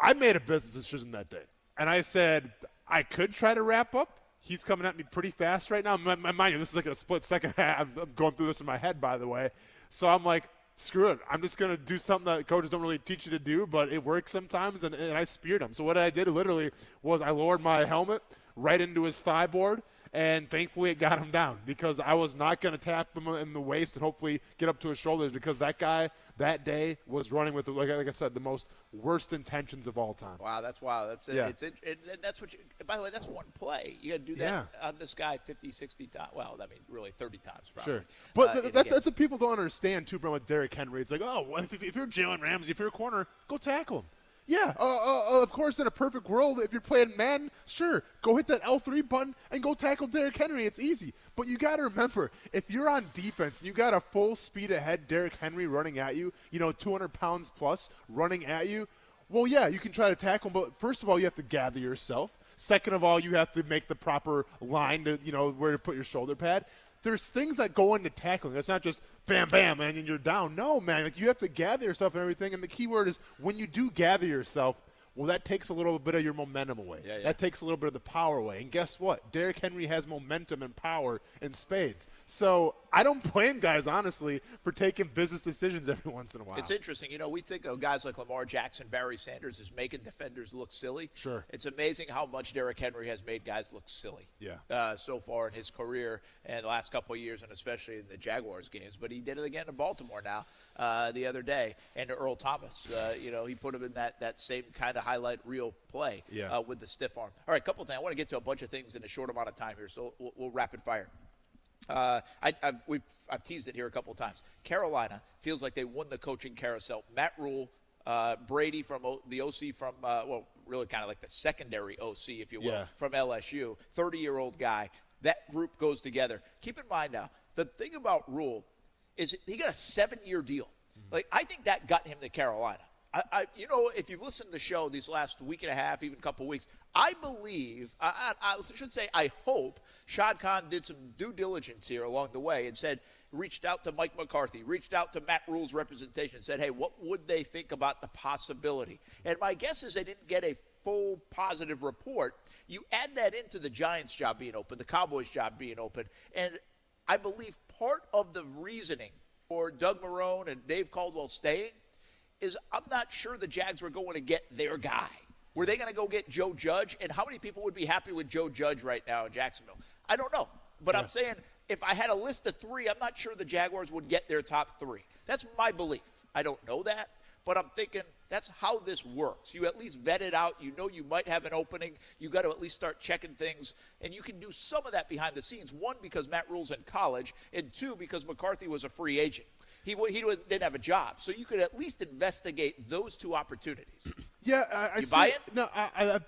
I made a business decision that day, and I said I could try to wrap up. He's coming at me pretty fast right now. Mind you, this is like a split second. I'm going through this in my head, by the way. So I'm like, screw it. I'm just going to do something that coaches don't really teach you to do, but it works sometimes, and I speared him. So what I did literally was I lowered my helmet right into his thigh board, and thankfully it got him down because I was not going to tap him in the waist and hopefully get up to his shoulders because that guy that day was running with, like I said, the most worst intentions of all time. Wow, that's wild. That's that's what you – by the way, that's one play. You got to do that on this guy 50, 60 times. Well, I mean, really 30 times probably. Sure. But that's what people don't understand, too, bro, with Derrick Henry. It's like, oh, well, if you're Jalen Ramsey, if you're a corner, go tackle him. Yeah, of course, in a perfect world, if you're playing Madden, sure, go hit that L3 button and go tackle Derrick Henry. It's easy. But you got to remember, if you're on defense and you got a full speed ahead Derrick Henry running at you, 200 pounds plus running at you, well, yeah, you can try to tackle him. But first of all, you have to gather yourself. Second of all, you have to make the proper line to, where to put your shoulder pad. There's things that go into tackling. It's not just bam, bam, and you're down. No, man. Like, you have to gather yourself and everything. And the key word is when you do gather yourself, well, that takes a little bit of your momentum away. Yeah. That takes a little bit of the power away. And guess what? Derrick Henry has momentum and power in spades. So I don't blame guys, honestly, for taking business decisions every once in a while. It's interesting. We think of guys like Lamar Jackson, Barry Sanders as making defenders look silly. Sure. It's amazing how much Derrick Henry has made guys look silly so far in his career and the last couple of years, and especially in the Jaguars games. But he did it again in Baltimore now the other day. And Earl Thomas, he put him in that same kind of highlight reel play with the stiff arm. All right, couple of things. I want to get to a bunch of things in a short amount of time here, so we'll rapid fire. I've teased it here a couple of times. Carolina feels like they won the coaching carousel. Matt Rule, Brady from the OC from, really kind of like the secondary OC, if you will, from LSU, 30-year-old guy. That group goes together. Keep in mind now, the thing about Rule is he got a 7-year deal. Like, I think that got him to Carolina. If you've listened to the show these last week and a half, even a couple of weeks, I believe, I should say, I hope Shad Khan did some due diligence here along the way and reached out to Mike McCarthy, reached out to Matt Rule's representation, said, hey, what would they think about the possibility? And my guess is they didn't get a full positive report. You add that into the Giants' job being open, the Cowboys' job being open, and I believe part of the reasoning for Doug Marrone and Dave Caldwell staying is I'm not sure the Jags were going to get their guy. Were they going to go get Joe Judge? And how many people would be happy with Joe Judge right now in Jacksonville? I don't know. But I'm saying if I had a list of 3, I'm not sure the Jaguars would get their top 3. That's my belief. I don't know that, but I'm thinking that's how this works. You at least vet it out. You know you might have an opening. You got to at least start checking things. And you can do some of that behind the scenes. 1, because Matt Rule's in college, and 2, because McCarthy was a free agent. He didn't have a job. So you could at least investigate those 2 opportunities. Yeah, I you see. buy it? No, I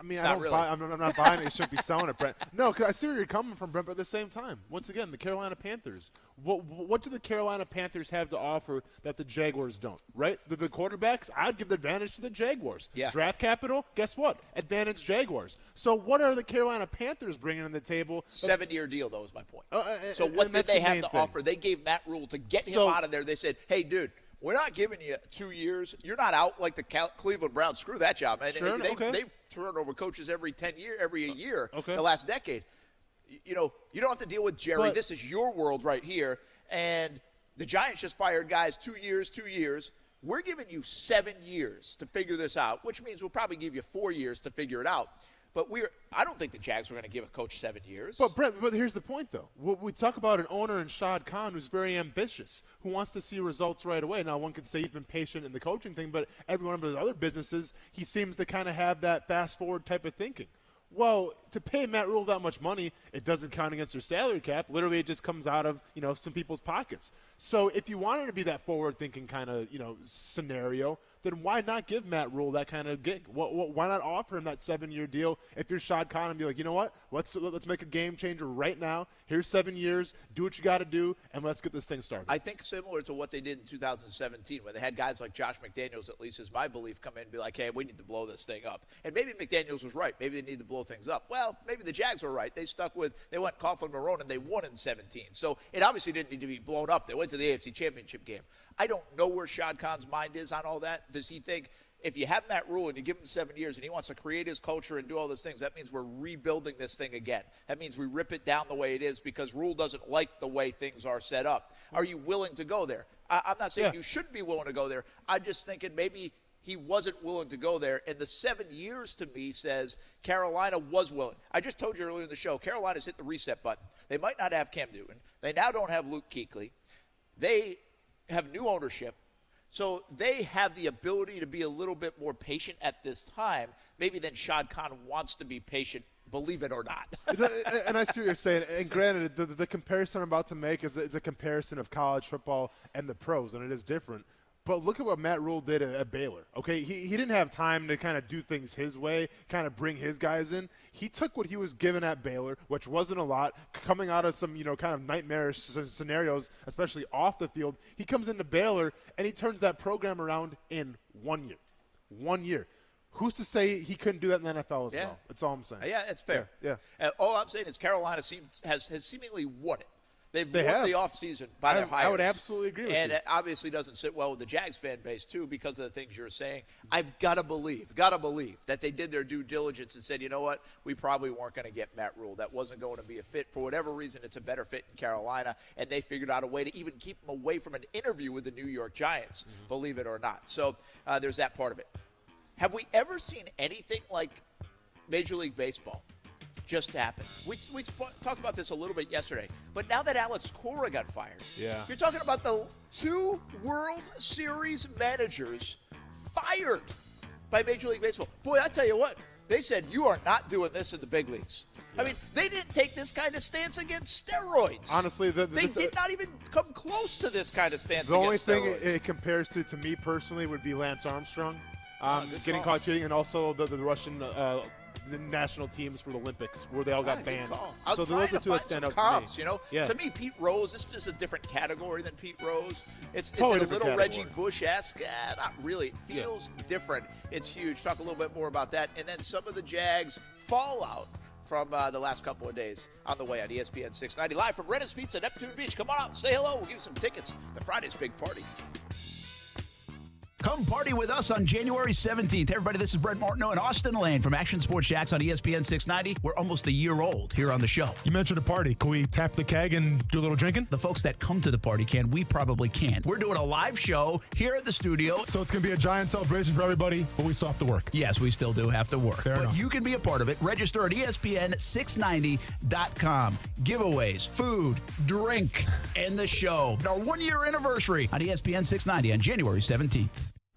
mean, I don't really. buy. I'm not buying it. You shouldn't be selling it, Brent. No, because I see where you're coming from, Brent. But at the same time, once again, the Carolina Panthers. What do the Carolina Panthers have to offer that the Jaguars don't? Right? The quarterbacks. I'd give the advantage to the Jaguars. Yeah. Draft capital. Guess what? Advantage Jaguars. So what are the Carolina Panthers bringing on the table? 7-year deal, though, is my point. So and what did that's they the have main to thing. offer? They gave Matt Rule to get him out of there. They said, hey, dude, we're not giving you 2 years. You're not out like the Cleveland Browns. Screw that job, man. Sure, They turn over coaches every year, Okay. the last decade. You don't have to deal with Jerry. But- this is your world right here. And the Giants just fired guys 2 years. We're giving you 7 years to figure this out, which means we'll probably give you 4 years to figure it out. But I don't think the Jags were going to give a coach 7 years. But Brent, here's the point, though. We talk about an owner in Shad Khan who's very ambitious, who wants to see results right away. Now, one could say he's been patient in the coaching thing, but every one of his other businesses, he seems to kind of have that fast-forward type of thinking. Well, to pay Matt Rule that much money, it doesn't count against your salary cap. Literally, it just comes out of, some people's pockets. So if you wanted to be that forward-thinking kind of, scenario, then why not give Matt Rule that kind of gig? Why not offer him that 7-year deal if you're Shad Khan and be like, you know what? Let's make a game changer right now. Here's 7 years. Do what you got to do, and let's get this thing started. I think similar to what they did in 2017, where they had guys like Josh McDaniels, at least is my belief, come in and be like, hey, we need to blow this thing up. And maybe McDaniels was right. Maybe they need to blow things up. Well, maybe the Jags were right. They went Coughlin Marrone, and they won in 17. So it obviously didn't need to be blown up. They went to the AFC Championship game. I don't know where Shad Khan's mind is on all that. Does he think if you have Matt Rule and you give him 7 years and he wants to create his culture and do all those things, that means we're rebuilding this thing again. That means we rip it down the way it is because Rule doesn't like the way things are set up. Are you willing to go there? I'm not saying you shouldn't be willing to go there. I'm just thinking maybe he wasn't willing to go there. And the 7 years to me says Carolina was willing. I just told you earlier in the show, Carolina's hit the reset button. They might not have Cam Newton. They now don't have Luke Kuechly. They have new ownership. So they have the ability to be a little bit more patient at this time, maybe than Shad Khan wants to be patient, believe it or not. And I see what you're saying. And granted, the comparison I'm about to make is a comparison of college football and the pros, and it is different. But look at what Matt Rule did at Baylor. Okay, he didn't have time to kind of do things his way, kind of bring his guys in. He took what he was given at Baylor, which wasn't a lot, coming out of some kind of nightmarish scenarios, especially off the field. He comes into Baylor and he turns that program around in 1 year. 1 year. Who's to say he couldn't do that in the NFL as well? That's all I'm saying. Yeah, it's fair. Yeah. All I'm saying is Carolina has seemingly won it. They've They worked have. the offseason by their hires. I would absolutely agree with and you. it obviously doesn't sit well with the Jags fan base, too, because of the things you're saying. I've got to believe that they did their due diligence and said, you know what, we probably weren't going to get Matt Rule. That wasn't going to be a fit. For whatever reason, it's a better fit in Carolina, and they figured out a way to even keep him away from an interview with the New York Giants, believe it or not. So there's that part of it. Have we ever seen anything like Major League Baseball just happened? We talked about this a little bit yesterday, but now that Alex Cora got fired, you're talking about the 2 World Series managers fired by Major League Baseball. Boy, I tell you what, they said you are not doing this in the big leagues. I mean, they didn't take this kind of stance against steroids. Honestly, they did not even come close to this kind of stance The only against thing steroids. it compares to me personally would be Lance Armstrong getting call. caught cheating, and also the Russian the national teams for the Olympics where they all got banned. So those are two that stand out comps, to me. you know? Yeah. To me, Pete Rose, this is a different category than Pete Rose. It's Totally a different little category. Reggie Bush-esque. Not really. It feels different. It's huge. Talk a little bit more about that. And then some of the Jags fallout from the last couple of days on the way on ESPN 690. Live from Rennes Pizza, Neptune Beach. Come on out and say hello. We'll give you some tickets to Friday's big party. Come party with us on January 17th. Everybody, this is Brett Martineau and Austin Lane from Action Sports Jacks on ESPN 690. We're almost a year old here on the show. You mentioned a party. Can we tap the keg and do a little drinking? The folks that come to the party can. We probably can't. We're doing a live show here at the studio. So it's going to be a giant celebration for everybody, but we still have to work. Yes, we still do have to work. Fair enough. You can be a part of it. Register at ESPN690.com. Giveaways, food, drink, and the show. Our 1-year anniversary on ESPN 690 on January 17th.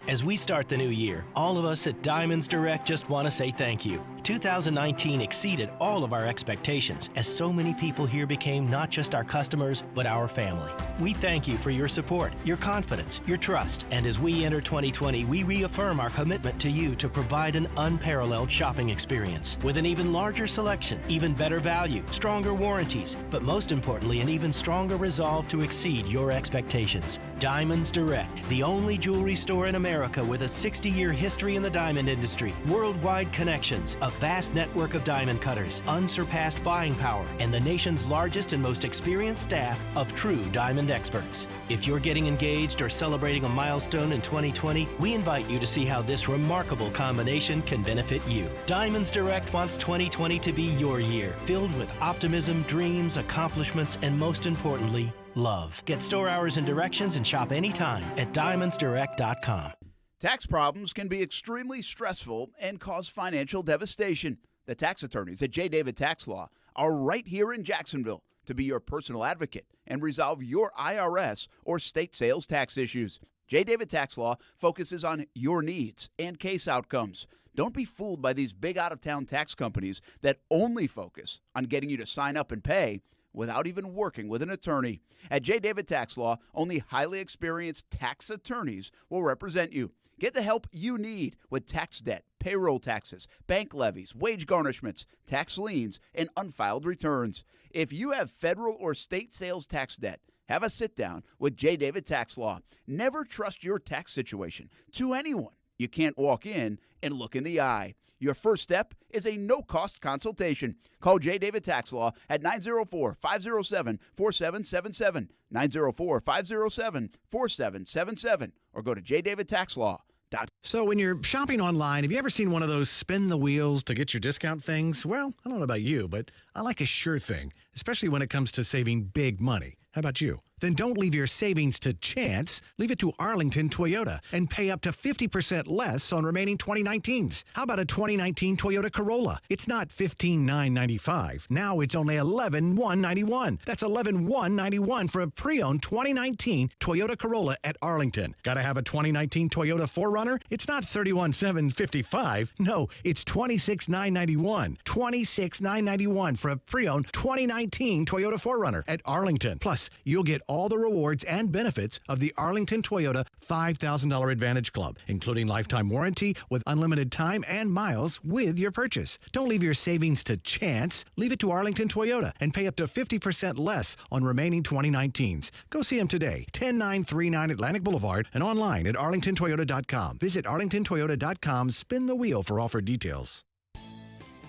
As we start the new year, all of us at Diamonds Direct just want to say thank you. 2019 exceeded all of our expectations as so many people here became not just our customers, but our family. We thank you for your support, your confidence, your trust, and as we enter 2020, we reaffirm our commitment to you to provide an unparalleled shopping experience with an even larger selection, even better value, stronger warranties, but most importantly, an even stronger resolve to exceed your expectations. Diamonds Direct, the only jewelry store in America with a 60-year history in the diamond industry, worldwide connections, a vast network of diamond cutters, unsurpassed buying power, and the nation's largest and most experienced staff of true diamond experts. If you're getting engaged or celebrating a milestone in 2020, we invite you to see how this remarkable combination can benefit you. Diamonds Direct wants 2020 to be your year, filled with optimism, dreams, accomplishments, and most importantly, love. Get store hours and directions and shop anytime at diamondsdirect.com. Tax problems can be extremely stressful and cause financial devastation. The tax attorneys at J. David Tax Law are right here in Jacksonville to be your personal advocate and resolve your IRS or state sales tax issues. J. David Tax Law focuses on your needs and case outcomes. Don't be fooled by these big out-of-town tax companies that only focus on getting you to sign up and pay without even working with an attorney. At J. David Tax Law, only highly experienced tax attorneys will represent you. Get the help you need with tax debt, payroll taxes, bank levies, wage garnishments, tax liens, and unfiled returns. If you have federal or state sales tax debt, have a sit-down with J. David Tax Law. Never trust your tax situation to anyone you can't walk in and look in the eye. Your first step is a no-cost consultation. Call J. David Tax Law at 904-507-4777, 904-507-4777, or go to jdavidtaxlaw.com. So when you're shopping online, have you ever seen one of those spin the wheels to get your discount things? Well, I don't know about you, but I like a sure thing, especially when it comes to saving big money. How about you? Then don't leave your savings to chance. Leave it to Arlington Toyota and pay up to 50% less on remaining 2019s. How about a 2019 Toyota Corolla? It's not $15,995. Now it's only $11,191. That's $11,191 for a pre-owned 2019 Toyota Corolla at Arlington. Gotta have a 2019 Toyota 4Runner? It's not $31,755. No, it's $26,991. $26,991 for a pre-owned 2019 Toyota 4Runner at Arlington. Plus, you'll get all the rewards and benefits of the Arlington Toyota $5,000 Advantage Club, including lifetime warranty with unlimited time and miles with your purchase. Don't leave your savings to chance. Leave it to Arlington Toyota and pay up to 50% less on remaining 2019s. Go see them today, 10939 Atlantic Boulevard, and online at arlingtontoyota.com. Visit arlingtontoyota.com. Spin the wheel for offer details.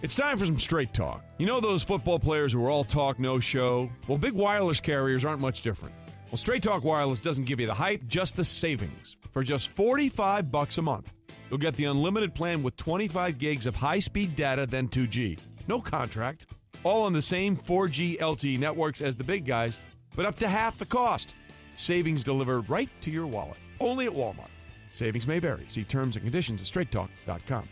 It's time for some straight talk. You know those football players who are all talk, no show? Well, big wireless carriers aren't much different. Well, Straight Talk Wireless doesn't give you the hype, just the savings. For just $45 a month, you'll get the unlimited plan with 25 gigs of high-speed data, then 2G. No contract. All on the same 4G LTE networks as the big guys, but up to half the cost. Savings delivered right to your wallet. Only at Walmart. Savings may vary. See terms and conditions at straighttalk.com.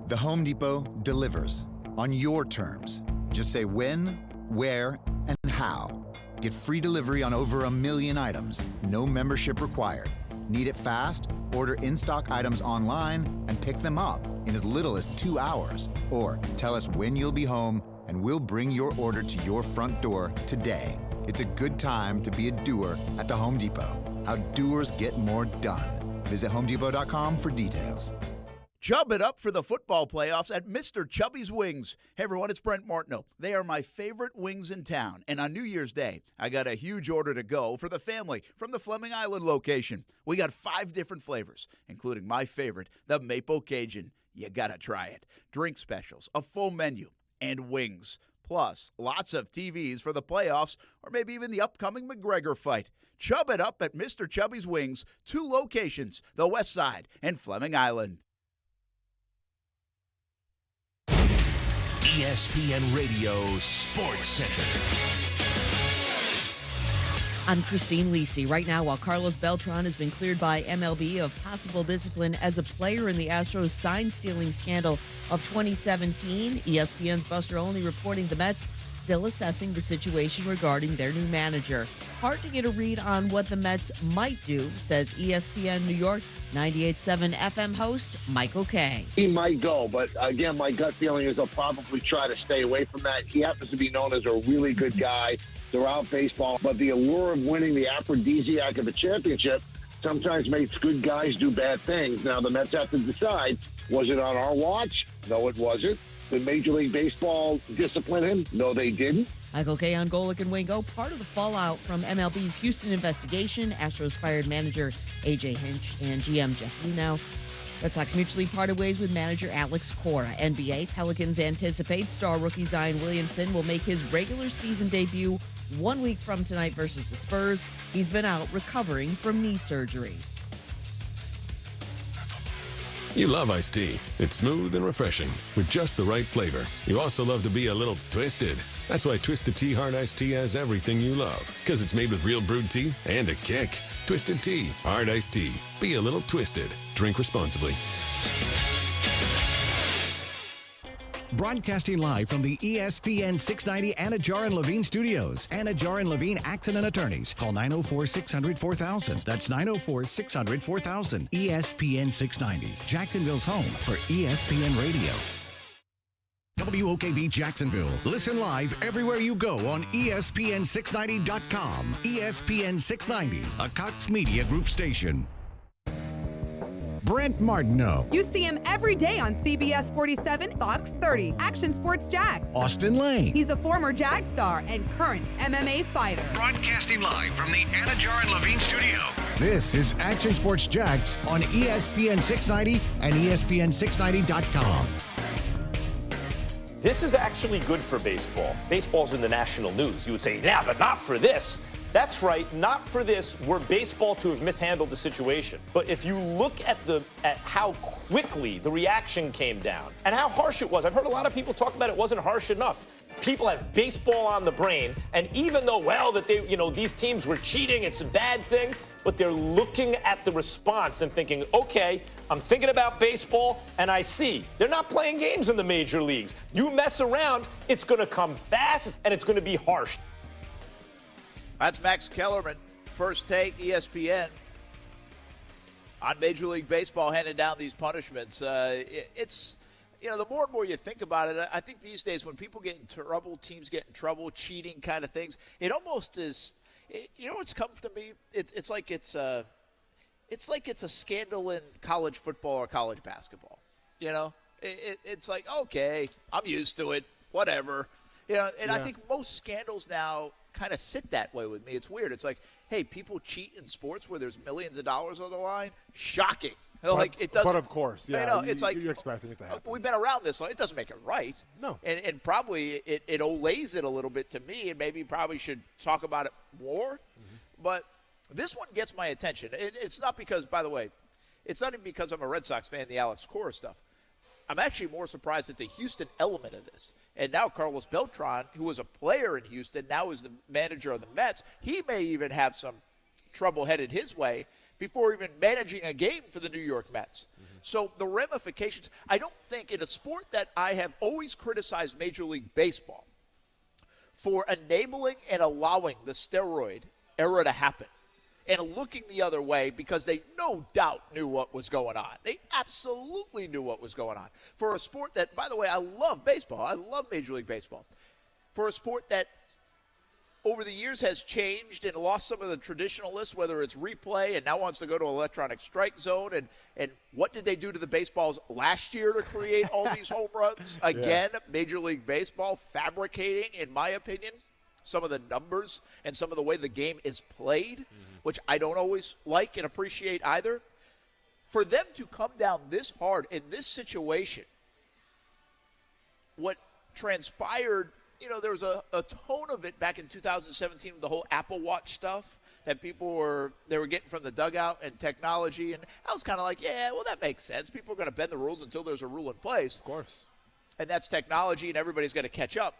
The Home Depot delivers on your terms. Just say when, where, and how. Get free delivery on over 1 million items. No membership required. Need it fast? Order in-stock items online and pick them up in as little as 2 hours. Or tell us when you'll be home and we'll bring your order to your front door today. It's a good time to be a doer at the Home Depot. How doers get more done. Visit HomeDepot.com for details. Chub it up for the football playoffs at Mr. Chubby's Wings. Hey, everyone, it's Brent Martineau. They are my favorite wings in town. And on New Year's Day, I got a huge order to go for the family from the Fleming Island location. We got 5 different flavors, including my favorite, the Maple Cajun. You got to try it. Drink specials, a full menu, and wings. Plus, lots of TVs for the playoffs or maybe even the upcoming McGregor fight. Chub it up at Mr. Chubby's Wings, 2 locations, the West Side and Fleming Island. ESPN Radio Sports Center. I'm Christine Lisi. Right now, while Carlos Beltran has been cleared by MLB of possible discipline as a player in the Astros sign-stealing scandal of 2017, ESPN's Buster Olney reporting the Mets still assessing the situation regarding their new manager. Hard to get a read on what the Mets might do, says ESPN New York 98.7 FM host Michael Kay. He might go, but again, my gut feeling is he'll probably try to stay away from that. He happens to be known as a really good guy throughout baseball, but the allure of winning the aphrodisiac of a championship sometimes makes good guys do bad things. Now, the Mets have to decide, was it on our watch? No, it wasn't. Did Major League Baseball discipline him? No, they didn't. Michael Kay on Golick and Wingo, part of the fallout from MLB's Houston investigation. Astros fired manager A.J. Hinch and GM Jeff Luhnow. Red Sox mutually parted ways with manager Alex Cora. NBA Pelicans anticipate star rookie Zion Williamson will make his regular season debut 1 week from tonight versus the Spurs. He's been out recovering from knee surgery. You love iced tea. It's smooth and refreshing with just the right flavor. You also love to be a little twisted. That's why Twisted Tea Hard Iced Tea has everything you love. Because it's made with real brewed tea and a kick. Twisted Tea Hard Iced Tea. Be a little twisted. Drink responsibly. Broadcasting live from the ESPN 690 Anajar and Levine studios. Anajar and Levine Accident Attorneys. Call 904-600-4000. That's 904-600-4000. ESPN 690. Jacksonville's home for ESPN Radio. WOKV Jacksonville. Listen live everywhere you go on ESPN690.com. ESPN 690, a Cox Media Group station. Brent Martineau. You see him every day on CBS 47, Fox 30, Action Sports Jax. Austin Lane. He's a former Jag star and current MMA fighter. Broadcasting live from the Anajar and Levine studio. This is Action Sports Jax on ESPN 690 and ESPN690.com. This is actually good for baseball. Baseball's in the national news. You would say, yeah, but not for this. That's right, not for this were baseball to have mishandled the situation. But if you look at how quickly the reaction came down and how harsh it was, I've heard a lot of people talk about it wasn't harsh enough. People have baseball on the brain, and even though, that they, these teams were cheating, it's a bad thing, but they're looking at the response and thinking, okay, I'm thinking about baseball, and I see they're not playing games in the major leagues. You mess around, it's going to come fast, and it's going to be harsh. That's Max Kellerman, First Take, ESPN. On Major League Baseball handing down these punishments. It's, the more and more you think about it, I think these days when people get in trouble, teams get in trouble, cheating kind of things, it almost is, what's come to me? It's like it's a scandal in college football or college basketball. It's like, okay, I'm used to it, whatever. I think most scandals now kind of sit that way with me. It's weird. It's like, hey, people cheat in sports where there's millions of dollars on the line. Shocking. Like it doesn't. But of course, yeah. You know, it's like you're expecting it to happen. We've been around this long. It doesn't make it right. No. And probably it olays it a little bit to me, and maybe probably should talk about it more. Mm-hmm. But this one gets my attention. It's not because, by the way, it's not even because I'm a Red Sox fan, the Alex Cora stuff. I'm actually more surprised at the Houston element of this. And now Carlos Beltran, who was a player in Houston, now is the manager of the Mets. He may even have some trouble headed his way before even managing a game for the New York Mets. Mm-hmm. So the ramifications, I don't think in a sport that I have always criticized Major League Baseball for enabling and allowing the steroid era to happen and looking the other way because they no doubt knew what was going on. They absolutely knew what was going on. For a sport that, by the way, I love baseball. I love Major League Baseball. For a sport that over the years has changed and lost some of the traditionalists, whether it's replay and now wants to go to electronic strike zone. And what did they do to the baseballs last year to create all these home runs? Again, Major League Baseball fabricating, in my opinion, some of the numbers and some of the way the game is played, which I don't always like and appreciate either. For them to come down this hard in this situation, what transpired, you know, there was a tone of it back in 2017 with the whole Apple Watch stuff that people were getting from the dugout and technology. And I was kind of like, yeah, well, that makes sense. People are going to bend the rules until there's a rule in place. Of course. And that's technology, and everybody's going to catch up.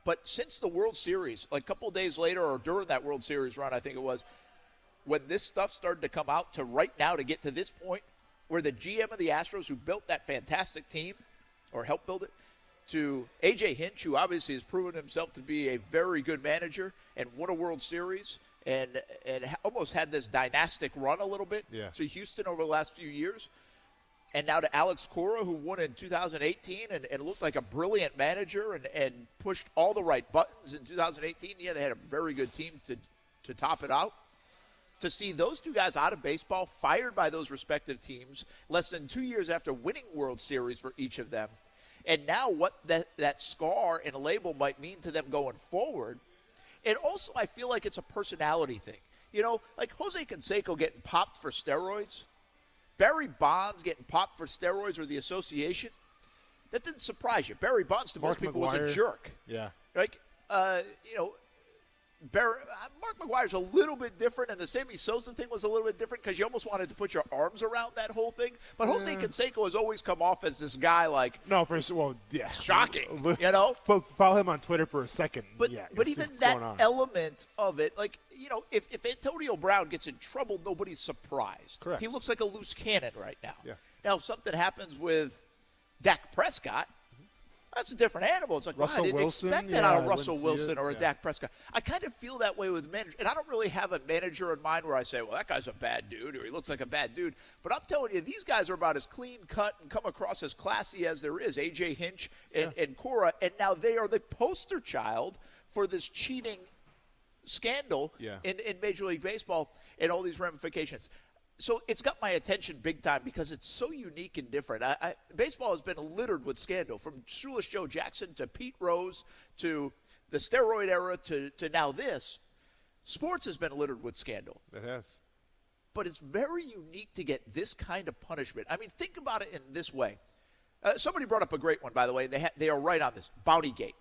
But since the World Series, like a couple of days later or during that World Series run, I think it was, when this stuff started to come out to right now to get to this point where the GM of the Astros who built that fantastic team or helped build it, to A.J. Hinch, who obviously has proven himself to be a very good manager and won a World Series and almost had this dynastic run a little bit to Houston over the last few years. And now to Alex Cora, who won in 2018 and looked like a brilliant manager and pushed all the right buttons in 2018. Yeah, they had a very good team to top it out. To see those two guys out of baseball, fired by those respective teams, less than 2 years after winning World Series for each of them, and now what that scar and a label might mean to them going forward. And also I feel like it's a personality thing. You know, like Jose Canseco getting popped for steroids, Barry Bonds getting popped for steroids or the association, that didn't surprise you. Barry Bonds to most people was a jerk. Yeah. Like, you know, Mark McGwire's a little bit different, and the Sammy Sosa thing was a little bit different because you almost wanted to put your arms around that whole thing. But Jose Canseco has always come off as this guy like shocking, you know? Follow him on Twitter for a second. But even that element of it, like, you know, if Antonio Brown gets in trouble, nobody's surprised. Correct. He looks like a loose cannon right now. Yeah. Now, if something happens with Dak Prescott, that's a different animal. It's like, wow, I didn't expect that out of Russell Wilson or a Dak Prescott. I kind of feel that way with managers. And I don't really have a manager in mind where I say, well, that guy's a bad dude or he looks like a bad dude. But I'm telling you, these guys are about as clean cut and come across as classy as there is. A.J. Hinch and Cora. And now they are the poster child for this cheating scandal in Major League Baseball and all these ramifications. So it's got my attention big time because it's so unique and different. Baseball has been littered with scandal, from Shoeless Joe Jackson to Pete Rose to the steroid era to now this. Sports has been littered with scandal. It has. But it's very unique to get this kind of punishment. I mean, think about it in this way. Somebody brought up a great one, by the way. They are right on this. Bountygate.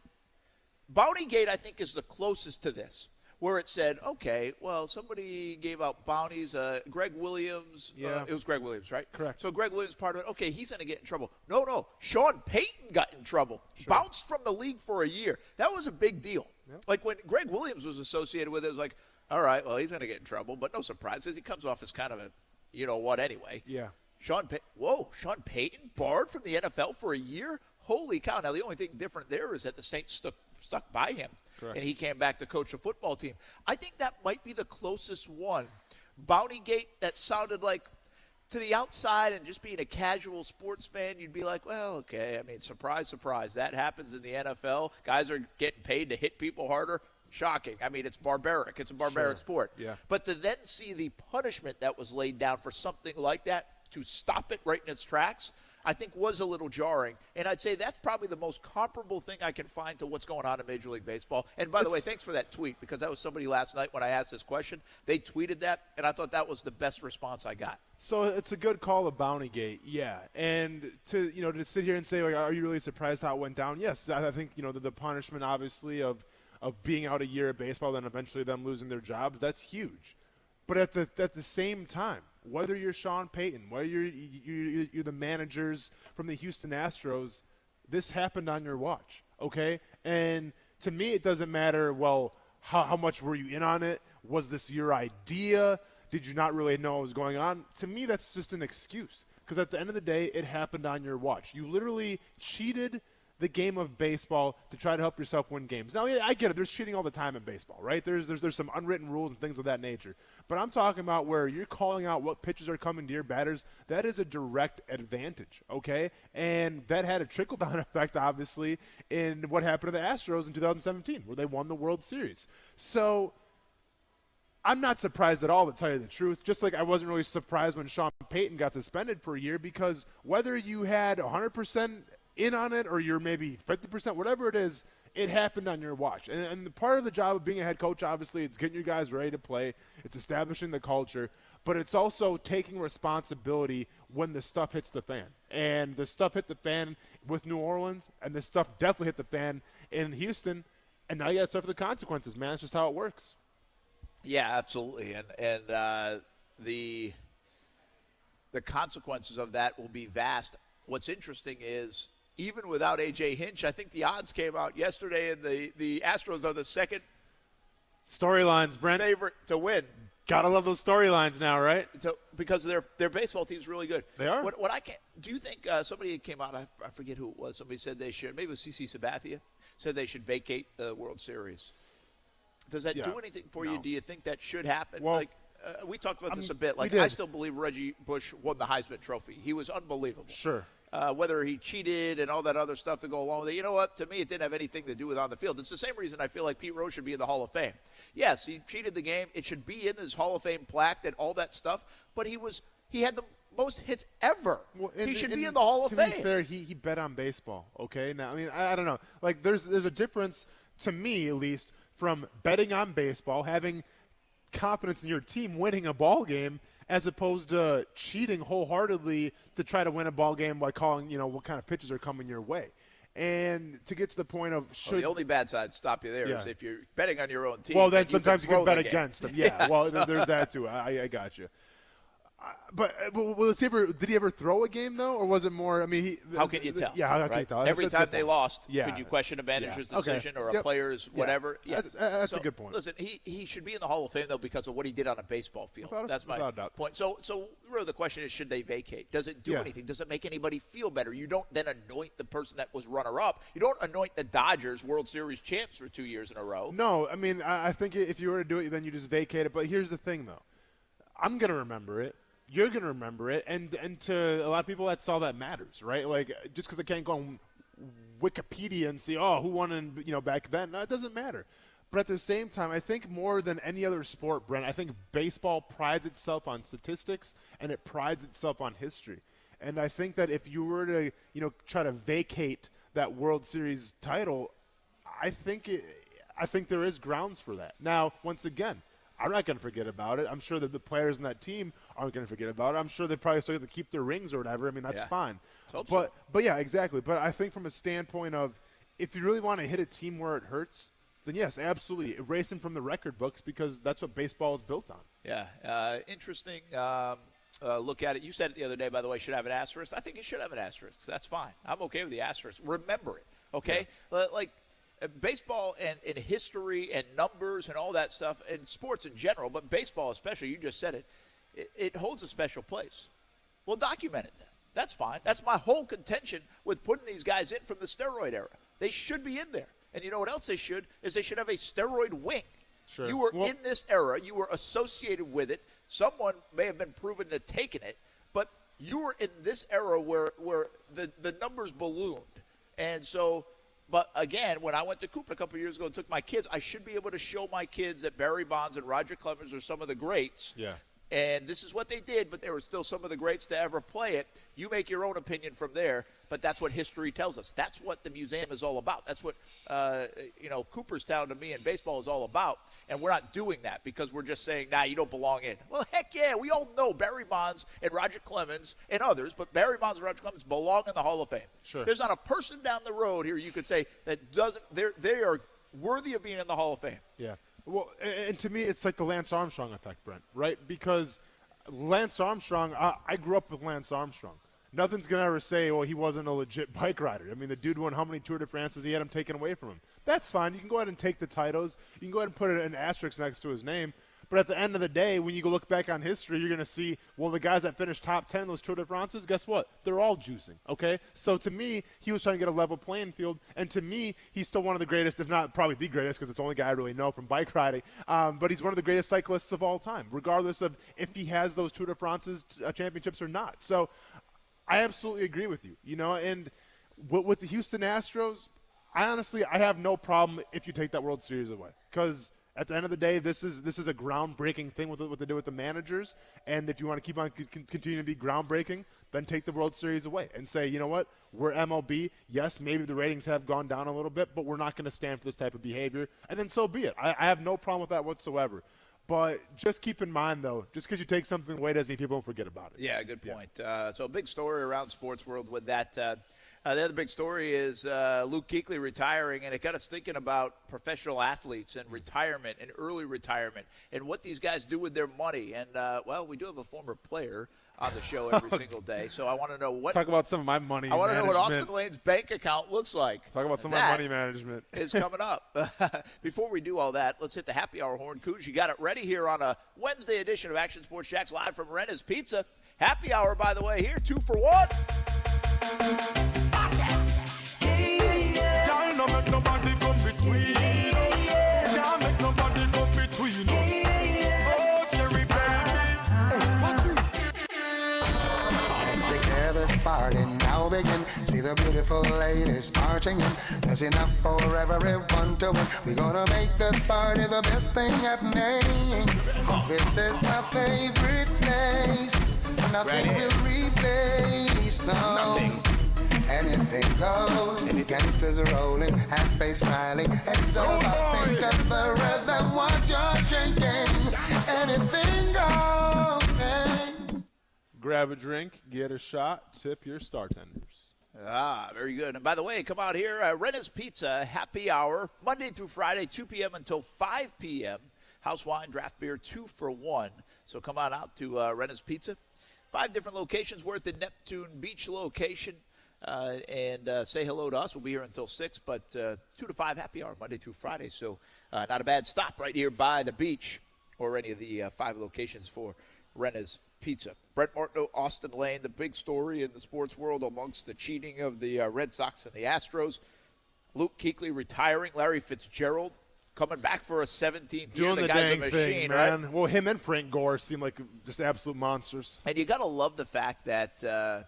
Bountygate, I think, is the closest to this, where it said, okay, well, somebody gave out bounties. Greg Williams. It was Greg Williams, right? Correct. So Greg Williams part of it. Okay, he's going to get in trouble. No. Sean Payton got in trouble. Sure. Bounced from the league for a year. That was a big deal. Yep. Like when Greg Williams was associated with it, it was like, all right, well, he's going to get in trouble. But no surprises. He comes off as kind of a, you know what, anyway. Yeah. Sean Payton barred from the NFL for a year? Holy cow. Now, the only thing different there is that the Saints stuck by him. Correct. And he came back to coach a football team. I think that might be the closest one. Bountygate, that sounded like, to the outside and just being a casual sports fan, you'd be like, well, okay. I mean, surprise, surprise. That happens in the NFL. Guys are getting paid to hit people harder. Shocking. I mean, it's barbaric. It's a barbaric sport. Yeah. But to then see the punishment that was laid down for something like that, to stop it right in its tracks, I think was a little jarring. And I'd say that's probably the most comparable thing I can find to what's going on in Major League Baseball. And by the way, thanks for that tweet, because that was somebody last night when I asked this question. They tweeted that, and I thought that was the best response I got. So it's a good call of Bountygate, yeah. And to sit here and say, like, are you really surprised how it went down? Yes, I think, the punishment, obviously, of being out a year of baseball, then eventually them losing their jobs, that's huge. But at the same time, whether you're Sean Payton, whether you're the managers from the Houston Astros, this happened on your watch, okay? And to me, it doesn't matter, well, how much were you in on it? Was this your idea? Did you not really know what was going on? To me, that's just an excuse, because at the end of the day, it happened on your watch. You literally cheated the game of baseball to try to help yourself win games. Now, I get it. There's cheating all the time in baseball, right? There's some unwritten rules and things of that nature. But I'm talking about where you're calling out what pitches are coming to your batters. That is a direct advantage, okay? And that had a trickle-down effect, obviously, in what happened to the Astros in 2017, where they won the World Series. So I'm not surprised at all, to tell you the truth. Just like I wasn't really surprised when Sean Payton got suspended for a year, because whether you had 100% in on it or you're maybe 50%, whatever it is, it happened on your watch. And the part of the job of being a head coach, obviously, it's getting you guys ready to play. It's establishing the culture. But it's also taking responsibility when the stuff hits the fan. And the stuff hit the fan with New Orleans, and the stuff definitely hit the fan in Houston. And now you got to suffer the consequences, man. It's just how it works. Yeah, absolutely. And the consequences of that will be vast. What's interesting is, even without A.J. Hinch, I think the odds came out yesterday, and the Astros are the second storylines, Brent, favorite to win. Gotta love those storylines now, right? So because their baseball team's really good. They are. What I can't. Do you think somebody came out? I forget who it was. Somebody said they should. Maybe it was CC Sabathia. Said they should vacate the World Series. Does that do anything for you? Do you think that should happen? Well, we talked about this a bit. I still believe Reggie Bush won the Heisman Trophy. He was unbelievable. Sure. Whether he cheated and all that other stuff to go along with it, you know what? To me, it didn't have anything to do with on the field. It's the same reason I feel like Pete Rose should be in the Hall of Fame. Yes, he cheated the game. It should be in his Hall of Fame plaque and all that stuff. But he had the most hits ever. Well, he should be in the Hall of Fame. To be fair, he bet on baseball. Okay, now I don't know. Like there's a difference, to me at least, from betting on baseball, having confidence in your team winning a ball game, as opposed to cheating wholeheartedly to try to win a ball game by calling, what kind of pitches are coming your way. And to get to the point of the only bad side to stop you there is if you're betting on your own team. Well, then sometimes you can bet against them. Yeah, well, there's that too. I got you. But did he ever throw a game, though, or was it more? I mean, how can you tell? Yeah, how can you tell? Every time they lost, could you question a manager's decision or a player's whatever? Yeah. That's a good point. Listen, he should be in the Hall of Fame, though, because of what he did on a baseball field. That's my point. So really the question is, should they vacate? Does it do anything? Does it make anybody feel better? You don't then anoint the person that was runner-up. You don't anoint the Dodgers World Series champs for 2 years in a row. No, I mean, I think if you were to do it, then you just vacate it. But here's the thing, though. I'm going to remember it. You're going to remember it, and to a lot of people, that's all that matters, right? Like, just because I can't go on Wikipedia and see, who won back then, no, it doesn't matter. But at the same time, I think more than any other sport, Brent, I think baseball prides itself on statistics, and it prides itself on history. And I think that if you were to, try to vacate that World Series title, I think there is grounds for that. Now, once again, I'm not going to forget about it. I'm sure that the players in that team aren't going to forget about it. I'm sure they probably still get to keep their rings or whatever. I mean, that's fine. But yeah, exactly. But I think from a standpoint of, if you really want to hit a team where it hurts, then yes, absolutely, erase them from the record books, because that's what baseball is built on. Yeah, interesting look at it. You said it the other day, by the way, should have an asterisk. I think it should have an asterisk. That's fine. I'm okay with the asterisk. Remember it, okay? Yeah. Baseball and history and numbers and all that stuff, and sports in general, but baseball especially, you just said it holds a special place. Well, document it then. That's fine. That's my whole contention with putting these guys in from the steroid era. They should be in there. And you know what else they should have a steroid wing. Sure. You were in this era. You were associated with it. Someone may have been proven to have taken it, but you were in this era where the numbers ballooned. And so – but, again, when I went to Coop a couple of years ago and took my kids, I should be able to show my kids that Barry Bonds and Roger Clemens are some of the greats. Yeah. And this is what they did, but there were still some of the greats to ever play it. You make your own opinion from there, but that's what history tells us. That's what the museum is all about. That's what, Cooperstown to me in baseball is all about. And we're not doing that because we're just saying, nah, you don't belong in. Well, heck yeah, we all know Barry Bonds and Roger Clemens and others, but Barry Bonds and Roger Clemens belong in the Hall of Fame. Sure. There's not a person down the road here you could say that doesn't. They are worthy of being in the Hall of Fame. Yeah. Well, and to me, it's like the Lance Armstrong effect, Brent, right? Because Lance Armstrong, I grew up with Lance Armstrong. Nothing's going to ever say, well, he wasn't a legit bike rider. I mean, the dude won how many Tour de France's, he had them taken away from him. That's fine. You can go ahead and take the titles. You can go ahead and put an asterisk next to his name. But at the end of the day, when you go look back on history, you're going to see, well, the guys that finished top 10 in those Tour de France's, guess what? They're all juicing, okay? So to me, he was trying to get a level playing field. And to me, he's still one of the greatest, if not probably the greatest, because it's the only guy I really know from bike riding. But he's one of the greatest cyclists of all time, regardless of if he has those Tour de France's championships or not. So I absolutely agree with you, and with the Houston Astros, I have no problem if you take that World Series away, because at the end of the day, this is a groundbreaking thing with what they do with the managers, and if you want to keep on continuing to be groundbreaking, then take the World Series away and say, you know what, we're MLB. Yes, maybe the ratings have gone down a little bit, but we're not going to stand for this type of behavior, and then so be it. I have no problem with that whatsoever. But just keep in mind, though, just because you take something away doesn't mean people don't forget about it. Yeah, good point. So a big story around sports world with that. The other big story is Luke Kuechly retiring, and it got us thinking about professional athletes and retirement and early retirement and what these guys do with their money. And, we do have a former player on the show every single day, so I want to know what – Talk about some of my money I want to know what management. Austin Lane's bank account looks like. Talk about some of my money management. Is coming up. Before we do all that, let's hit the happy hour horn. Coos, you got it ready here on a Wednesday edition of Action Sports Jacks live from Renna's Pizza. Happy hour, by the way, here, 2 for 1. Y'all don't make nobody come between us. Y'all make nobody come between us. Oh, cherry baby. As the party now begin, see the beautiful ladies marching in. There's enough for everyone to win. We're gonna make this party the best thing happening. This is my favorite place. Nothing will replace, no. Nothing. Anything goes. Gangsters are rolling, half-face smiling. Heads up, think of the rhythm, what you're drinking. Anything goes. Grab a drink, get a shot, tip your startenders. Very good. And by the way, come out here, Renna's Pizza, happy hour, Monday through Friday, 2 p.m. until 5 p.m. House wine, draft beer, 2 for 1. So come on out to Renna's Pizza. 5 different locations. We're at the Neptune Beach location. And say hello to us. We'll be here until 6, but 2 to 5 happy hour, Monday through Friday. So not a bad stop right here by the beach or any of the 5 locations for Renna's Pizza. Brett Martineau, Austin Lane, the big story in the sports world amongst the cheating of the Red Sox and the Astros. Luke Kuechly retiring. Larry Fitzgerald coming back for a 17th year. Doing the guy's dang a machine, thing, right? man. Well, him and Frank Gore seem like just absolute monsters. And you got to love the fact that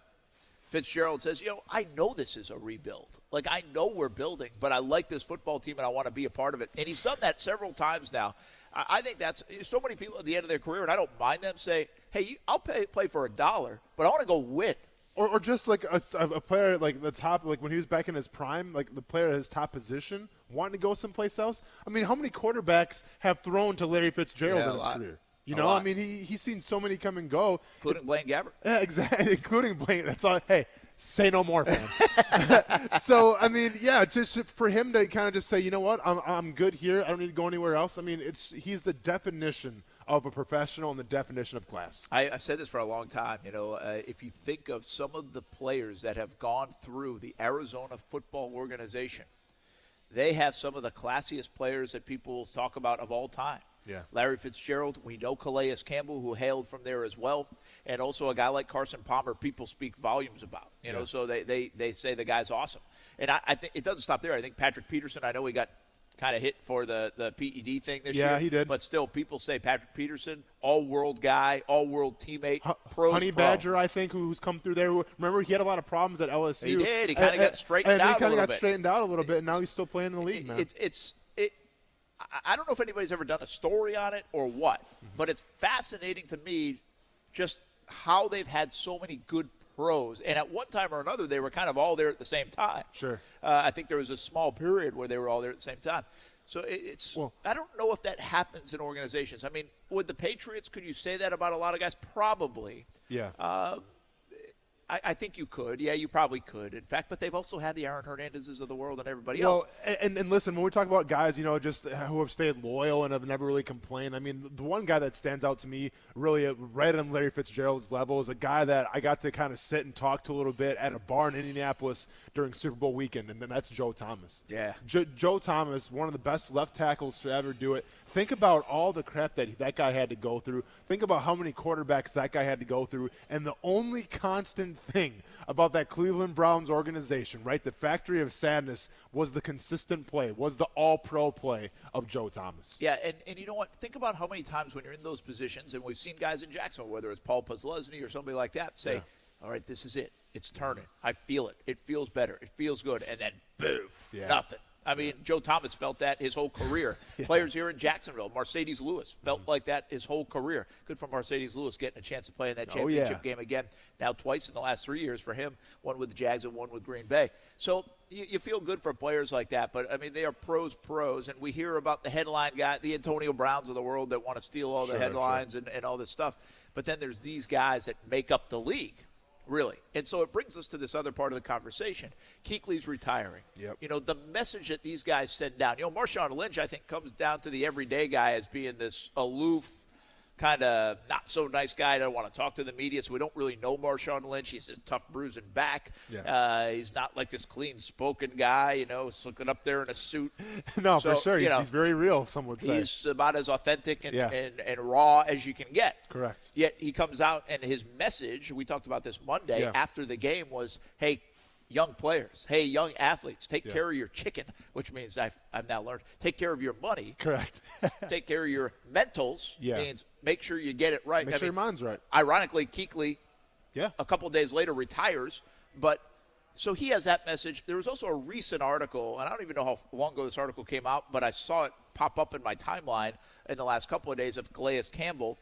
Fitzgerald says, I know this is a rebuild. Like, I know we're building, but I like this football team and I want to be a part of it. And he's done that several times now. I think that's so many people at the end of their career, and I don't mind them say, hey, I'll play for $1, but I want to go win. Or just like a player like the top, like when he was back in his prime, like the player at his top position, wanting to go someplace else. I mean, how many quarterbacks have thrown to Larry Fitzgerald in his career? I mean, he's seen so many come and go. Including Blaine Gabbert. Yeah, exactly, including Blaine. That's all. Hey, say no more, man. So, I mean, yeah, just for him to kind of just say, you know what, I'm good here. I don't need to go anywhere else. I mean, he's the definition of a professional and the definition of class. I've said this for a long time. If you think of some of the players that have gone through the Arizona football organization, they have some of the classiest players that people will talk about of all time. Yeah. Larry Fitzgerald, we know Calais Campbell, who hailed from there as well, and also a guy like Carson Palmer people speak volumes about. So they say the guy's awesome. And I think it doesn't stop there. I think Patrick Peterson, I know he got kind of hit for the PED thing this year. Yeah, he did. But still, people say Patrick Peterson, all-world guy, all-world teammate, Honey Badger, I think, who's come through there. Remember, he had a lot of problems at LSU. He did. He kind of got straightened out a little bit. And now he's still playing in the league, man. I don't know if anybody's ever done a story on it or what, but it's fascinating to me just how they've had so many good pros. And at one time or another, they were kind of all there at the same time. Sure. I think there was a small period where they were all there at the same time. So I don't know if that happens in organizations. I mean, with the Patriots, could you say that about a lot of guys? Probably. Yeah. I think you could. Yeah, you probably could, in fact. But they've also had the Aaron Hernandezes of the world and everybody else. And listen, when we talk about guys, just who have stayed loyal and have never really complained, I mean, the one guy that stands out to me really right on Larry Fitzgerald's level is a guy that I got to kind of sit and talk to a little bit at a bar in Indianapolis during Super Bowl weekend, and that's Joe Thomas. Yeah. Joe Thomas, one of the best left tackles to ever do it. Think about all the crap that guy had to go through. Think about how many quarterbacks that guy had to go through. And the only constant thing about that Cleveland Browns organization, right, the factory of sadness, was the consistent play, was the all-pro play of Joe Thomas. Yeah, and you know what? Think about how many times when you're in those positions, and we've seen guys in Jacksonville, whether it's Paul Posluszny or somebody like that, say, all right, this is it. It's turning. I feel it. It feels better. It feels good. And then, boom, nothing. I mean, Joe Thomas felt that his whole career. Players here in Jacksonville, Mercedes Lewis, felt like that his whole career. Good for Mercedes Lewis getting a chance to play in that championship game again. Now twice in the last 3 years for him, one with the Jags and one with Green Bay. So you feel good for players like that. But, I mean, they are pros. And we hear about the headline guy, the Antonio Browns of the world that want to steal all the headlines and all this stuff. But then there's these guys that make up the league. Really. And so it brings us to this other part of the conversation. Kuechly's retiring. Yep. The message that these guys send down. Marshawn Lynch, I think, comes down to the everyday guy as being this aloof, kind of not so nice guy. I don't want to talk to the media, so we don't really know Marshawn Lynch. He's this tough bruising back. Yeah. He's not like this clean-spoken guy, looking up there in a suit. No, for sure. He's very real, some would say. He's about as authentic and raw as you can get. Correct. Yet he comes out, and his message, we talked about this Monday after the game, was, hey, young players, hey, young athletes, take care of your chicken, which means I've now learned, take care of your money. Correct. Take care of your mentals, means make sure you get it right. Make sure your mind's right. Ironically, Kuechly, a couple of days later, retires, but so he has that message. There was also a recent article, and I don't even know how long ago this article came out, but I saw it pop up in my timeline in the last couple of days of Calais Campbell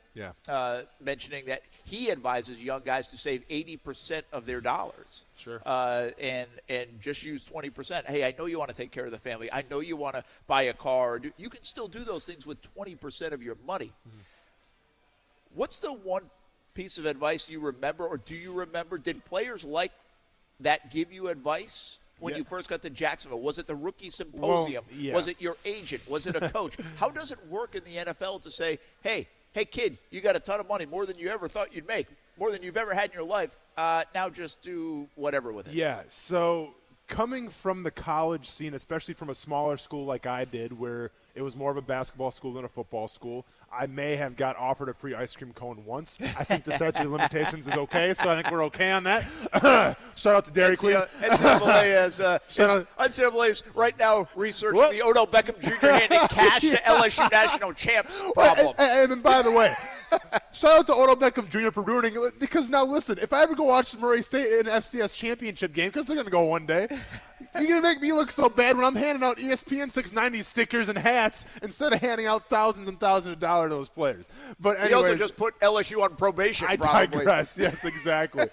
mentioning that he advises young guys to save 80% of their dollars. Sure. And just use 20%. Hey, I know you want to take care of the family. I know you want to buy a car. You can still do those things with 20% of your money. Mm-hmm. What's the one piece of advice you remember, or do you remember? Did players like that give you advice when you first got to Jacksonville? Was it the rookie symposium? Was it your agent? Was it a coach? How does it work in the NFL to say, hey, kid, you got a ton of money, more than you ever thought you'd make, more than you've ever had in your life. Now just do whatever with it. Yeah, so coming from the college scene, especially from a smaller school like I did, where it was more of a basketball school than a football school, I may have got offered a free ice cream cone once. I think the statute of limitations is okay, so I think we're okay on that. Shout out to Dairy Queen. NCAA is right now researching the Odell Beckham Jr. handing cash to LSU national champs problem. And by the way, shout out to Odell Beckham Jr. for ruining it, because now listen, if I ever go watch Murray State in an FCS championship game, because they're going to go one day, you're going to make me look so bad when I'm handing out ESPN690 stickers and hats instead of handing out thousands and thousands of dollars to those players. But anyways, he also just put LSU on probation, I probably. digress. Yes, exactly.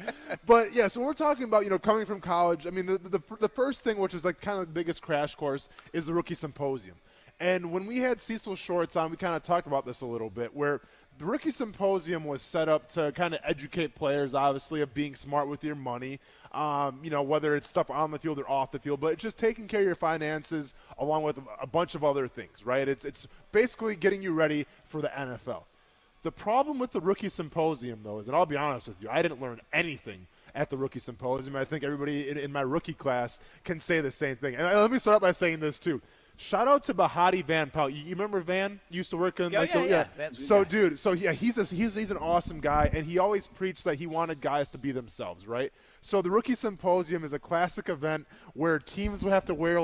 But, yeah, so when we're talking about, coming from college, I mean, the first thing, which is like kind of the biggest crash course, is the rookie symposium. And when we had Cecil Shorts on, we kind of talked about this a little bit, where the rookie symposium was set up to kind of educate players, obviously, of being smart with your money, whether it's stuff on the field or off the field, but it's just taking care of your finances along with a bunch of other things, right? It's basically getting you ready for the NFL. The problem with the rookie symposium, though, is, and I'll be honest with you, I didn't learn anything at the rookie symposium. I think everybody in my rookie class can say the same thing. And let me start out by saying this, too. Shout out to Bahati Van Pelt. You remember Van? Used to work in So, dude, he's an awesome guy, and he always preached that he wanted guys to be themselves, right? So the Rookie Symposium is a classic event where teams will have to wear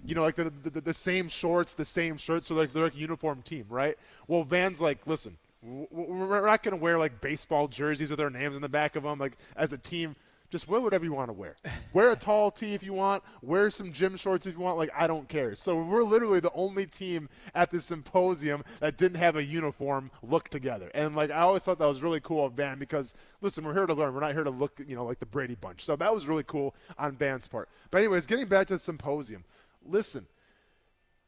the same shorts, the same shirts, so they're like a uniform team, right? Well, Van's like, listen, we're not going to wear like baseball jerseys with our names in the back of them, like as a team. Just wear whatever you want to wear. Wear a tall tee if you want. Wear some gym shorts if you want. Like, I don't care. So we're literally the only team at this symposium that didn't have a uniform look together. And, like, I always thought that was really cool of Van because, listen, we're here to learn. We're not here to look, like the Brady Bunch. So that was really cool on Van's part. But anyways, getting back to the symposium, listen,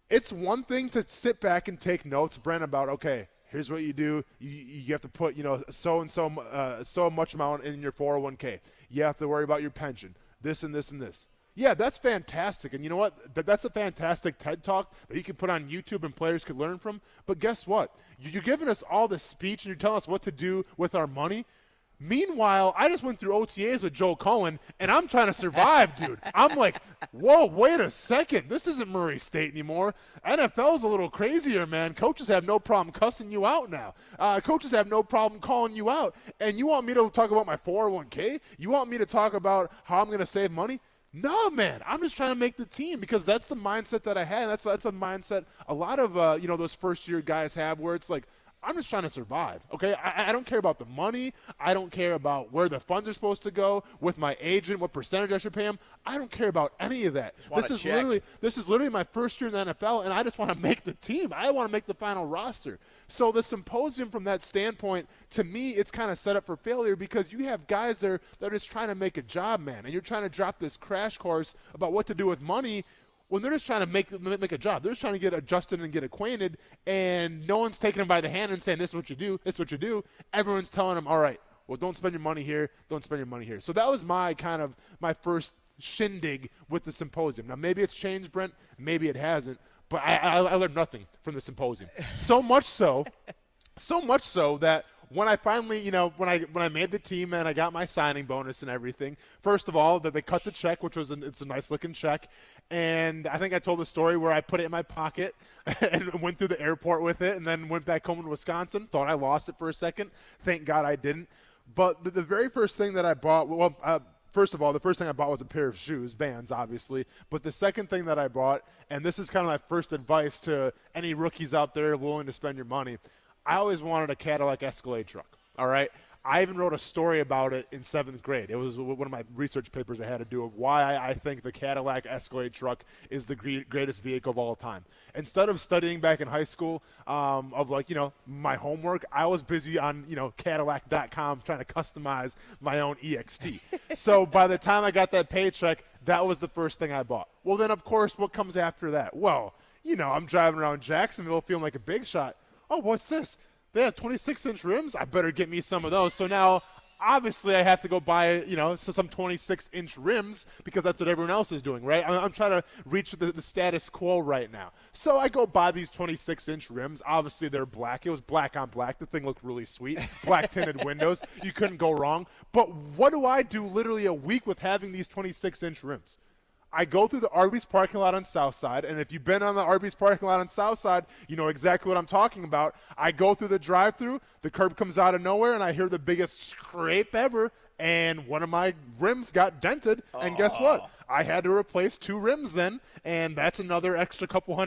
it's one thing to sit back and take notes, Brent, about, okay, here's what you do. You have to put, so much amount in your 401k. You have to worry about your pension, this and this and this. Yeah, that's fantastic. And you know what? That's a fantastic TED Talk that you can put on YouTube and players could learn from. But guess what? You're giving us all this speech and you're telling us what to do with our money. Meanwhile, I just went through OTAs with Joe Cohen, and I'm trying to survive, dude. I'm like, whoa, wait a second. This isn't Murray State anymore. NFL's a little crazier, man. Coaches have no problem cussing you out now. Coaches have no problem calling you out. And you want me to talk about my 401k? You want me to talk about how I'm going to save money? No, man. I'm just trying to make the team because that's the mindset that I had. That's a mindset a lot of, those first-year guys have where it's like, I'm just trying to survive, okay? I don't care about the money. I don't care about where the funds are supposed to go with my agent, what percentage I should pay him. I don't care about any of that. This is literally my first year in the NFL, and I just want to make the team. I want to make the final roster. So the symposium from that standpoint, to me, it's kind of set up for failure because you have guys there that are just trying to make a job, man, and you're trying to drop this crash course about what to do with money when they're just trying to make a job. They're just trying to get adjusted and get acquainted, and no one's taking them by the hand and saying, this is what you do, this is what you do. Everyone's telling them, all right, well, don't spend your money here, don't spend your money here. So that was my first shindig with the symposium. Now, maybe it's changed, Brent, maybe it hasn't, but I learned nothing from the symposium. So much so that when I finally, when I made the team and I got my signing bonus and everything, first of all, that they cut the check, which was it's a nice looking check, and I think I told the story where I put it in my pocket and went through the airport with it, and then went back home to Wisconsin. Thought I lost it for a second. Thank God I didn't. But the very first thing that I bought, first of all, the first thing I bought was a pair of shoes, Vans, obviously. But the second thing that I bought, and this is kind of my first advice to any rookies out there willing to spend your money, I always wanted a Cadillac Escalade truck, all right? I even wrote a story about it in 7th grade. It was one of my research papers I had to do of why I think the Cadillac Escalade truck is the greatest vehicle of all time. Instead of studying back in high school my homework, I was busy on, Cadillac.com trying to customize my own EXT. So by the time I got that paycheck, that was the first thing I bought. Well, then, of course, what comes after that? Well, I'm driving around Jacksonville feeling like a big shot. Oh, what's this? They have 26-inch rims? I better get me some of those. So now, obviously, I have to go buy, some 26-inch rims because that's what everyone else is doing, right? I'm trying to reach the status quo right now. So I go buy these 26-inch rims. Obviously, they're black. It was black on black. The thing looked really sweet. Black tinted windows. You couldn't go wrong. But what do I do literally a week with having these 26-inch rims? I go through the Arby's parking lot on Southside, and if you've been on the Arby's parking lot on Southside, you know exactly what I'm talking about. I go through the drive-thru, the curb comes out of nowhere, and I hear the biggest scrape ever, and one of my rims got dented, and guess what? I had to replace 2 rims then, and that's another extra couple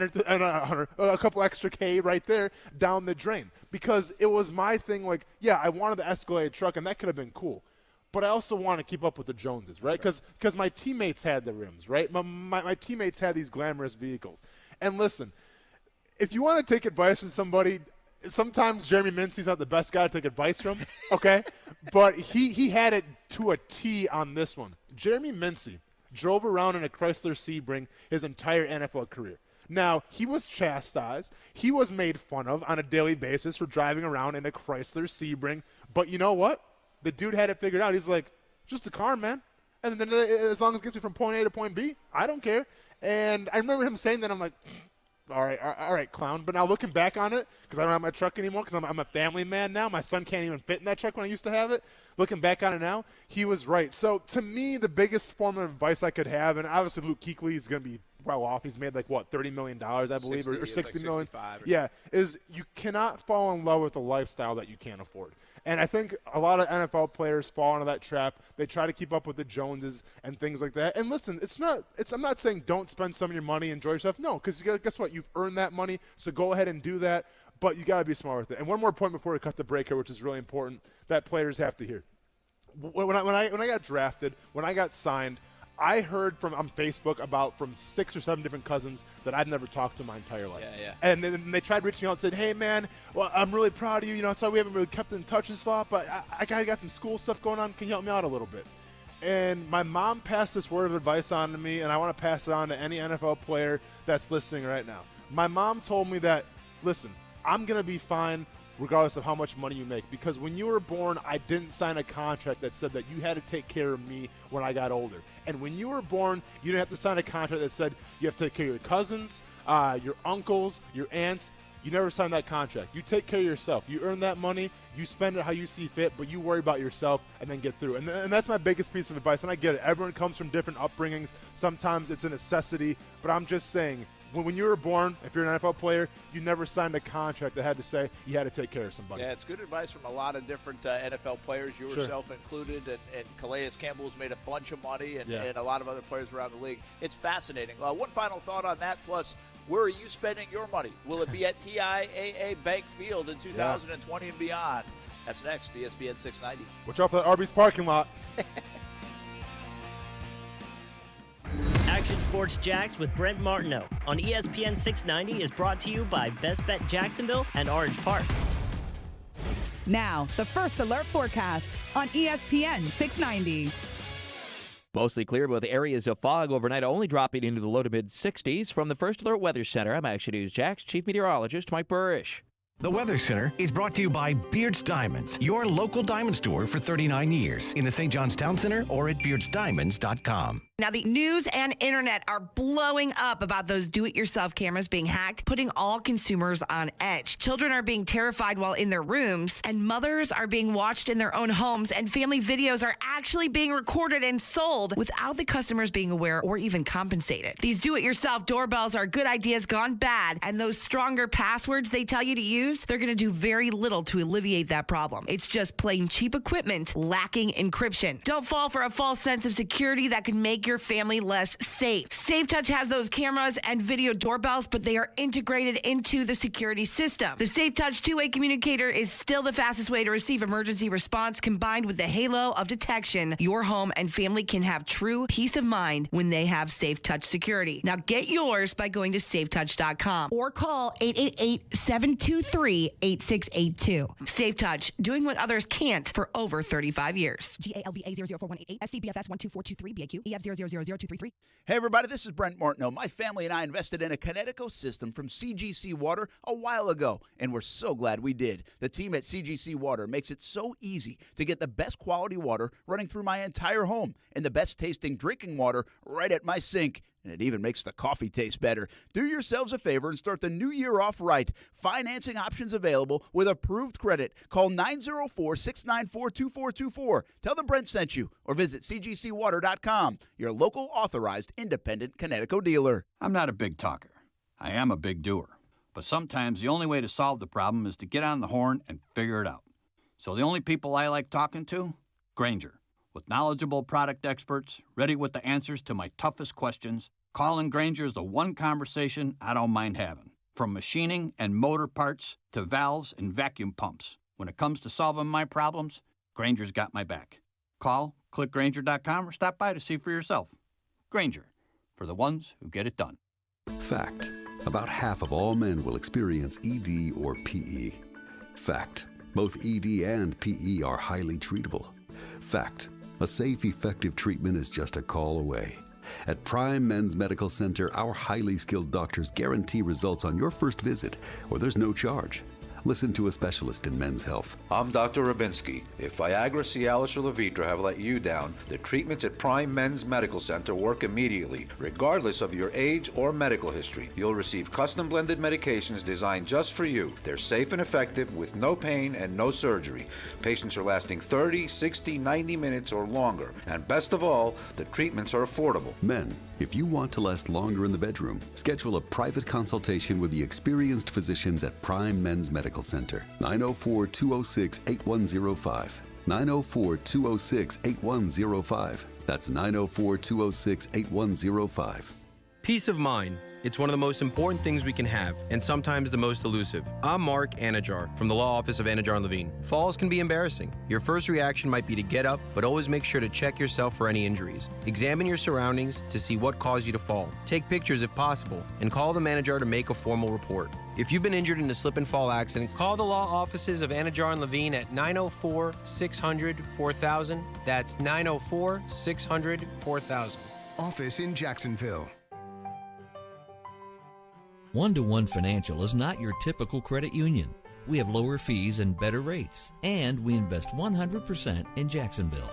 extra K right there down the drain. Because it was my thing, like, yeah, I wanted the Escalade truck, and that could have been cool. But I also want to keep up with the Joneses, right? Because my teammates had the rims, right? My teammates had these glamorous vehicles. And listen, if you want to take advice from somebody, sometimes Jeremy Mincy's not the best guy to take advice from, okay? But he had it to a T on this one. Jeremy Mincy drove around in a Chrysler Sebring his entire NFL career. Now, he was chastised. He was made fun of on a daily basis for driving around in a Chrysler Sebring. But you know what? The dude had it figured out. He's like, just a car, man. And then as long as it gets me from point A to point B, I don't care. And I remember him saying that. I'm like, all right, clown. But now looking back on it, because I don't have my truck anymore, because I'm a family man now. My son can't even fit in that truck when I used to have it. Looking back on it now, he was right. So to me, the biggest form of advice I could have, and obviously Luke Kuechly is going to be well off. He's made $30 million, I believe, 60, or $60 million. Yeah, is you cannot fall in love with a lifestyle that you can't afford. And I think a lot of NFL players fall into that trap. They try to keep up with the Joneses and things like that. And listen, I'm not saying don't spend some of your money, enjoy yourself. No, because guess what? You've earned that money, so go ahead and do that. But you got to be smart with it. And one more point before we cut the break here, which is really important, that players have to hear. when I got drafted, when I got signed, I heard on Facebook from 6 or 7 different cousins that I'd never talked to my entire life. Yeah. And then they tried reaching out and said, "Hey man, well, I'm really proud of you. Sorry we haven't really kept in touch and stuff, but I kind of got some school stuff going on. Can you help me out a little bit?" And my mom passed this word of advice on to me, and I want to pass it on to any NFL player that's listening right now. My mom told me that, listen, I'm going to be fine regardless of how much money you make, because when you were born, I didn't sign a contract that said that you had to take care of me when I got older. And when you were born, you didn't have to sign a contract that said you have to take care of your cousins, your uncles, your aunts. You never signed that contract. You take care of yourself. You earn that money, you spend it how you see fit, but you worry about yourself and then get through. And that's my biggest piece of advice, and I get it. Everyone comes from different upbringings. Sometimes it's a necessity, but I'm just saying, when you were born, if you're an NFL player, you never signed a contract that had to say you had to take care of somebody. Yeah, it's good advice from a lot of different NFL players, yourself included, and Calais Campbell's made a bunch of money, and a lot of other players around the league. It's fascinating. One final thought on that, plus, where are you spending your money? Will it be at TIAA Bank Field in 2020 and beyond? That's next, ESPN 690. Watch out for that Arby's parking lot. Action Sports Jacks with Brent Martineau on ESPN 690 is brought to you by Best Bet Jacksonville and Orange Park. Now, the First Alert forecast on ESPN 690. Mostly clear with areas of fog overnight, only dropping into the low to mid 60s. From the First Alert Weather Center, I'm Action News Jax Chief Meteorologist Mike Burrish. The Weather Center is brought to you by Beards Diamonds, your local diamond store for 39 years in the St. John's Town Center or at beardsdiamonds.com. Now, the news and internet are blowing up about those do-it-yourself cameras being hacked, putting all consumers on edge. Children are being terrified while in their rooms, and mothers are being watched in their own homes, and family videos are actually being recorded and sold without the customers being aware or even compensated. These do-it-yourself doorbells are good ideas gone bad, and those stronger passwords they tell you to use, they're going to do very little to alleviate that problem. It's just plain cheap equipment lacking encryption. Don't fall for a false sense of security that could make your family less safe. SafeTouch has those cameras and video doorbells, but they are integrated into the security system. The SafeTouch two-way communicator is still the fastest way to receive emergency response. Combined with the halo of detection, your home and family can have true peace of mind when they have SafeTouch security. Now get yours by going to safetouch.com or call 888-723-8682. SafeTouch, doing what others can't for over 35 years. GALBA 00418, SCBFS 12423, BAQ, EF 000233. Hey everybody, this is Brent Martineau. My family and I invested in a Connecticut system from CGC Water a while ago, and we're so glad we did. The team at CGC Water makes it so easy to get the best quality water running through my entire home and the best tasting drinking water right at my sink. And it even makes the coffee taste better. Do yourselves a favor and start the new year off right. Financing options available with approved credit. Call 904-694-2424. Tell them Brent sent you or visit cgcwater.com, your local authorized independent Connecticut dealer. I'm not a big talker. I am a big doer. But sometimes the only way to solve the problem is to get on the horn and figure it out. So the only people I like talking to? Grainger. With knowledgeable product experts, ready with the answers to my toughest questions, calling Grainger is the one conversation I don't mind having. From machining and motor parts to valves and vacuum pumps. When it comes to solving my problems, Grainger's got my back. Call, click Grainger.com, or stop by to see for yourself. Grainger, for the ones who get it done. Fact. About half of all men will experience ED or PE. Fact. Both ED and PE are highly treatable. Fact. A safe, effective treatment is just a call away. At Prime Men's Medical Center, our highly skilled doctors guarantee results on your first visit, or there's no charge. Listen to a specialist in men's health. I'm Dr. Rabinski. If Viagra, Cialis, or Levitra have let you down, the treatments at Prime Men's Medical Center work immediately, regardless of your age or medical history. You'll receive custom-blended medications designed just for you. They're safe and effective with no pain and no surgery. Patients are lasting 30, 60, 90 minutes or longer. And best of all, the treatments are affordable. Men, if you want to last longer in the bedroom, schedule a private consultation with the experienced physicians at Prime Men's Medical Center. 904-206-8105. 904-206-8105. That's 904-206-8105. Peace of mind. It's one of the most important things we can have, and sometimes the most elusive. I'm Mark Anajar from the Law Office of Anajar and Levine. Falls can be embarrassing. Your first reaction might be to get up, but always make sure to check yourself for any injuries. Examine your surroundings to see what caused you to fall. Take pictures if possible, and call the manager to make a formal report. If you've been injured in a slip and fall accident, call the law offices of Anajar and Levine at 904-600-4000. That's 904-600-4000. Office in Jacksonville. One-to-One Financial is not your typical credit union. We have lower fees and better rates, and we invest 100% in Jacksonville.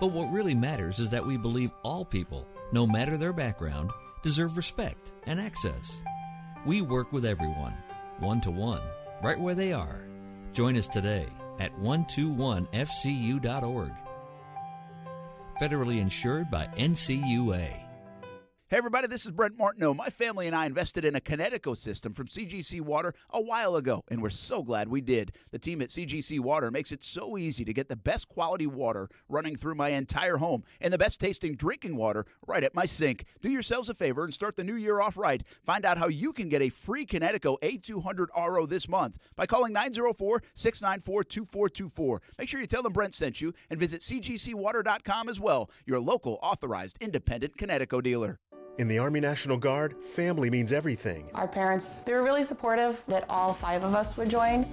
But what really matters is that we believe all people, no matter their background, deserve respect and access. We work with everyone, one-to-one, right where they are. Join us today at 121fcu.org. Federally insured by NCUA. Hey everybody, this is Brent Martineau. My family and I invested in a Connecticut system from CGC Water a while ago, and we're so glad we did. The team at CGC Water makes it so easy to get the best quality water running through my entire home and the best tasting drinking water right at my sink. Do yourselves a favor and start the new year off right. Find out how you can get a free Connecticut A200 RO this month by calling 904-694-2424. Make sure you tell them Brent sent you and visit cgcwater.com as well, your local authorized independent Connecticut dealer. In the Army National Guard, family means everything. Our parents, they were really supportive that all 5 of us would join.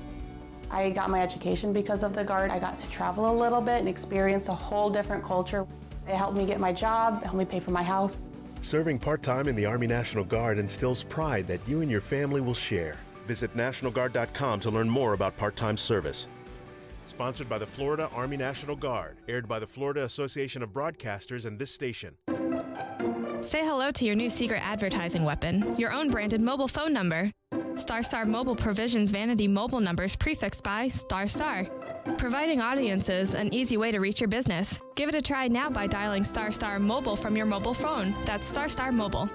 I got my education because of the Guard. I got to travel a little bit and experience a whole different culture. It helped me get my job, it helped me pay for my house. Serving part-time in the Army National Guard instills pride that you and your family will share. Visit NationalGuard.com to learn more about part-time service. Sponsored by the Florida Army National Guard. Aired by the Florida Association of Broadcasters and this station. Say hello to your new secret advertising weapon, your own branded mobile phone number. Star Mobile provisions vanity mobile numbers prefixed by Star, providing audiences an easy way to reach your business. Give it a try now by dialing Star Mobile from your mobile phone. That's Star Mobile.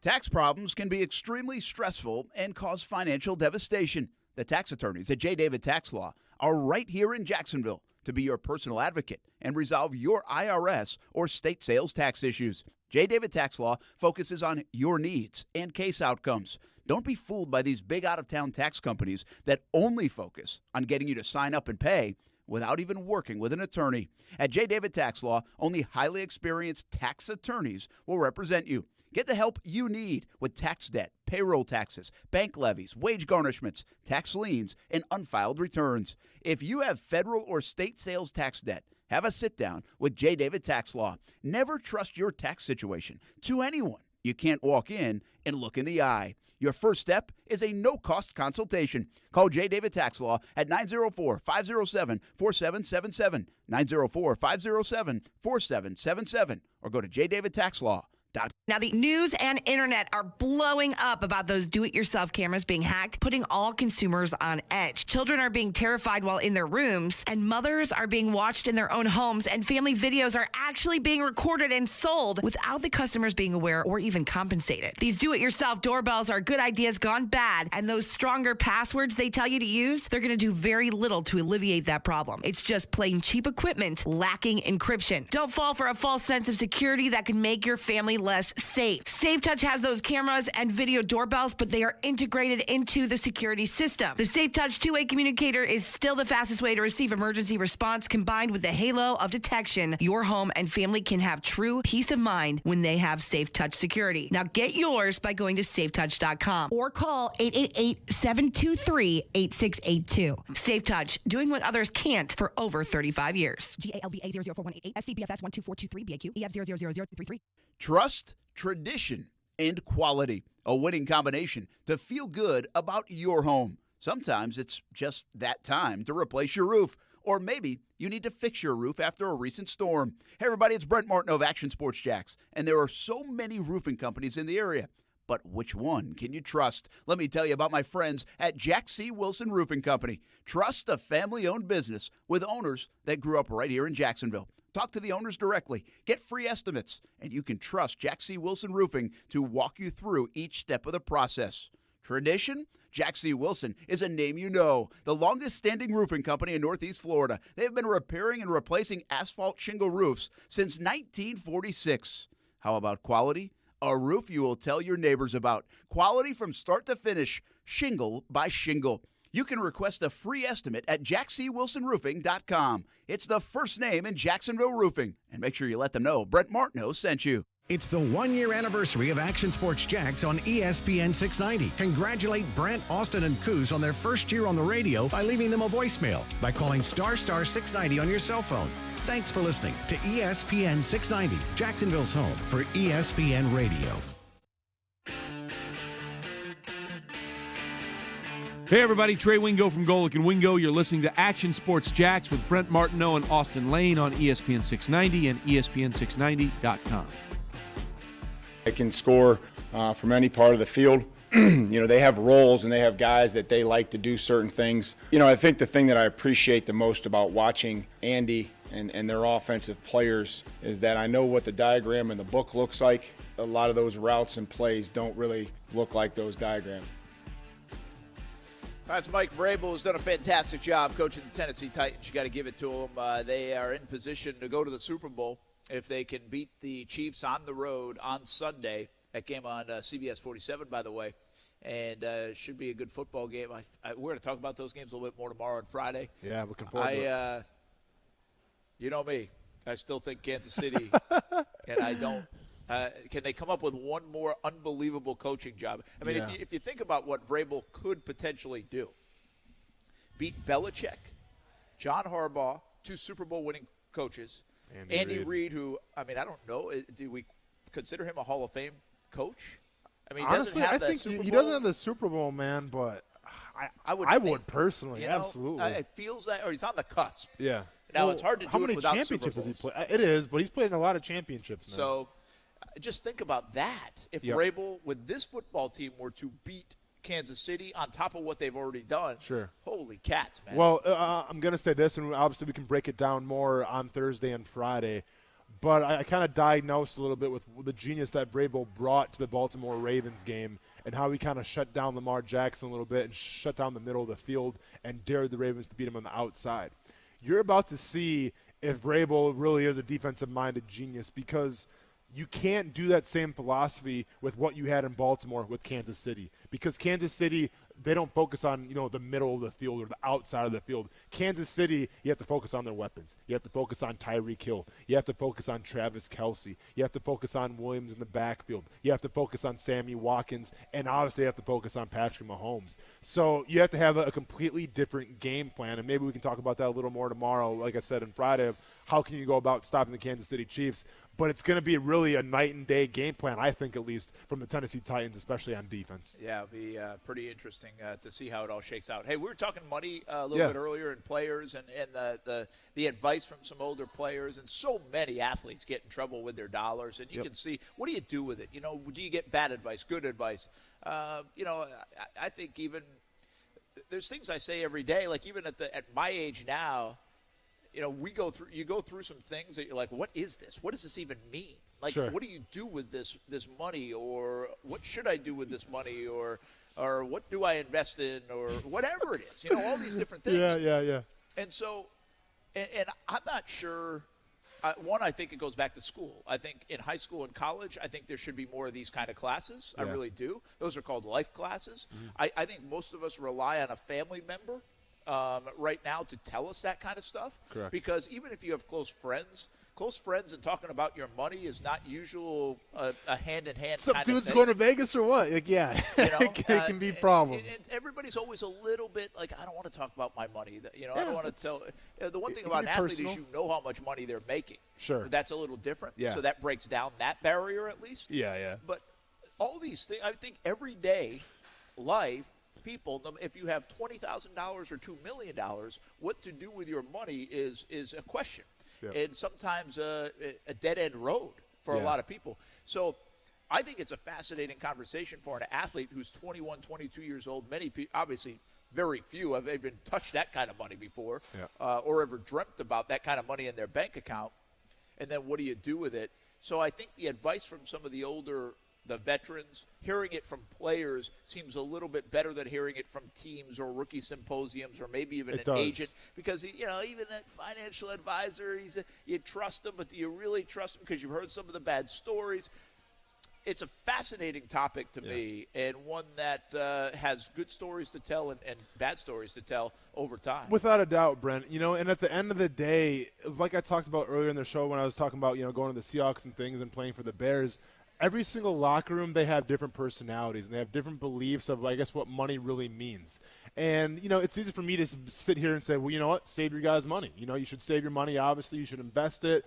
Tax problems can be extremely stressful and cause financial devastation. The tax attorneys at J. David Tax Law are right here in Jacksonville to be your personal advocate and resolve your IRS or state sales tax issues. J. David Tax Law focuses on your needs and case outcomes. Don't be fooled by these big out-of-town tax companies that only focus on getting you to sign up and pay without even working with an attorney. At J. David Tax Law, only highly experienced tax attorneys will represent you. Get the help you need with tax debt, payroll taxes, bank levies, wage garnishments, tax liens, and unfiled returns. If you have federal or state sales tax debt, have a sit-down with J. David Tax Law. Never trust your tax situation to anyone you can't walk in and look in the eye. Your first step is a no-cost consultation. Call J. David Tax Law at 904-507-4777, 904-507-4777, or go to jdavidtaxlaw.com. Now, the news and internet are blowing up about those do-it-yourself cameras being hacked, putting all consumers on edge. Children are being terrified while in their rooms, and mothers are being watched in their own homes, and family videos are actually being recorded and sold without the customers being aware or even compensated. These do-it-yourself doorbells are good ideas gone bad, and those stronger passwords they tell you to use, they're going to do very little to alleviate that problem. It's just plain cheap equipment lacking encryption. Don't fall for a false sense of security that can make your family less safe. SafeTouch has those cameras and video doorbells, but they are integrated into the security system. The SafeTouch two-way communicator is still the fastest way to receive emergency response. Combined with the halo of detection, your home and family can have true peace of mind when they have SafeTouch security. Now get yours by going to safetouch.com or call 888-723-8682. SafeTouch, doing what others can't for over 35 years. GALBA 04188, SCBFS 12423, BAQ, EF 000033. Trust, tradition, and quality. A winning combination to feel good about your home. Sometimes it's just that time to replace your roof. Or maybe you need to fix your roof after a recent storm. Hey everybody, it's Brent Martineau of Action Sports Jacks. And there are so many roofing companies in the area. But which one can you trust? Let me tell you about my friends at Jack C. Wilson Roofing Company. Trust a family-owned business with owners that grew up right here in Jacksonville. Talk to the owners directly. Get free estimates. And you can trust Jack C. Wilson Roofing to walk you through each step of the process. Tradition? Jack C. Wilson is a name you know. The longest-standing roofing company in Northeast Florida. They have been repairing and replacing asphalt shingle roofs since 1946. How about quality? A roof you will tell your neighbors about. Quality from start to finish, shingle by shingle. You can request a free estimate at jackcwilsonroofing.com. It's the first name in Jacksonville roofing. And make sure you let them know Brent Martineau sent you. It's the 1-year anniversary of Action Sports Jax on ESPN 690. Congratulate Brent, Austin, and Coos on their first year on the radio by leaving them a voicemail by calling *star 690 on your cell phone. Thanks for listening to ESPN 690, Jacksonville's home for ESPN Radio. Hey everybody, Trey Wingo from Golic and Wingo. You're listening to Action Sports Jax with Brent Martineau and Austin Lane on ESPN 690 and ESPN690.com. They can score from any part of the field. They have roles and they have guys that they like to do certain things. I think the thing that I appreciate the most about watching Andy and their offensive players is that I know what the diagram in the book looks like. A lot of those routes and plays don't really look like those diagrams. That's Mike Vrabel, who's done a fantastic job coaching the Tennessee Titans. You got to give it to him. They are in position to go to the Super Bowl if they can beat the Chiefs on the road on Sunday. That game on CBS 47, by the way. And should be a good football game. We're going to talk about those games a little bit more tomorrow and Friday. Yeah, looking forward to it. You know me. I still think Kansas City, and I don't. Can they come up with one more unbelievable coaching job? I mean, if you think about what Vrabel could potentially do, beat Belichick, John Harbaugh, 2 Super Bowl winning coaches, Andy Reid, who, I mean, I don't know, do we consider him a Hall of Fame coach? I mean, honestly, I think he doesn't have the Super Bowl, man, but I would personally, absolutely. It feels that, or he's on the cusp. Yeah. Now, it's hard to do it without How many championships has he played? It is, but he's played in a lot of championships now. So just think about that. If Vrabel, with this football team, were to beat Kansas City on top of what they've already done, holy cats, man. Well, I'm going to say this, and obviously we can break it down more on Thursday and Friday, but I kind of diagnosed a little bit with the genius that Vrabel brought to the Baltimore Ravens game and how he kind of shut down Lamar Jackson a little bit and shut down the middle of the field and dared the Ravens to beat him on the outside. You're about to see if Vrabel really is a defensive-minded genius, because you can't do that same philosophy with what you had in Baltimore with Kansas City, because Kansas City, they don't focus on, the middle of the field or the outside of the field. Kansas City, you have to focus on their weapons. You have to focus on Tyreek Hill. You have to focus on Travis Kelce. You have to focus on Williams in the backfield. You have to focus on Sammy Watkins, and obviously you have to focus on Patrick Mahomes. So you have to have a completely different game plan, and maybe we can talk about that a little more tomorrow, like I said, on Friday, of how can you go about stopping the Kansas City Chiefs. But it's going to be really a night and day game plan, I think, at least, from the Tennessee Titans, especially on defense. Yeah, it'll be pretty interesting to see how it all shakes out. Hey, we were talking money a little bit earlier, and players and the advice from some older players, and so many athletes get in trouble with their dollars. And you can see, what do you do with it? Do you get bad advice, good advice? I think even there's things I say every day, like even at my age now. You go through some things that you're like, what is this? What does this even mean? Like, what do you do with this money, or what should I do with this money, or what do I invest in, or whatever it is? All these different things. Yeah. And so, and I'm not sure. One, I think it goes back to school. I think in high school and college, I think there should be more of these kind of classes. I really do. Those are called life classes. Mm-hmm. I think most of us rely on a family member right now to tell us that kind of stuff. Correct. Because even if you have close friends and talking about your money is not usual a hand-in-hand Some kind dude's of thing. going to Vegas or what? Like, it can be problems. And everybody's always a little bit like, I don't want to talk about my money. I don't want to tell. The one thing about an athlete is you know how much money they're making. Sure. That's a little different. Yeah. So that breaks down that barrier at least. Yeah. But all these things, I think everyday life, people, if you have $20,000 or $2 million, what to do with your money is a question. Yep. And sometimes a dead-end road for a lot of people. So I think it's a fascinating conversation for an athlete who's 21, 22 years old. Many people, obviously very few, have even touched that kind of money before or ever dreamt about that kind of money in their bank account. And then what do you do with it? So I think the advice from some of the veterans, hearing it from players seems a little bit better than hearing it from teams or rookie symposiums or maybe even an agent, because even that financial advisor, you trust him, but do you really trust him because you've heard some of the bad stories? it's a fascinating topic to me, and one that has good stories to tell and bad stories to tell over time. Without a doubt, Brent. And at the end of the day, like I talked about earlier in the show when I was talking about, going to the Seahawks and things and playing for the Bears, every single locker room, they have different personalities and they have different beliefs of, I guess, what money really means. And, it's easy for me to sit here and say, well, you know what, save your guys' money. You should save your money, obviously. You should invest it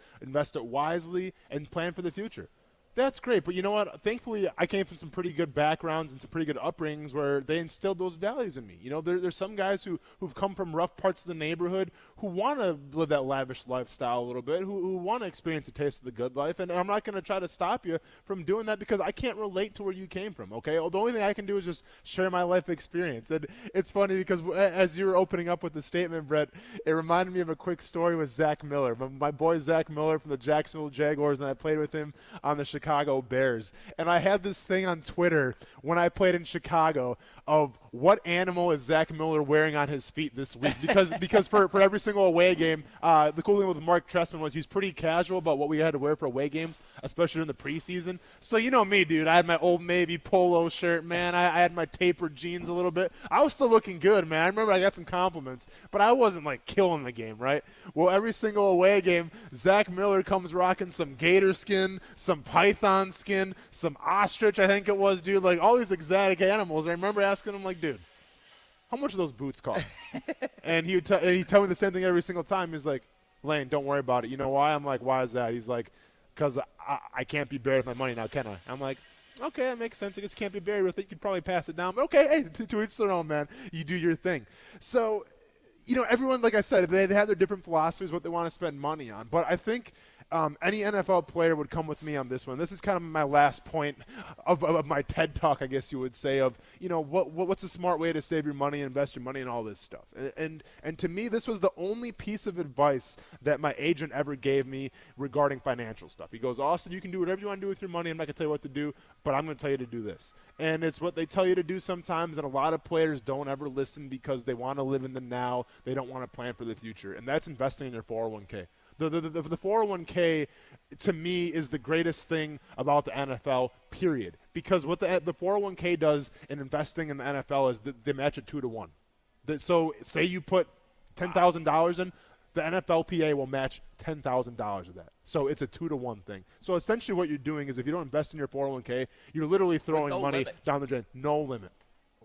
wisely, and plan for the future. That's great, but you know what? Thankfully, I came from some pretty good backgrounds and some pretty good upbringings where they instilled those values in me. There's some guys who've come from rough parts of the neighborhood who want to live that lavish lifestyle a little bit, who want to experience a taste of the good life, and I'm not going to try to stop you from doing that because I can't relate to where you came from, okay? The only thing I can do is just share my life experience. And it's funny because as you were opening up with the statement, Brett, it reminded me of a quick story with Zach Miller. My boy Zach Miller from the Jacksonville Jaguars, and I played with him on the Chicago Bears. And I had this thing on Twitter when I played in Chicago of what animal is Zach Miller wearing on his feet this week? Because for every single away game, the cool thing with Mark Trestman was he's pretty casual about what we had to wear for away games, especially in the preseason. So you know me, dude. I had my Old Navy polo shirt, man. I had my tapered jeans a little bit. I was still looking good, man. I remember I got some compliments, but I wasn't like killing the game, right? Well, every single away game, Zach Miller comes rocking some gator skin, some python skin, some ostrich, I think it was, dude. Like all these exotic animals. I remember asking him, like, dude, how much do those boots cost? And he'd tell me the same thing every single time. He's like, Lane, don't worry about it. You know why? I'm like, why is that? He's like, because I can't be buried with my money now, can I? I'm like, okay, that makes sense. I guess you can't be buried with it. You could probably pass it down. But okay, hey, to each their own, man. You do your thing. So, everyone, like I said, they have their different philosophies, what they want to spend money on. But I think any NFL player would come with me on this one. This is kind of my last point of my TED Talk, I guess you would say, of, what's a smart way to save your money and invest your money and all this stuff. And to me, this was the only piece of advice that my agent ever gave me regarding financial stuff. He goes, Austin, you can do whatever you want to do with your money. I'm not going to tell you what to do, but I'm going to tell you to do this. And it's what they tell you to do sometimes, and a lot of players don't ever listen because they want to live in the now. They don't want to plan for the future, and that's investing in your 401k. The 401k, to me, is the greatest thing about the NFL, period. Because what the 401k does in investing in the NFL is they match it 2-to-1. So say you put $10,000 in, the NFLPA will match $10,000 of that. So it's a 2-to-1 thing. So essentially what you're doing is if you don't invest in your 401k, you're literally throwing money down the drain. No limit.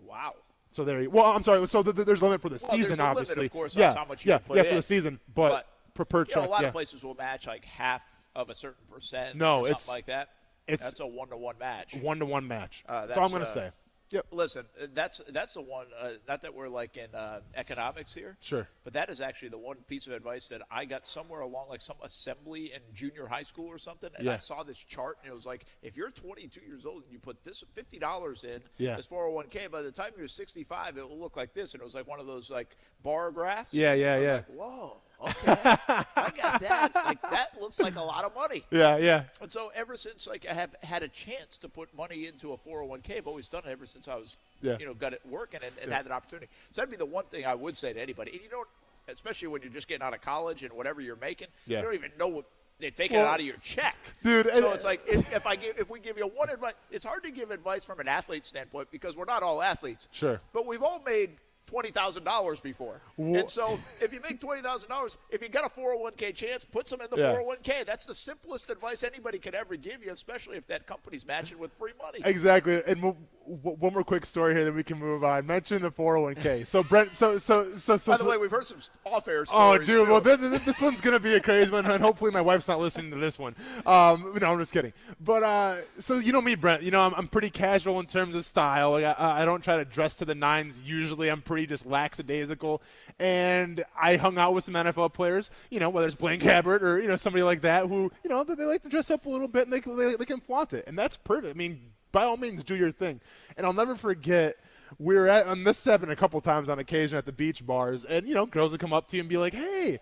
Wow. So there you go. Well, I'm sorry. So there's a limit for the season, there's a obviously. Limit, of course, on how much you put in. for the season. But per check, a lot of places will match like half of a certain percent or something like that. That's a 1-to-1 match. 1-to-1 match. That's all I'm going to say. Yep. Listen, that's the one, not that we're like in economics here. Sure. But that is actually the one piece of advice that I got somewhere along like some assembly in junior high school or something. And I saw this chart and it was like, if you're 22 years old and you put this $50 in this 401k, by the time you're 65, it will look like this. And it was like one of those like bar graphs. Yeah. Like, whoa. Okay, I got that. Like that looks like a lot of money. Yeah. And so ever since I have had a chance to put money into a 401k, I've always done it ever since I was, got it working and had that opportunity. So that'd be the one thing I would say to anybody. And you don't, especially when you're just getting out of college and whatever you're making, you don't even know what they're taking it out of your check, dude. So it's like if we give you one advice, it's hard to give advice from an athlete standpoint because we're not all athletes. Sure. But we've all made $20,000 before. And so if you make $20,000, if you got a 401k chance, put some in the 401k. That's the simplest advice anybody could ever give you, especially if that company's matching with free money. Exactly. And one more quick story here, then we can move on. Mention the 401k. So Brent, so by the way, we've heard some off-air stories. Oh, dude. Too. Well, this one's gonna be a crazy one, and hopefully my wife's not listening to this one. No, I'm just kidding. But so you know me, Brent. I'm pretty casual in terms of style. Like, I don't try to dress to the nines. Usually, I'm pretty just lackadaisical. And I hung out with some NFL players. Whether it's Blaine Gabbert or somebody like that who they like to dress up a little bit and they can flaunt it, and that's perfect. I mean, by all means, do your thing. And I'll never forget, we were on this happened a couple times on occasion at the beach bars, and girls would come up to you and be like, "Hey,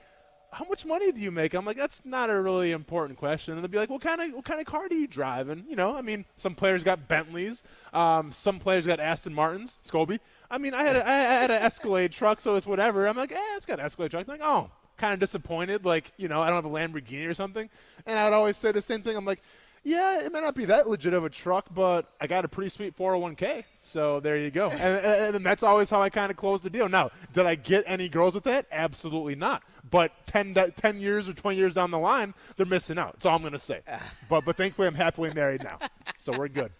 how much money do you make?" I'm like, "That's not a really important question." And they'd be like, "What kind of car do you drive?" And I mean, some players got Bentleys, some players got Aston Martins, Scobie. I mean, I had an Escalade truck, so it's whatever. I'm like, it's got an Escalade truck. They're like, oh, kind of disappointed, like I don't have a Lamborghini or something. And I'd always say the same thing. I'm like, Yeah, it may not be that legit of a truck, but I got a pretty sweet 401k. So there you go. And that's always how I kind of close the deal. Now, did I get any girls with that? Absolutely not. But 10 years or 20 years down the line, they're missing out. That's all I'm going to say. But thankfully, I'm happily married now. So we're good.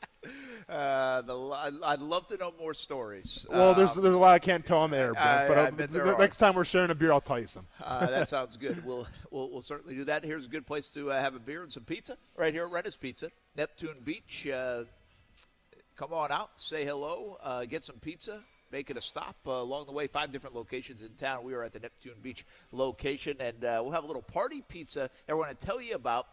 I'd love to know more stories. Well, there's a lot I can't tell on the air, but the next time we're sharing a beer, I'll tell you some. That sounds good. We'll certainly do that. Here's a good place to have a beer and some pizza right here at Renna's Pizza, Neptune Beach. Come on out, say hello, get some pizza, make it a stop along the way. 5 different locations in town. We are at the Neptune Beach location, and we'll have a little party pizza that we're going to tell you about.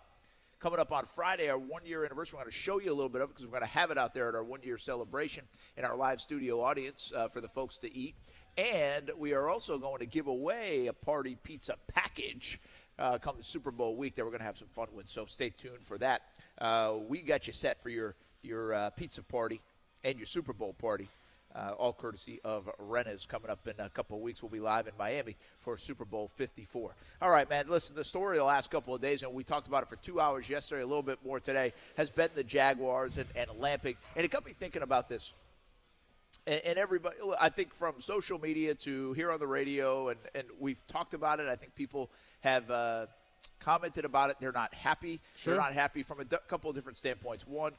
Coming up on Friday, our 1-year anniversary. We're going to show you a little bit of it because we're going to have it out there at our 1-year celebration in our live studio audience for the folks to eat. And we are also going to give away a party pizza package come the Super Bowl week that we're going to have some fun with. So stay tuned for that. We got you set for your pizza party and your Super Bowl party. All courtesy of Renna's. Coming up in a couple of weeks, we'll be live in Miami for Super Bowl 54. All right, man, listen, the story the last couple of days, and we talked about it for 2 hours yesterday, a little bit more today, has been the Jaguars and Lamping. And it got me thinking about this. And everybody, I think from social media to here on the radio, and we've talked about it. I think people have commented about it. They're not happy. Sure. They're not happy from a couple of different standpoints. One,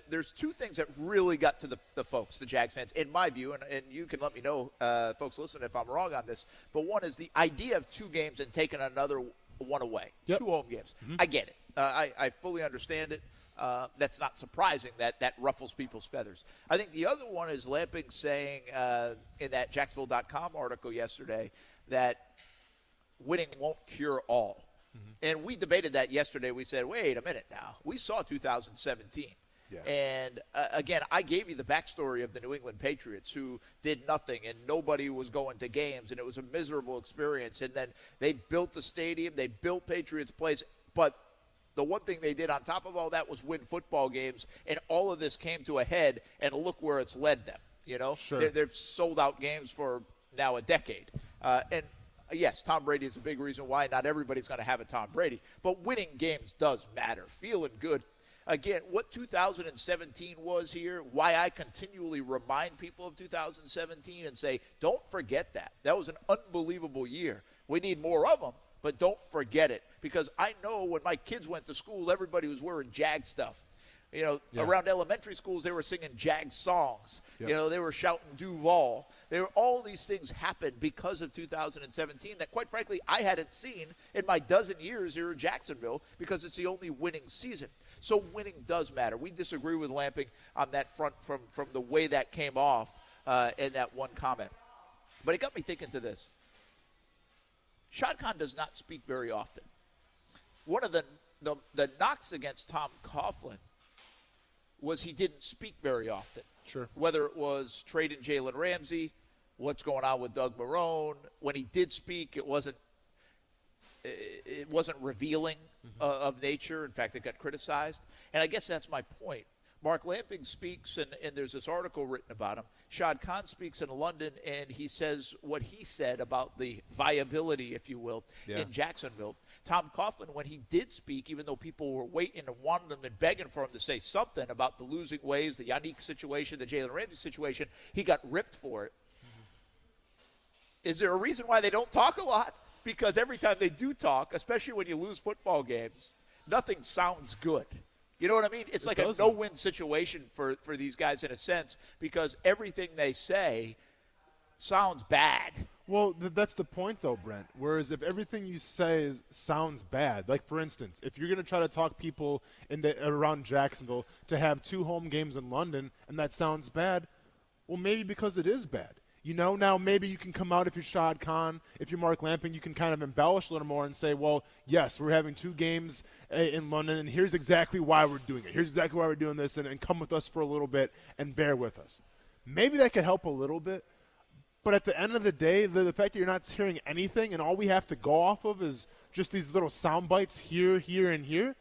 there's 2 things that really got to the folks, the Jags fans, in my view, and you can let me know, folks, listen, if I'm wrong on this. But one is the idea of 2 games and taking another one away. Yep. 2 home games. Mm-hmm. I get it. I fully understand it. That's not surprising that ruffles people's feathers. I think the other one is Lamping saying in that Jacksonville.com article yesterday that winning won't cure all. Mm-hmm. And we debated that yesterday. We said, wait a minute now. We saw 2017. Yeah. And, again, I gave you the backstory of the New England Patriots who did nothing and nobody was going to games, and it was a miserable experience. And then they built the stadium. They built Patriots Place. But the one thing they did on top of all that was win football games, and all of this came to a head, and look where it's led them. You know, sure. They've sold out games for now a decade. And yes, Tom Brady is a big reason why not everybody's going to have a Tom Brady. But winning games does matter. Feeling good. Again, what 2017 was here, why I continually remind people of 2017 and say, don't forget that. That was an unbelievable year. We need more of them, but don't forget it. Because I know when my kids went to school, everybody was wearing Jag stuff. You know, around elementary schools, they were singing Jag songs. Yep. You know, they were shouting Duval. All these things happened because of 2017 that, quite frankly, I hadn't seen in my dozen years here in Jacksonville because it's the only winning season. So winning does matter. We disagree with Lamping on that front from the way that came off in that one comment. But it got me thinking to this. Shad Khan does not speak very often. One of the knocks against Tom Coughlin was he didn't speak very often. Sure. Whether it was trading Jalen Ramsey, what's going on with Doug Marrone. When he did speak, it wasn't revealing of nature. In fact, it got criticized. And I guess that's my point. Mark Lamping speaks, and there's this article written about him. Shad Khan speaks in London, and he says what he said about the viability, if you will, in Jacksonville. Tom Coughlin, when he did speak, even though people were waiting and wanting him and begging for him to say something about the losing ways, the Yannick situation, the Jalen Ramsey situation, he got ripped for it. Mm-hmm. Is there a reason why they don't talk a lot? Because every time they do talk, especially when you lose football games, nothing sounds good. You know what I mean? It's like a no-win situation for these guys in a sense because everything they say sounds bad. Well, that's the point, though, Brent. Whereas if everything you say sounds bad, like, for instance, if you're going to try to talk people around Jacksonville to have 2 home games in London and that sounds bad, well, maybe because it is bad. You know, now maybe you can come out if you're Shad Khan, if you're Mark Lamping, you can kind of embellish a little more and say, well, yes, we're having 2 games in London, and here's exactly why we're doing it. Here's exactly why we're doing this, and come with us for a little bit and bear with us. Maybe that could help a little bit. But at the end of the day, the fact that you're not hearing anything and all we have to go off of is just these little sound bites here, and here,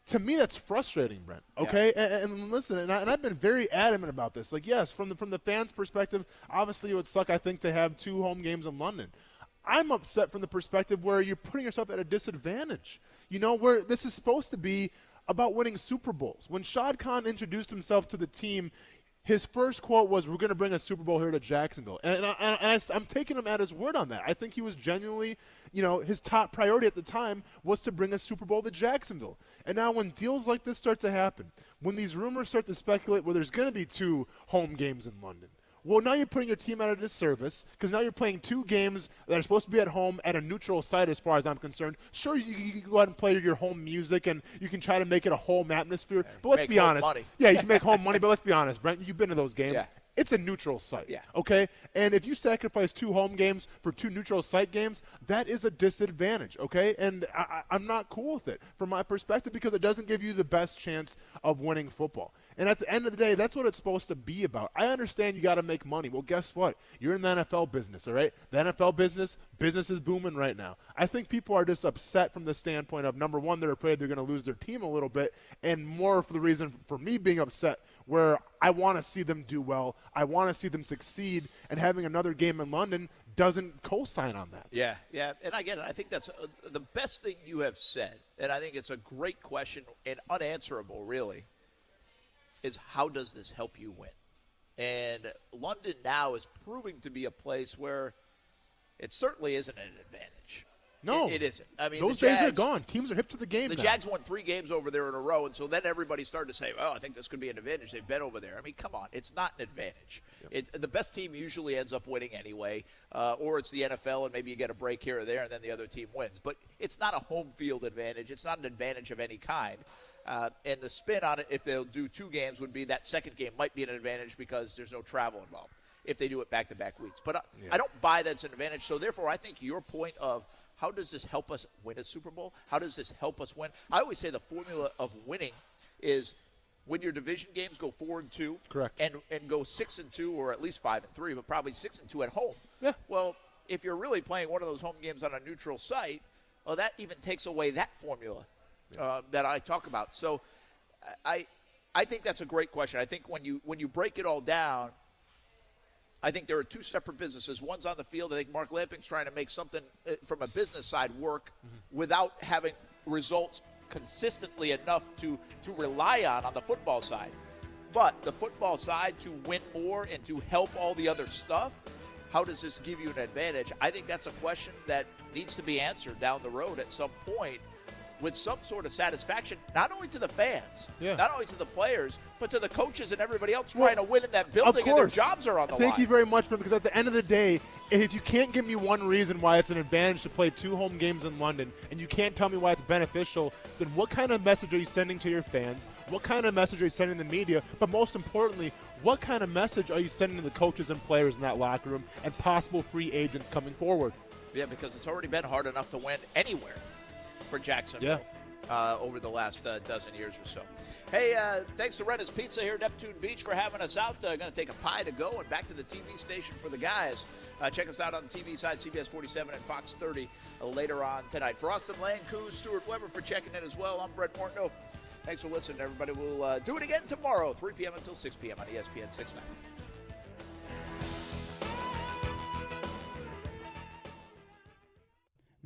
to me, that's frustrating, Brent. Okay, yeah. And listen, and I've been very adamant about this. Like, yes, from the fans' perspective, obviously it would suck, I think, to have 2 home games in London. I'm upset from the perspective where you're putting yourself at a disadvantage. You know, where this is supposed to be about winning Super Bowls. When Shad Khan introduced himself to the team, his first quote was, "We're going to bring a Super Bowl here to Jacksonville." And I'm taking him at his word on that. I think he was genuinely, his top priority at the time was to bring a Super Bowl to Jacksonville. And now when deals like this start to happen, when these rumors start to speculate where there's going to be 2 home games in London, well, now you're putting your team at a disservice because now you're playing 2 games that are supposed to be at home at a neutral site as far as I'm concerned. Sure, you can go ahead and play your home music and you can try to make it a home atmosphere, but let's be honest. Money. Yeah, you can make home money, but let's be honest, Brent, you've been to those games. Yeah. It's a neutral site, yeah. Okay? And if you sacrifice 2 home games for 2 neutral site games, that is a disadvantage, okay? And I'm not cool with it from my perspective because it doesn't give you the best chance of winning football. And at the end of the day, that's what it's supposed to be about. I understand you got to make money. Well, guess what? You're in the NFL business, all right? The NFL business is booming right now. I think people are just upset from the standpoint of, number one, they're afraid they're going to lose their team a little bit, and more for the reason for me being upset where I want to see them do well. I want to see them succeed, and having another game in London doesn't co-sign on that. Yeah, and I get it. I think that's the best thing you have said, and I think it's a great question and unanswerable, really, is how does this help you win? And London now is proving to be a place where it certainly isn't an advantage. No, it isn't. I mean, those days are gone. Teams are hip to the game now. The Jags won 3 games over there in a row, and so then everybody started to say, "Oh, I think this could be an advantage. They've been over there." I mean, come on, it's not an advantage. The best team usually ends up winning anyway, or it's the NFL, and maybe you get a break here or there, and then the other team wins. But it's not a home field advantage. It's not an advantage of any kind. And the spin on it, if they'll do 2 games, would be that second game might be an advantage because there's no travel involved if they do it back-to-back weeks. But I don't buy that's an advantage. So, therefore, I think your point of how does this help us win a Super Bowl? How does this help us win? I always say the formula of winning is when your division games go 4-2, correct, and go 6-2, or at least 5-3, but probably 6-2 at home. Yeah. Well, if you're really playing one of those home games on a neutral site, well, that even takes away that formula that I talk about. So, I think that's a great question. I think when you break it all down, I think there are 2 separate businesses. One's on the field. I think Mark Lamping's trying to make something from a business side work without having results consistently enough to rely on the football side. But the football side, to win more and to help all the other stuff, how does this give you an advantage? I think that's a question that needs to be answered down the road at some point with some sort of satisfaction, not only to the fans, not only to the players, but to the coaches and everybody else trying to win in that building, and their jobs are on the line. Thank you very much, man, because at the end of the day, if you can't give me one reason why it's an advantage to play 2 home games in London, and you can't tell me why it's beneficial, then what kind of message are you sending to your fans? What kind of message are you sending to the media? But most importantly, what kind of message are you sending to the coaches and players in that locker room and possible free agents coming forward? Yeah, because it's already been hard enough to win anywhere for Jacksonville over the last dozen years or so. Hey, thanks to Renna's Pizza here at Neptune Beach for having us out. Going to take a pie to go and back to the TV station for the guys. Check us out on the TV side, CBS 47 and Fox 30 later on tonight. For Austin Lane, Coos, Stuart Weber for checking in as well. I'm Brett Martineau. Thanks for listening, everybody. We'll do it again tomorrow, 3 p.m. until 6 p.m. on ESPN 690.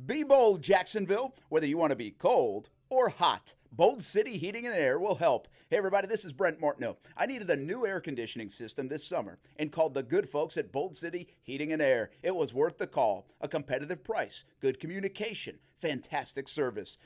Be bold, Jacksonville, whether you want to be cold or hot. Bold City Heating and Air will help. Hey, everybody, this is Brent Martineau. I needed a new air conditioning system this summer and called the good folks at Bold City Heating and Air. It was worth the call. A competitive price, good communication, fantastic service.